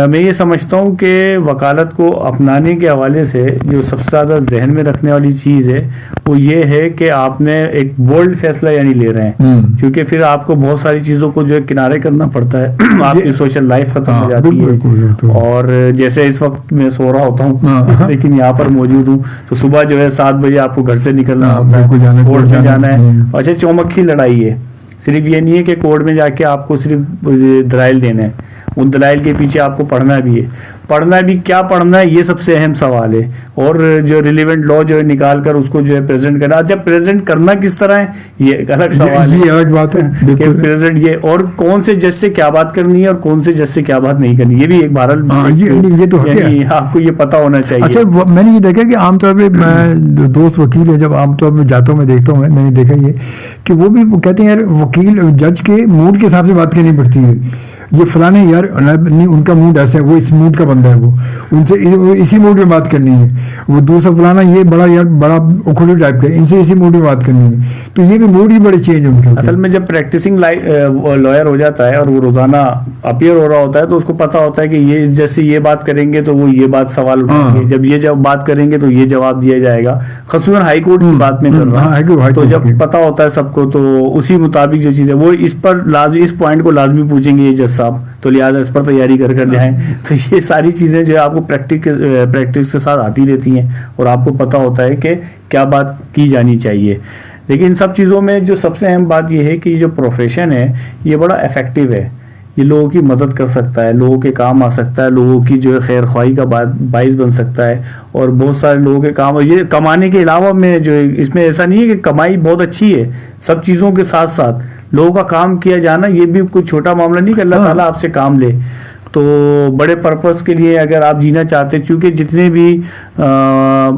[SPEAKER 2] میں یہ سمجھتا ہوں کہ وکالت کو اپنانے کے حوالے سے جو سب سے زیادہ ذہن میں رکھنے والی چیز ہے وہ یہ ہے کہ آپ نے ایک بولڈ فیصلہ یعنی لے رہے ہیں، کیونکہ پھر آپ کو بہت ساری چیزوں کو جو ہے کنارے کرنا پڑتا ہے. آپ کی سوشل لائف ختم ہو جاتی ہے. اور جیسے اس وقت میں سو رہا ہوتا ہوں لیکن یہاں پر موجود ہوں، تو صبح جو ہے 7 بجے آپ کو گھر سے نکلنا ہوتا ہے، کورٹ میں جانا ہے. اچھا چومک کی لڑائی ہے، صرف یہ نہیں ہے کہ کورٹ میں جا کے آپ کو صرف دلائل دینے ہیں، ان دلائل کے پیچھے آپ کو پڑھنا بھی ہے. پڑھنا بھی کیا پڑھنا ہے یہ سب سے اہم سوال ہے. اور جو ریلیونٹ لا جو ہے نکال کر اس کو جو ہے پریزنٹ کرنا، جب پریزنٹ کرنا کس طرح ہے یہ ایک الگ سوال ہے.
[SPEAKER 1] یہ الگ بات ہے
[SPEAKER 2] کہ پریزنٹ یہ اور کون سے جج سے کیا بات کرنی ہے اور کون سے جج سے کیا بات نہیں کرنی، یہ بھی ایک بہرحال
[SPEAKER 1] یہ تو
[SPEAKER 2] یعنی آپ کو یہ پتا ہونا چاہیے.
[SPEAKER 1] اچھا میں نے یہ دیکھا کہ عام طور پہ میں دوست وکیل ہیں، جب عام طور پہ جاتا ہوں میں دیکھتا ہوں، میں نے دیکھا یہ کہ وہ بھی کہتے ہیں یار وکیل جج کے موڈ کے حساب سے بات کرنی پڑتی ہے. یہ فلاں یار نہیں ان کا موڈ ایسا ہے، وہ اس موڈ کا بندہ ہے، وہ ان سے اسی موڈ میں بات کرنی ہے. وہ دوسرا فلانا یہ بڑا یار بڑا اکھڑی ٹائپ کا، ان سے اسی موڈ میں بات کرنی ہے. تو یہ بھی موڈ ہی بڑے چینج ان کے.
[SPEAKER 2] اصل میں جب پریکٹسنگ لائر ہو جاتا ہے اور وہ روزانہ اپیئر ہو رہا ہوتا ہے تو اس کو پتا ہوتا ہے کہ یہ جیسے یہ بات کریں گے تو وہ یہ بات سوال اٹھائیں گے، جب یہ بات کریں گے تو یہ جواب دیا جائے گا. خصوصاً ہائی کورٹ کی بات میں کر رہا ہوں، تو جب پتا ہوتا ہے سب کو تو اسی مطابق جو چیز ہے وہ اس پر لازمی اس پوائنٹ کو لازمی پوچھیں گے یہ جج صاحب، تو لہٰذا اس پر تیاری کر جائیں. تو یہ ساری چیزیں جو آپ کو پریکٹس کے ساتھ آتی رہتی ہیں اور آپ کو پتا ہوتا ہے کہ کیا بات کی جانی چاہیے. لیکن ان سب چیزوں میں جو سب سے اہم بات یہ ہے کہ یہ جو پروفیشن ہے یہ بڑا افیکٹو ہے، یہ لوگوں کی مدد کر سکتا ہے، لوگوں کے کام آ سکتا ہے، لوگوں کی جو ہے خیر خواہی کا باعث بن سکتا ہے. اور بہت سارے لوگوں کے کام یہ کمانے کے علاوہ میں جو اس میں ایسا نہیں ہے کہ کمائی بہت اچھی ہے، سب چیزوں کے ساتھ ساتھ لوگوں کا کام کیا جانا یہ بھی کوئی چھوٹا معاملہ نہیں کہ اللہ تعالیٰ آپ سے کام لے. تو بڑے پرپس کے لیے اگر آپ جینا چاہتے ہیں، چونکہ جتنے بھی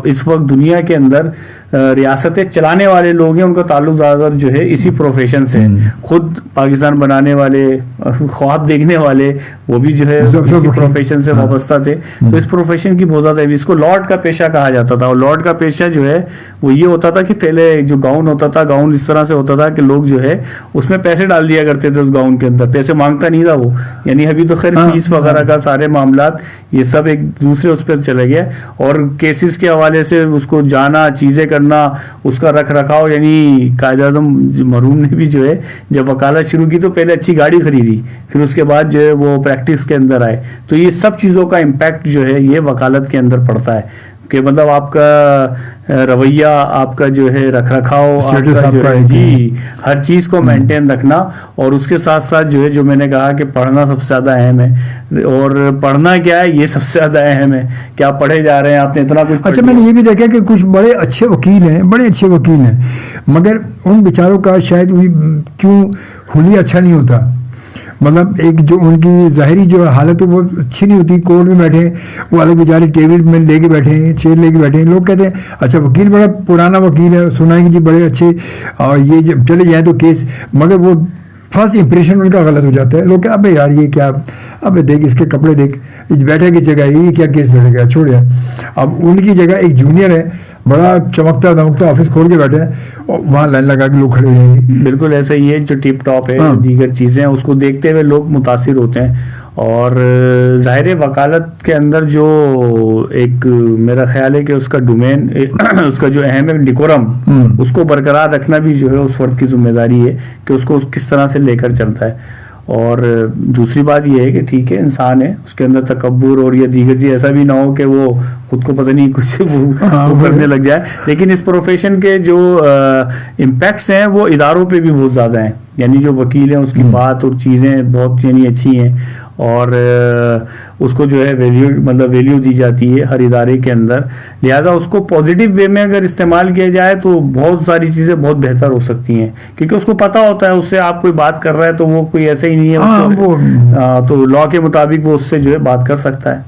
[SPEAKER 2] اس وقت دنیا کے اندر ریاستیں چلانے والے لوگ ہیں ان کا تعلق زیادہ تر جو ہے اسی پروفیشن سے. خود پاکستان بنانے والے، خواب دیکھنے والے، وہ بھی جو ہے اسی پروفیشن سے وابستہ تھے. تو اس پروفیشن کی بہت زیادہ اس کو لارڈ کا پیشہ کہا جاتا تھا. اور لارڈ کا پیشہ جو ہے وہ یہ ہوتا تھا کہ پہلے جو گاؤن ہوتا تھا، گاؤن اس طرح سے ہوتا تھا کہ لوگ جو ہے اس میں پیسے ڈال دیا کرتے تھے، اس گاؤن کے اندر پیسے مانگتا نہیں تھا وہ. یعنی ابھی تو خیر فیس وغیرہ کا سارے معاملات یہ سب ایک دوسرے اس پہ چلے گئے. اور کیسز کے حوالے سے اس کو جانا، چیزیں کرنا، اس کا رکھ رکھاؤ. یعنی قائد اعظم مرحوم نے بھی جو ہے جب وکالت شروع کی تو پہلے اچھی گاڑی خریدی، پھر اس کے بعد جو ہے وہ پریکٹس کے اندر آئے. تو یہ سب چیزوں کا امپیکٹ جو ہے یہ وکالت کے اندر پڑتا ہے کہ مطلب آپ کا رویہ، آپ کا جو ہے رکھ رکھاؤ، جی ہر چیز کو مینٹین رکھنا. اور اس کے ساتھ ساتھ جو ہے جو میں نے کہا کہ پڑھنا سب سے زیادہ اہم ہے. اور پڑھنا کیا ہے یہ سب سے زیادہ اہم ہے کہ آپ پڑھے جا رہے ہیں، آپ نے اتنا کچھ.
[SPEAKER 1] اچھا میں نے یہ بھی دیکھا کہ کچھ بڑے اچھے وکیل ہیں، بڑے اچھے وکیل ہیں، مگر ان بیچاروں کا شاید کیوں حلیہ اچھا نہیں ہوتا. مطلب ایک جو ان کی ظاہری جو حالت ہے وہ اچھی نہیں ہوتی. کورٹ میں بیٹھے وہ الگ بیچارے ٹیبل میں لے کے بیٹھے ہیں، چیئر لے کے بیٹھے ہیں. لوگ کہتے ہیں اچھا وکیل بڑا پرانا وکیل ہے، سنا ہے کہ جی بڑے اچھے اور یہ جب چلے جائیں تو کیس، مگر وہ فرسٹ امپریشن ان کا غلط ہو جاتا ہے. لوگ کہ ابے یار یہ کیا، ابے دیکھ اس کے کپڑے دیکھ، بیٹھے کی جگہ یہ کیا کیس بیٹھ گیا، چھوڑ گیا. اب ان کی جگہ ایک جونیئر ہے بڑا چمکتا دمکتا آفس کھول کے بیٹھے ہیں اور وہاں لائن لگا کے لوگ کھڑے رہیں گے.
[SPEAKER 2] بالکل ایسا ہی ہے، جو ٹپ ٹاپ ہے دیگر چیزیں اس کو دیکھتے ہوئے لوگ متاثر ہوتے ہیں. اور ظاہر وکالت کے اندر جو ایک میرا خیال ہے کہ اس کا ڈومین اس کا جو اہم ہے ڈیکورم، اس کو برقرار رکھنا بھی جو ہے اس فرد کی ذمہ داری ہے کہ اس کو کس طرح سے لے کر چلتا ہے. اور دوسری بات یہ ہے کہ ٹھیک ہے انسان ہے، اس کے اندر تکبر اور یہ دیگر چیز ایسا بھی نہ ہو کہ وہ خود کو پتہ نہیں کچھ وہ کرنے لگ جائے. لیکن اس پروفیشن کے جو امپیکٹس ہیں وہ اداروں پہ بھی بہت زیادہ ہیں. یعنی جو وکیل ہیں اس کی بات اور چیزیں بہت یعنی اچھی ہیں، اور اس کو جو ہے ویلیو دی جاتی ہے ہر ادارے کے اندر. لہٰذا اس کو پازیٹیو وے میں اگر استعمال کیا جائے تو بہت ساری چیزیں بہت بہتر ہو سکتی ہیں، کیونکہ اس کو پتہ ہوتا ہے اس سے آپ کوئی بات کر رہا ہے تو وہ کوئی ایسا ہی نہیں ہے، تو لا کے مطابق وہ اس سے جو ہے بات کر سکتا ہے.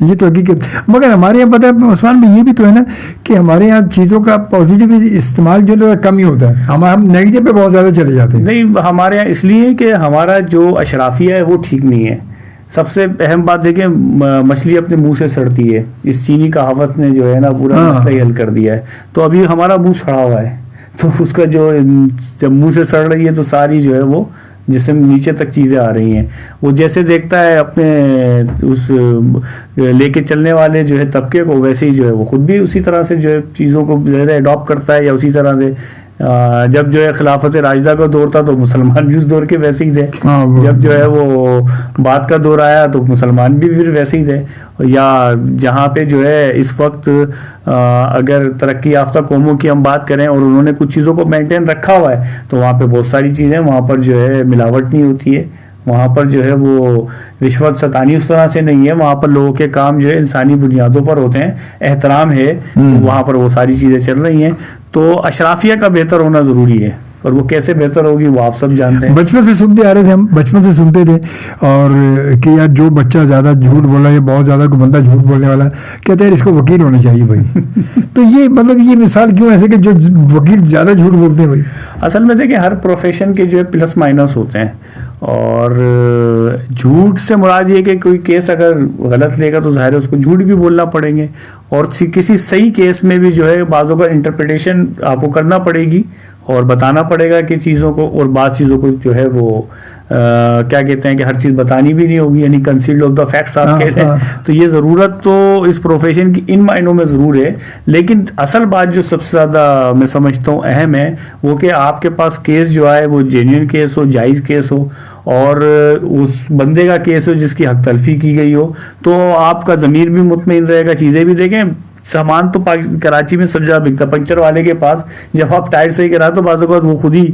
[SPEAKER 1] یہ تو حقیقت. مگر ہمارے یہاں پتہ ہے عثمان بھائی، یہ بھی تو ہے نا کہ ہمارے یہاں چیزوں کا پازیٹیو استعمال جو ہے کم ہی ہوتا ہے، ہم نیگیٹو پہ بہت زیادہ چلے جاتے ہیں.
[SPEAKER 2] نہیں، ہمارے یہاں اس لیے کہ ہمارا جو اشرافیہ ہے وہ ٹھیک نہیں ہے. سب سے اہم بات دیکھیں، مچھلی اپنے منہ سے سڑتی ہے، اس چینی کہاوت نے جو ہے نا پورا مسئلہ ہی حل کر دیا ہے. تو ابھی ہمارا منہ سڑا ہوا ہے، تو اس کا جو جب منہ سے سڑ رہی ہے تو ساری جو ہے وہ جسم نیچے تک چیزیں آ رہی ہیں. وہ جیسے دیکھتا ہے اپنے اس لے کے چلنے والے جو ہے طبقے کو، ویسے ہی جو ہے وہ خود بھی اسی طرح سے جو ہے چیزوں کو زیادہ اڈاپٹ کرتا ہے، یا اسی طرح سے جب جو ہے خلافت راشدہ کا دور تھا تو مسلمان بھی اس دور کے ویسے ہی تھے، جب جو ہے وہ بات کا دور آیا تو مسلمان بھی پھر ویسے ہی تھے. یا جہاں پہ جو ہے اس وقت اگر ترقی یافتہ قوموں کی ہم بات کریں اور انہوں نے کچھ چیزوں کو مینٹین رکھا ہوا ہے تو وہاں پہ بہت ساری چیزیں، وہاں پر جو ہے ملاوٹ نہیں ہوتی ہے، وہاں پر جو ہے وہ رشوت ستانی اس طرح سے نہیں ہے، وہاں پر لوگوں کے کام جو ہے انسانی بنیادوں پر ہوتے ہیں، احترام ہے، وہاں پر وہ ساری چیزیں چل رہی ہیں. تو اشرافیہ کا بہتر ہونا ضروری ہے، اور وہ کیسے بہتر ہوگی وہ آپ سب جانتے ہیں.
[SPEAKER 1] بچپن سے سنتے آ رہے تھے ہم، بچپن سے سنتے تھے، اور کہ یار جو بچہ زیادہ جھوٹ بول رہا ہے، بہت زیادہ کوئی بندہ جھوٹ بولنے والا ہے، کہتے ہیں اس کو وکیل ہونا چاہیے بھائی. تو یہ مطلب یہ مثال کیوں ایسے کہ جو وکیل زیادہ جھوٹ بولتے ہیں بھائی؟
[SPEAKER 2] اصل میں دیکھیں ہر پروفیشن کے جو ہے پلس مائنس ہوتے ہیں، اور جھوٹ سے مراد یہ کہ کوئی کیس اگر غلط لے گا تو ظاہر ہے اس کو جھوٹ بھی بولنا پڑیں گے، اور کسی صحیح کیس میں بھی جو ہے بعضوں کا انٹرپریٹیشن آپ کو کرنا پڑے گی اور بتانا پڑے گا کہ چیزوں کو، اور بعض چیزوں کو جو ہے وہ کیا کہتے ہیں کہ ہر چیز بتانی بھی نہیں ہوگی، یعنی کنسیلڈ آف دا فیکٹس آپ کہہ رہے ہیں. تو یہ ضرورت تو اس پروفیشن کی ان معنوں میں ضرور ہے، لیکن اصل بات جو سب سے زیادہ میں سمجھتا ہوں اہم ہے وہ کہ آپ کے پاس کیس جو آئے وہ جینوئن کیس ہو، جائز کیس ہو، اور اس بندے کا کیس ہو جس کی حق تلفی کی گئی ہو، تو آپ کا ضمیر بھی مطمئن رہے گا. چیزیں بھی دیکھیں، سامان تو کراچی میں سب جگہ بکتا، پنکچر والے کے پاس جب آپ ٹائر صحیح کرا تو بعض اوقات وہ خود ہی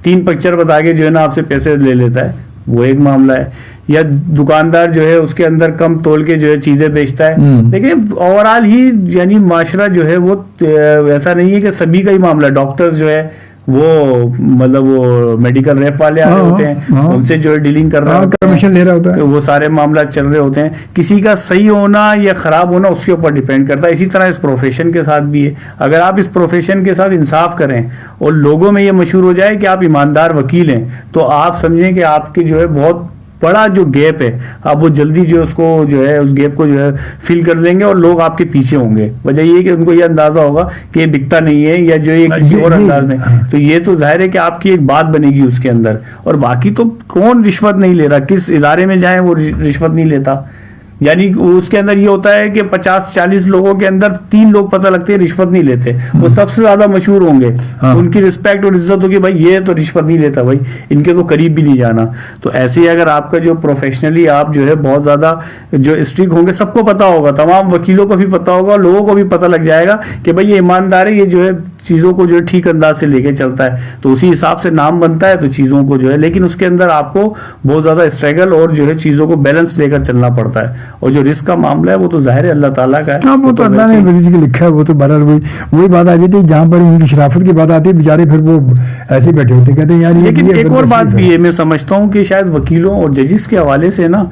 [SPEAKER 2] 3 پنکچر بتا کے جو ہے نا آپ سے پیسے لے لیتا ہے، وہ ایک معاملہ ہے. یا دکاندار جو ہے اس کے اندر کم تول کے جو ہے چیزیں بیچتا ہے. لیکن اوور آل ہی یعنی معاشرہ جو ہے وہ ایسا نہیں ہے کہ سبھی کا ہی معاملہ. ڈاکٹرز جو ہے وہ مطلب وہ میڈیکل ریپ والے آ رہے ہوتے ہیں، ان سے جو ہے ڈیلنگ کر رہا
[SPEAKER 1] کمیشن لے رہا ہوتا ہے،
[SPEAKER 2] وہ سارے معاملات چل رہے ہوتے ہیں. کسی کا صحیح ہونا یا خراب ہونا اس کے اوپر ڈیپینڈ کرتا ہے. اسی طرح اس پروفیشن کے ساتھ بھی ہے. اگر آپ اس پروفیشن کے ساتھ انصاف کریں اور لوگوں میں یہ مشہور ہو جائے کہ آپ ایماندار وکیل ہیں، تو آپ سمجھیں کہ آپ کی جو ہے بہت بڑا جو گیپ ہے آپ وہ جلدی جو اس کو جو ہے اس گیپ کو جو ہے فل کر دیں گے، اور لوگ آپ کے پیچھے ہوں گے. وجہ یہ ہے کہ ان کو یہ اندازہ ہوگا کہ یہ بکتا نہیں ہے، یا جو ایک کسی اور انداز میں. تو یہ تو ظاہر ہے کہ آپ کی ایک بات بنے گی اس کے اندر. اور باقی تو کون رشوت نہیں لے رہا، کس ادارے میں جائیں وہ رشوت نہیں لیتا. یعنی اس کے اندر یہ ہوتا ہے کہ 50-40 لوگوں کے اندر 3 لوگ پتہ لگتے ہیں رشوت نہیں لیتے، وہ سب سے زیادہ مشہور ہوں گے، ان کی رسپیکٹ اور عزت ہوگی، بھائی یہ تو رشوت نہیں لیتا، بھائی ان کے تو قریب بھی نہیں جانا. تو ایسے ہی اگر آپ کا جو پروفیشنلی آپ جو ہے بہت زیادہ جو اسٹرکٹ ہوں گے، سب کو پتہ ہوگا، تمام وکیلوں کو بھی پتہ ہوگا، لوگوں کو بھی پتہ لگ جائے گا کہ بھائی یہ ایماندار ہے، یہ جو ہے چیزوں کو جو ہے ٹھیک انداز سے لے کے چلتا ہے، تو اسی حساب سے نام بنتا ہے. تو چیزوں کو جو ہے، لیکن اس کے اندر آپ کو بہت زیادہ اسٹرگل اور جو ہے چیزوں کو بیلنس لے کر چلنا پڑتا ہے. اور جو رسک کا معاملہ ہے وہ تو ظاہر ہے اللہ تعالیٰ کا ہے.
[SPEAKER 1] ہاں وہ تو اللہ نے رزق لکھا ہے، وہ تو برابر وہی بات آ جاتی ہے. جہاں پر ان کی شرافت کی بات آتی ہے بیچارے پھر وہ ایسے بیٹھے ہوتے کہتے ہیں یار.
[SPEAKER 2] لیکن ایک اور بات بھی ہے، میں سمجھتا ہوں کہ شاید وکیلوں اور ججز کے حوالے سے نا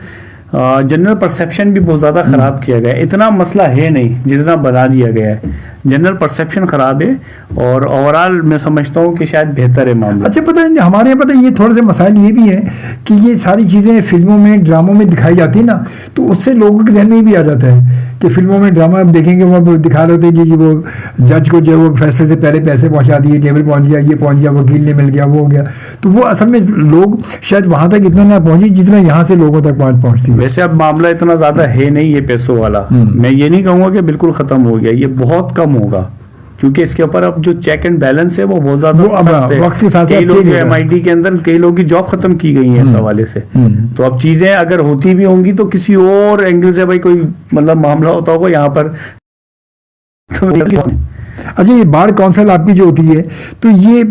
[SPEAKER 2] جنرل پرسیپشن بھی بہت زیادہ خراب کیا گیا ہے. اتنا مسئلہ ہے نہیں جتنا بنا دیا گیا ہے. جنرل پرسیپشن خراب ہے، اور اوور آل میں سمجھتا ہوں کہ شاید بہتر ہے معاملہ.
[SPEAKER 1] اچھا پتہ ہے ہمارے یہاں پتہ یہ تھوڑے سے مسائل یہ بھی ہیں کہ یہ ساری چیزیں فلموں میں ڈراموں میں دکھائی جاتی ہیں نا، تو اس سے لوگوں کے ذہن میں بھی آ جاتا ہے کہ فلموں میں ڈرامہ آپ دیکھیں گے وہ دکھا رہے ہوتے ہیں جی وہ جج کو جو ہے وہ فیصلے سے پہلے پیسے پہنچا دیے، ٹیبل پہنچ گیا، یہ پہنچ گیا، وکیل نے مل گیا، وہ ہو گیا. تو وہ اصل میں لوگ شاید وہاں تک اتنا نہ پہنچے جتنا یہاں سے لوگوں تک پہنچتی ہے.
[SPEAKER 2] ویسے اب معاملہ اتنا زیادہ ہے نہیں یہ پیسوں والا، میں یہ نہیں کہوں گا کہ بالکل ختم ہو گیا، یہ بہت کم ہوگا، کیونکہ اس کے اوپر اب جو چیک اینڈ بیلنس ہے وہ بہت زیادہ
[SPEAKER 1] وقت کے ساتھ
[SPEAKER 2] کئی لوگ جو MIT کے اندر کئی لوگوں کی جاب ختم کی گئی ہیں اس حوالے سے. تو اب چیزیں اگر ہوتی بھی ہوں گی تو کسی اور اینگل سے بھائی کوئی مطلب معاملہ ہوتا ہوگا یہاں پر.
[SPEAKER 1] اچھا یہ بار کونسل آپ کی جو ہوتی ہے تو یہ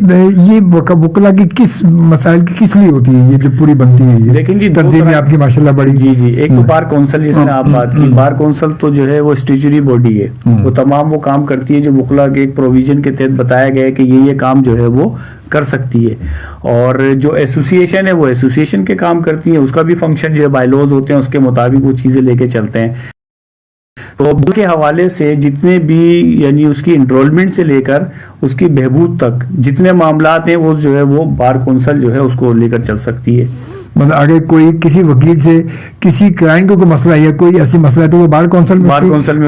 [SPEAKER 1] وکلا کی کس مسائل کی کس لیے ہوتی ہے یہ جو پوری بنتی ہے یہ
[SPEAKER 2] لیکن جی
[SPEAKER 1] تنظیم آپ کی ماشاء اللہ بڑی؟
[SPEAKER 2] جی ایک تو بار کونسل جس میں آپ بات کی، بار کونسل تو جو ہے وہ اسٹیچوری باڈی ہے، وہ تمام وہ کام کرتی ہے جو وکلا کے ایک پروویژن کے تحت بتایا گیا ہے کہ یہ کام جو ہے وہ کر سکتی ہے. اور جو ایسوسیشن ہے وہ ایسوسیشن کے کام کرتی ہے، اس کا بھی فنکشن جو ہے بائی لاز ہوتے ہیں، اس کے مطابق وہ چیزیں لے کے چلتے ہیں. تو بل کے حوالے سے جتنے بھی یعنی اس کی انرولمنٹ سے لے کر اس کی بہبود تک جتنے معاملات ہیں وہ جو ہے وہ بار کونسل جو ہے اس کو لے کر چل سکتی ہے.
[SPEAKER 1] مطلب اگر کوئی کسی وکیل سے کسی کلائنٹ کو کوئی مسئلہ ہے یا کوئی ایسی مسئلہ ہے تو وہ بار کونسل میں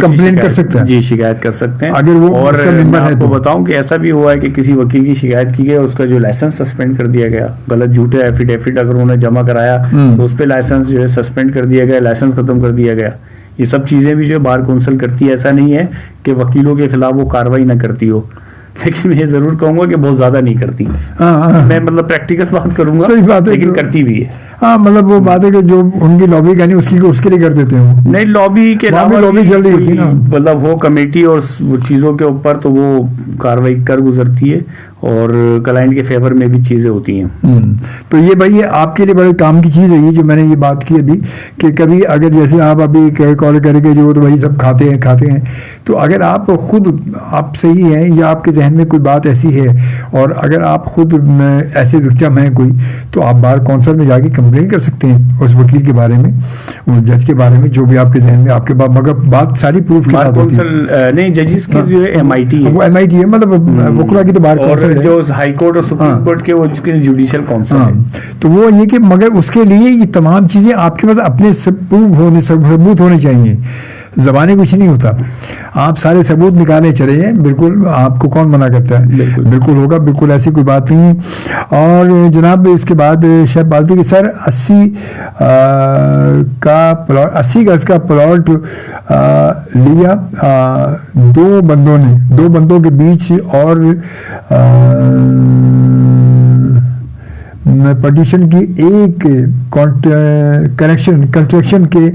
[SPEAKER 1] کمپلین کر سکتا ہے.
[SPEAKER 2] جی شکایت کر سکتے ہیں
[SPEAKER 1] اگر وہ
[SPEAKER 2] اور
[SPEAKER 1] اس کا ممبر ہے.
[SPEAKER 2] آپ کو بتاؤں کہ ایسا بھی ہوا ہے کہ کسی وکیل کی شکایت کی گئی، اس کا جو لائسنس سسپینڈ کر دیا گیا، غلط جھوٹے ایفیڈیوٹ اگر انہوں نے جمع کرایا تو اس پہ لائسنس جو ہے سسپینڈ کر دیا گیا، لائسنس ختم کر دیا گیا. یہ سب چیزیں بھی جو ہے بار کونسل کرتی ہے. ایسا نہیں ہے کہ وکیلوں کے خلاف وہ کاروائی نہ کرتی ہو، لیکن میں ضرور کہوں گا کہ بہت زیادہ نہیں کرتی. میں مطلب پریکٹیکل بات کروں گا،
[SPEAKER 1] صحیح بات ہے،
[SPEAKER 2] لیکن کرتی بھی ہے.
[SPEAKER 1] ہاں مطلب وہ بات ہے کہ جو ان کی لابی کرنی اس کے لیے کر دیتے ہیں.
[SPEAKER 2] نہیں لابی کے علاوہ
[SPEAKER 1] لابی چل رہی ہوتی ہے نا،
[SPEAKER 2] مطلب وہ کمیٹی اور وہ چیزوں کے اوپر تو وہ کاروائی کر گزرتی ہے اور کلائنٹ کے فیور میں بھی چیزیں ہوتی ہیں.
[SPEAKER 1] تو یہ بھائی آپ کے لیے بڑے کام کی چیز ہے یہ جو میں نے یہ بات کی ابھی کہ کبھی اگر جیسے آپ ابھی کال کریں گے جو تو بھائی سب کھاتے ہیں تو اگر آپ خود آپ صحیح ہیں یا آپ کے ذہن میں کوئی بات ایسی ہے اور اگر آپ خود ایسے وکٹم ہیں کوئی تو آپ بار کونسل میں جا کے کمپلین کر سکتے ہیں اس وکیل کے بارے میں، اس جج کے بارے میں، جو بھی آپ کے ذہن میں آپ کے بعد مگر بات ساری پروف کے ساتھ ہوتی ہے.
[SPEAKER 2] نہیں ججز کی جو ہے MIT ہے،
[SPEAKER 1] وہ MIT ہے مطلب وکلا کی تو بار کونسل ہے.
[SPEAKER 2] جو ہائی کورٹ اور سپریم کورٹ کے وہ جس کے جوڈیشل کونسل ہے.
[SPEAKER 1] تو وہ یہ کہ مگر اس کے لیے یہ تمام چیزیں آپ کے پاس اپنے ثبوت ہونے چاہیے. زبانیں کچھ نہیں ہوتا، آپ سارے ثبوت نکالے چلے جائیں، بالکل آپ کو کون منع کرتا ہے؟ بالکل ہوگا، بالکل ایسی کوئی بات نہیں. اور جناب اس کے بعد شاید بات کہ سر 80 گز کا پلاٹ لیا دو بندوں کے بیچ اور پٹیشن کی ایک کنسٹرکشن کے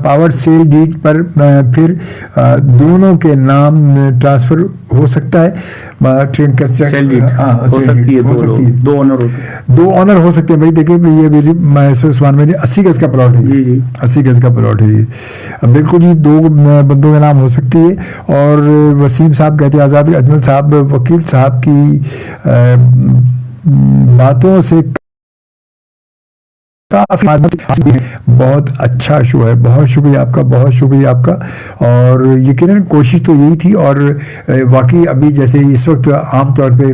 [SPEAKER 1] پاور سیل ڈیڈ پر پھر دونوں کے نام ٹرانسفر ہو سکتا ہے. دو آنر ہو سکتے ہیں. بھائی دیکھیں یہ عثمان بھائی 80 گز کا پلاٹ ہے. جی 80 گز کا پلاٹ ہے یہ بالکل جی. دو بندوں کے نام ہو سکتی ہے. اور وسیم صاحب کہتے ہیں آزاد اجمل صاحب وکیل صاحب کی باتوں سے کافی بہت اچھا شو ہے. بہت شکریہ آپ کا. اور یقیناً کوشش تو یہی تھی. اور واقعی ابھی جیسے اس وقت عام طور پہ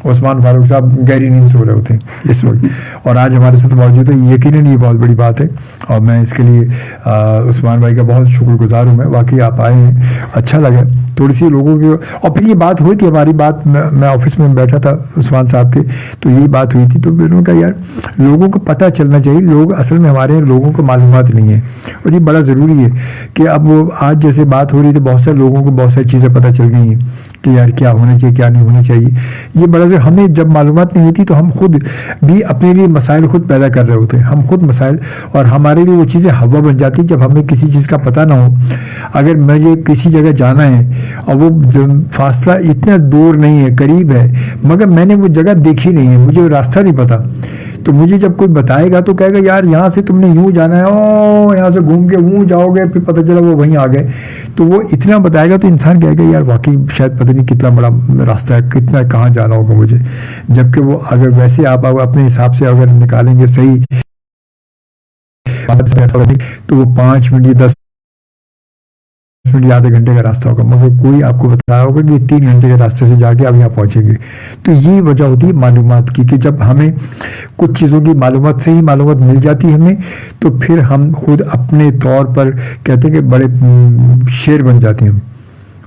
[SPEAKER 1] عثمان فاروق صاحب گہری نیند سو رہے ہوتے ہیں اس وقت اور آج ہمارے ساتھ موجود ہیں. یقیناً یہ بہت بڑی بات ہے اور میں اس کے لیے عثمان بھائی کا بہت شکر گزار ہوں. میں واقعی آپ آئے ہیں، اچھا لگا. تھوڑی سی لوگوں کی اور پھر یہ بات ہوئی تھی ہماری بات، میں آفس میں بیٹھا تھا عثمان صاحب کے تو یہی بات ہوئی تھی. تو انہوں نے کہا یار لوگوں کو پتہ چلنا چاہیے. لوگ اصل میں ہمارے لوگوں کو معلومات نہیں ہے اور یہ بڑا ضروری ہے کہ اب آج جیسے بات ہو رہی تھی بہت سارے لوگوں کو بہت ساری چیزیں پتہ چل گئی ہیں کہ یار کیا ہونا چاہیے کیا نہیں ہونا چاہیے. یہ بڑا ضروری. ہمیں جب معلومات نہیں ہوتی تو ہم خود بھی اپنے لیے مسائل خود پیدا کر رہے ہوتے ہیں. ہم خود مسائل اور ہمارے لیے وہ چیزیں ہوا بن جاتی جب ہمیں کسی چیز کا پتہ نہ ہو. اگر مجھے کسی جگہ جانا ہے اور وہ فاصلہ اتنا دور نہیں ہے، قریب ہے، مگر میں نے وہ جگہ دیکھی نہیں ہے، مجھے راستہ نہیں پتہ، تو مجھے جب کوئی بتائے گا تو کہے گا یار یہاں سے تم نے یوں جانا ہے، او یہاں سے گھوم کے ووں جاؤ گے، پھر پتہ چلا وہ وہیں آ گئے. تو وہ اتنا بتائے گا تو انسان کہے گا یار واقعی شاید پتہ نہیں کتنا بڑا راستہ ہے، کتنا کہاں جانا ہوگا مجھے. جبکہ وہ اگر ویسے آپ اپنے حساب سے اگر نکالیں گے صحیح تو وہ 5 منٹ یا 10 منٹ یا آدھے گھنٹے کا راستہ ہوگا، مگر کوئی آپ کو بتایا ہوگا کہ 3 گھنٹے کے راستے سے جا کے آپ یہاں پہنچیں گے. تو یہ وجہ ہوتی ہے معلومات کی کہ جب ہمیں کچھ چیزوں کی معلومات صحیح معلومات مل جاتی ہے ہمیں تو پھر ہم خود اپنے طور پر کہتے ہیں کہ بڑے شیر بن جاتے ہیں.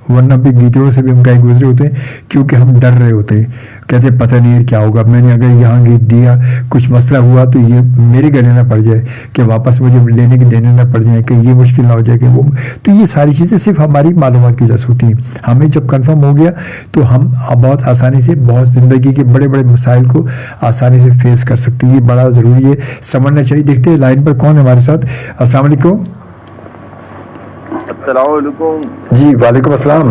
[SPEAKER 1] ورنہ بھی گیتڑوں سے بھی ہم کہیں گزرے ہوتے ہیں کیونکہ ہم ڈر رہے ہوتے ہیں. کہتے ہیں پتہ نہیں کیا ہوگا، میں نے اگر یہاں گیت دیا کچھ مسئلہ ہوا تو یہ میرے گلے نہ پڑ جائے کہ واپس مجھے لینے کے دینے نہ پڑ جائیں کہ یہ مشکل نہ ہو جائے کہ وہ. تو یہ ساری چیزیں صرف ہماری معلومات کی وجہ سے ہوتی ہیں. ہمیں جب کنفرم ہو گیا تو ہم بہت آسانی سے بہت زندگی کے بڑے بڑے مسائل کو آسانی سے فیس کر سکتے ہیں. یہ بڑا ضروری ہے، سمجھنا چاہیے. دیکھتے ہیں لائن پر کون ہے ہمارے ساتھ. السلام علیکم.
[SPEAKER 3] السلام علیکم.
[SPEAKER 1] جی وعلیکم السلام.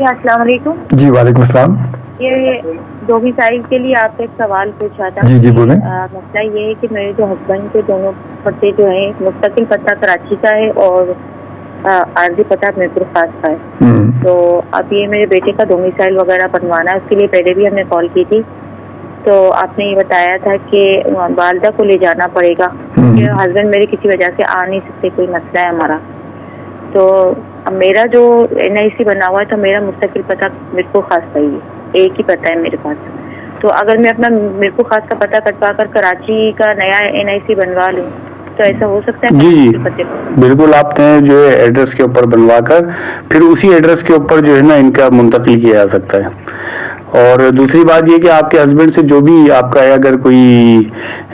[SPEAKER 8] جی السلام علیکم.
[SPEAKER 1] جی وعلیکم السلام.
[SPEAKER 8] یہ ڈومیسائل کے لیے آپ سے ایک سوال پوچھا تھا.
[SPEAKER 1] جی بولیں.
[SPEAKER 8] مسئلہ یہ ہے کہ میرے جو ہسبینڈ کے دونوں پتے جو ہیں مستقل پتہ کراچی کا ہے اور عارضی پتہ میرپور خاص کا ہے. تو اب یہ میرے بیٹے کا ڈومیسائل وغیرہ بنوانا ہے. اس کے لیے پہلے بھی ہم نے کال کی تھی تو آپ نے یہ بتایا تھا کہ والدہ کو لے جانا پڑے گا کہ ہسبینڈ میرے کسی وجہ سے آ نہیں سکتے, کوئی مسئلہ ہے ہمارا. تو اب میرا جو NIC بنا ہوا ہے تو میرا مستقل پتہ میرپور خاص کا ہی ہے, ایک ہی پتہ ہے میرے پاس. تو اگر میں اپنا میرپور خاص کا پتہ کٹوا کر کراچی کا نیا NIC بنوا لوں تو ایسا ہو سکتا ہے؟
[SPEAKER 2] جی بالکل. آپ نے جو ہے ایڈریس کے اوپر بنوا کر پھر اسی ایڈریس کے اوپر جو ہے نا ان کا منتقل کیا جا سکتا ہے. اور دوسری بات یہ کہ آپ کے ہسبینڈ سے جو بھی آپ کا ہے اگر کوئی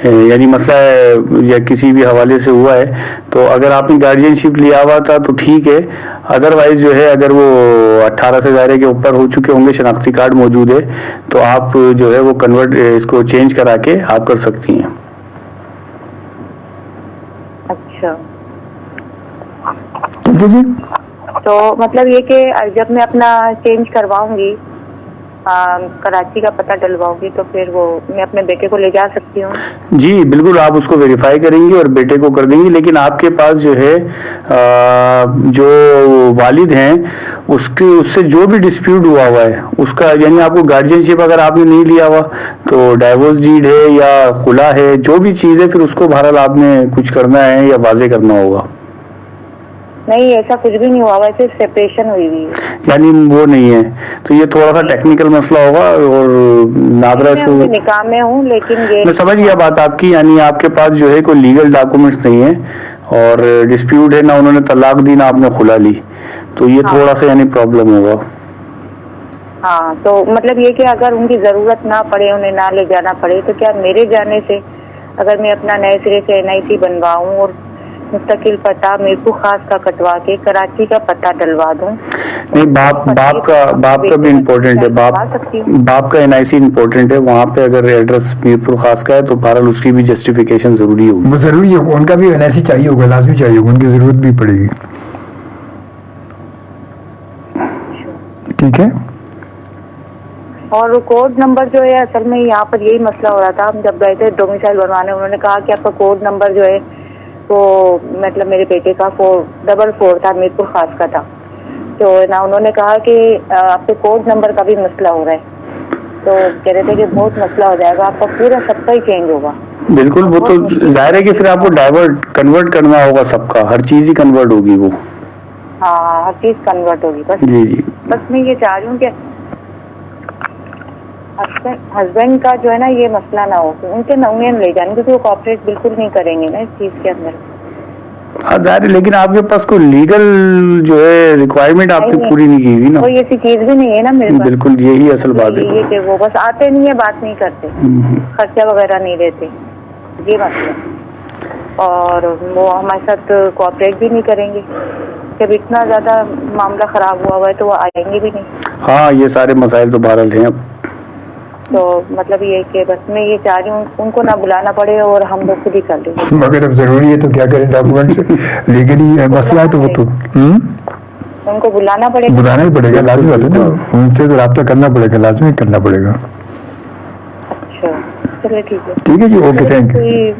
[SPEAKER 2] یعنی مسئلہ ہے یا کسی بھی حوالے سے ہوا ہے تو اگر آپ نے گارجین شپ لیا ہوا تھا تو ٹھیک ہے. ادروائز جو ہے اگر وہ 18 سے زائرے کے اوپر ہو چکے ہوں گے, شناختی کارڈ موجود ہے تو آپ جو ہے وہ کنورٹ اس کو چینج کرا کے آپ کر سکتی ہیں.
[SPEAKER 8] اچھا
[SPEAKER 1] ٹھیک ہے جی.
[SPEAKER 8] تو مطلب یہ کہ جب میں اپنا چینج کرواؤں گی, کراچی کا پتہ ڈلواؤں گی, تو پھر وہ میں اپنے بیٹے کو لے جا سکتی ہوں؟
[SPEAKER 2] جی بالکل. آپ اس کو ویریفائی کریں گی اور بیٹے کو کر دیں گی. لیکن آپ کے پاس جو ہے جو والد ہیں اس سے جو بھی ڈسپیوٹ ہوا ہے اس کا یعنی آپ کو گارجین شپ اگر آپ نے نہیں لیا ہوا تو ڈائیورس ڈیڈ ہے یا خلا ہے, جو بھی چیز ہے پھر اس کو بہرحال آپ نے کچھ کرنا ہے یا واضح کرنا ہوگا.
[SPEAKER 8] نہیں ایسا کچھ بھی نہیں ہوا, ویسے سیپریشن ہوئی ہوئی ہے.
[SPEAKER 2] یعنی وہ نہیں ہے تو یہ تھوڑا سا ٹیکنیکل مسئلہ ہوگا اور نادرا اس کو
[SPEAKER 8] نکاح میں ہوں. لیکن یہ
[SPEAKER 2] میں سمجھ گیا بات آپ کی, یعنی آپ کے پاس جو ہے کوئی لیگل ڈاکومنٹس نہیں ہے اور ڈسپیوٹ ہے, نہ انہوں نے طلاق دی نہ آپ نے خلا لی, تو یہ تھوڑا سا یعنی پرابلم ہوگا.
[SPEAKER 8] ہاں تو مطلب یہ کہ اگر ان کی ضرورت نہ پڑے, انہیں نہ لے جانا پڑے, تو کیا میرے جانے سے اگر میں اپنا نئے سرے سے NIC بنواؤں اور مستقل پتہ میرپور خاص کا کٹوا کے کراچی کا پتہ ڈلوا دوں؟
[SPEAKER 2] نہیں, باپ کا بھی امپورٹنٹ ہے. باپ کا NIC امپورٹنٹ ہے. وہاں پہ اگر ایڈریس میرپور خاص کا ہے تو بہرحال اس کی بھی جسٹیفیکیشن ضروری ہوگی.
[SPEAKER 1] وہ ضروری ہے, ان کا بھی NIC چاہیے ہوگا, لازمی چاہیے ہوگا, ان کی ضرورت بھی پڑے گی. ٹھیک ہے.
[SPEAKER 8] اور کوڈ نمبر جو ہے اصل میں یہاں پر یہی مسئلہ ہو رہا تھا. ہم جب گئے تھے ڈومیسائل بنوانے, انہوں نے کہا کہ آپ کا کوڈ نمبر جو ہے وہ مطلب میرے بیٹے کا 444 تھا, میرپور خاص کا تھا. تو نا انہوں نے کہا کہ آپ کے کوڈ نمبر کا بھی مسئلہ ہو رہا ہے. تو کہہ رہے تھے کہ بہت مسئلہ ہو جائے گا, آپ کا پورا سب کا ہی چینج ہوگا.
[SPEAKER 2] بالکل, وہ تو ظاہر ہے کہ پھر آپ کو کنورٹ کرنا ہوگا, سب کا ہر چیز ہی کنورٹ ہوگی. وہ
[SPEAKER 8] ہاں ہر چیز کنورٹ ہوگی. بس میں یہ چاہ رہی ہوں کہ ہسبینڈ کا جو ہے نا یہ مسئلہ نہ ہو, ان کے نویں لے جانے, کیونکہ وہ کوآپریٹ بالکل نہیں کریں گے نا اس چیز کے اندر.
[SPEAKER 2] ہاں ظاہر ہے, لیکن آپ کے پاس کوئی لیگل جو ہے ریکوائرمنٹ آپ کی پوری نہیں کی ہوئی نا.
[SPEAKER 8] کوئی ایسی چیز بھی نہیں ہے نا میرے پاس.
[SPEAKER 2] بالکل یہی اصل بات ہے.
[SPEAKER 8] یہ کہ وہ بس آتے نہیں ہے, بات نہیں کرتے, خرچہ وغیرہ نہیں دیتے, یہ مسئلہ. اور وہ ہمارے ساتھ کوآپریٹ بھی نہیں کریں گے. جب اتنا زیادہ معاملہ خراب ہوا ہے تو وہ آئیں گے بھی نہیں.
[SPEAKER 2] ہاں یہ سارے مسائل تو بہرحال ہیں.
[SPEAKER 8] تو مطلب یہ کہ بس میں یہ چاہ رہی ہوں ان کو نہ بلانا پڑے اور ہم لوگ خود ہی کر لیں.
[SPEAKER 1] مگر اب ضروری ہے تو کیا کریں, ڈاکومنٹ لیگلی مسئلہ ہے تو وہ تو
[SPEAKER 8] ان کو بلانا پڑے گا.
[SPEAKER 1] بلانا ہی پڑے گا, لازمی بات ہے نا, ان سے تو رابطہ کرنا پڑے گا, لازمی کرنا پڑے گا.
[SPEAKER 8] اچھا چلیے ٹھیک ہے.
[SPEAKER 1] ٹھیک ہے جی, اوکے تھینک یو.
[SPEAKER 8] کوئی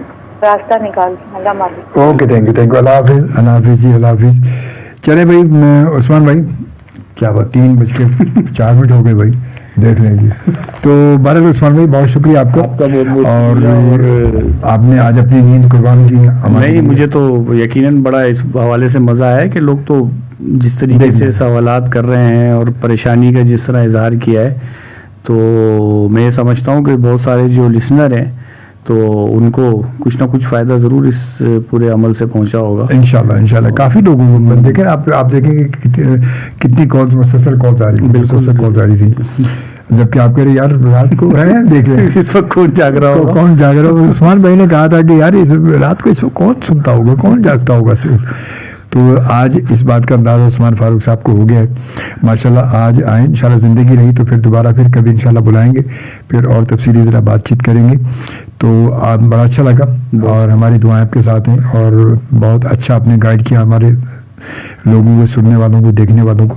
[SPEAKER 8] راستہ نکال, اللہ حافظ.
[SPEAKER 1] اوکے تھینک یو, اللہ حافظ. اللہ حافظ جی, اللہ حافظ. چلے بھائی عثمان بھائی, کیا بات 3:04 ہو گئے بھائی, دیکھ لیں جی. تو بہرحال عثمان بھائی بہت شکریہ آپ کا, اور آپ نے آج اپنی نیند قربان کی.
[SPEAKER 2] نہیں, مجھے تو یقیناً بڑا اس حوالے سے مزہ آیا کہ لوگ تو جس طریقے سے سوالات کر رہے ہیں اور پریشانی کا جس طرح اظہار کیا ہے, تو میں سمجھتا ہوں کہ بہت سارے جو لسنر ہیں تو ان کو کچھ نہ کچھ فائدہ ضرور اس پورے عمل سے پہنچا ہوگا
[SPEAKER 1] انشاءاللہ. کافی لوگوں کو دیکھیں آپ دیکھیں کہ کتنی کالز مسلسل کالز آ رہی, بالکل کالز آ رہی تھی, جبکہ آپ کہہ رہے یار رات کو ہے, دیکھ رہے
[SPEAKER 2] اس وقت کون جاگ رہا ہوگا,
[SPEAKER 1] کون جاگ رہا ہوگا. عثمان بھائی نے کہا تھا کہ یار رات کو اس وقت کون سنتا ہوگا, کون جاگتا ہوگا صرف. تو آج اس بات کا اندازہ عثمان فاروق صاحب کو ہو گیا ہے ماشاءاللہ. آج آئیں, انشاءاللہ زندگی رہی تو پھر دوبارہ پھر کبھی انشاءاللہ بلائیں گے, پھر اور تفصیلی ذرا بات چیت کریں گے. تو آپ بڑا اچھا لگا اور ہماری دعائیں آپ کے ساتھ ہیں, اور بہت اچھا آپ نے گائیڈ کیا ہمارے لوگوں کو, سننے والوں کو, دیکھنے والوں کو,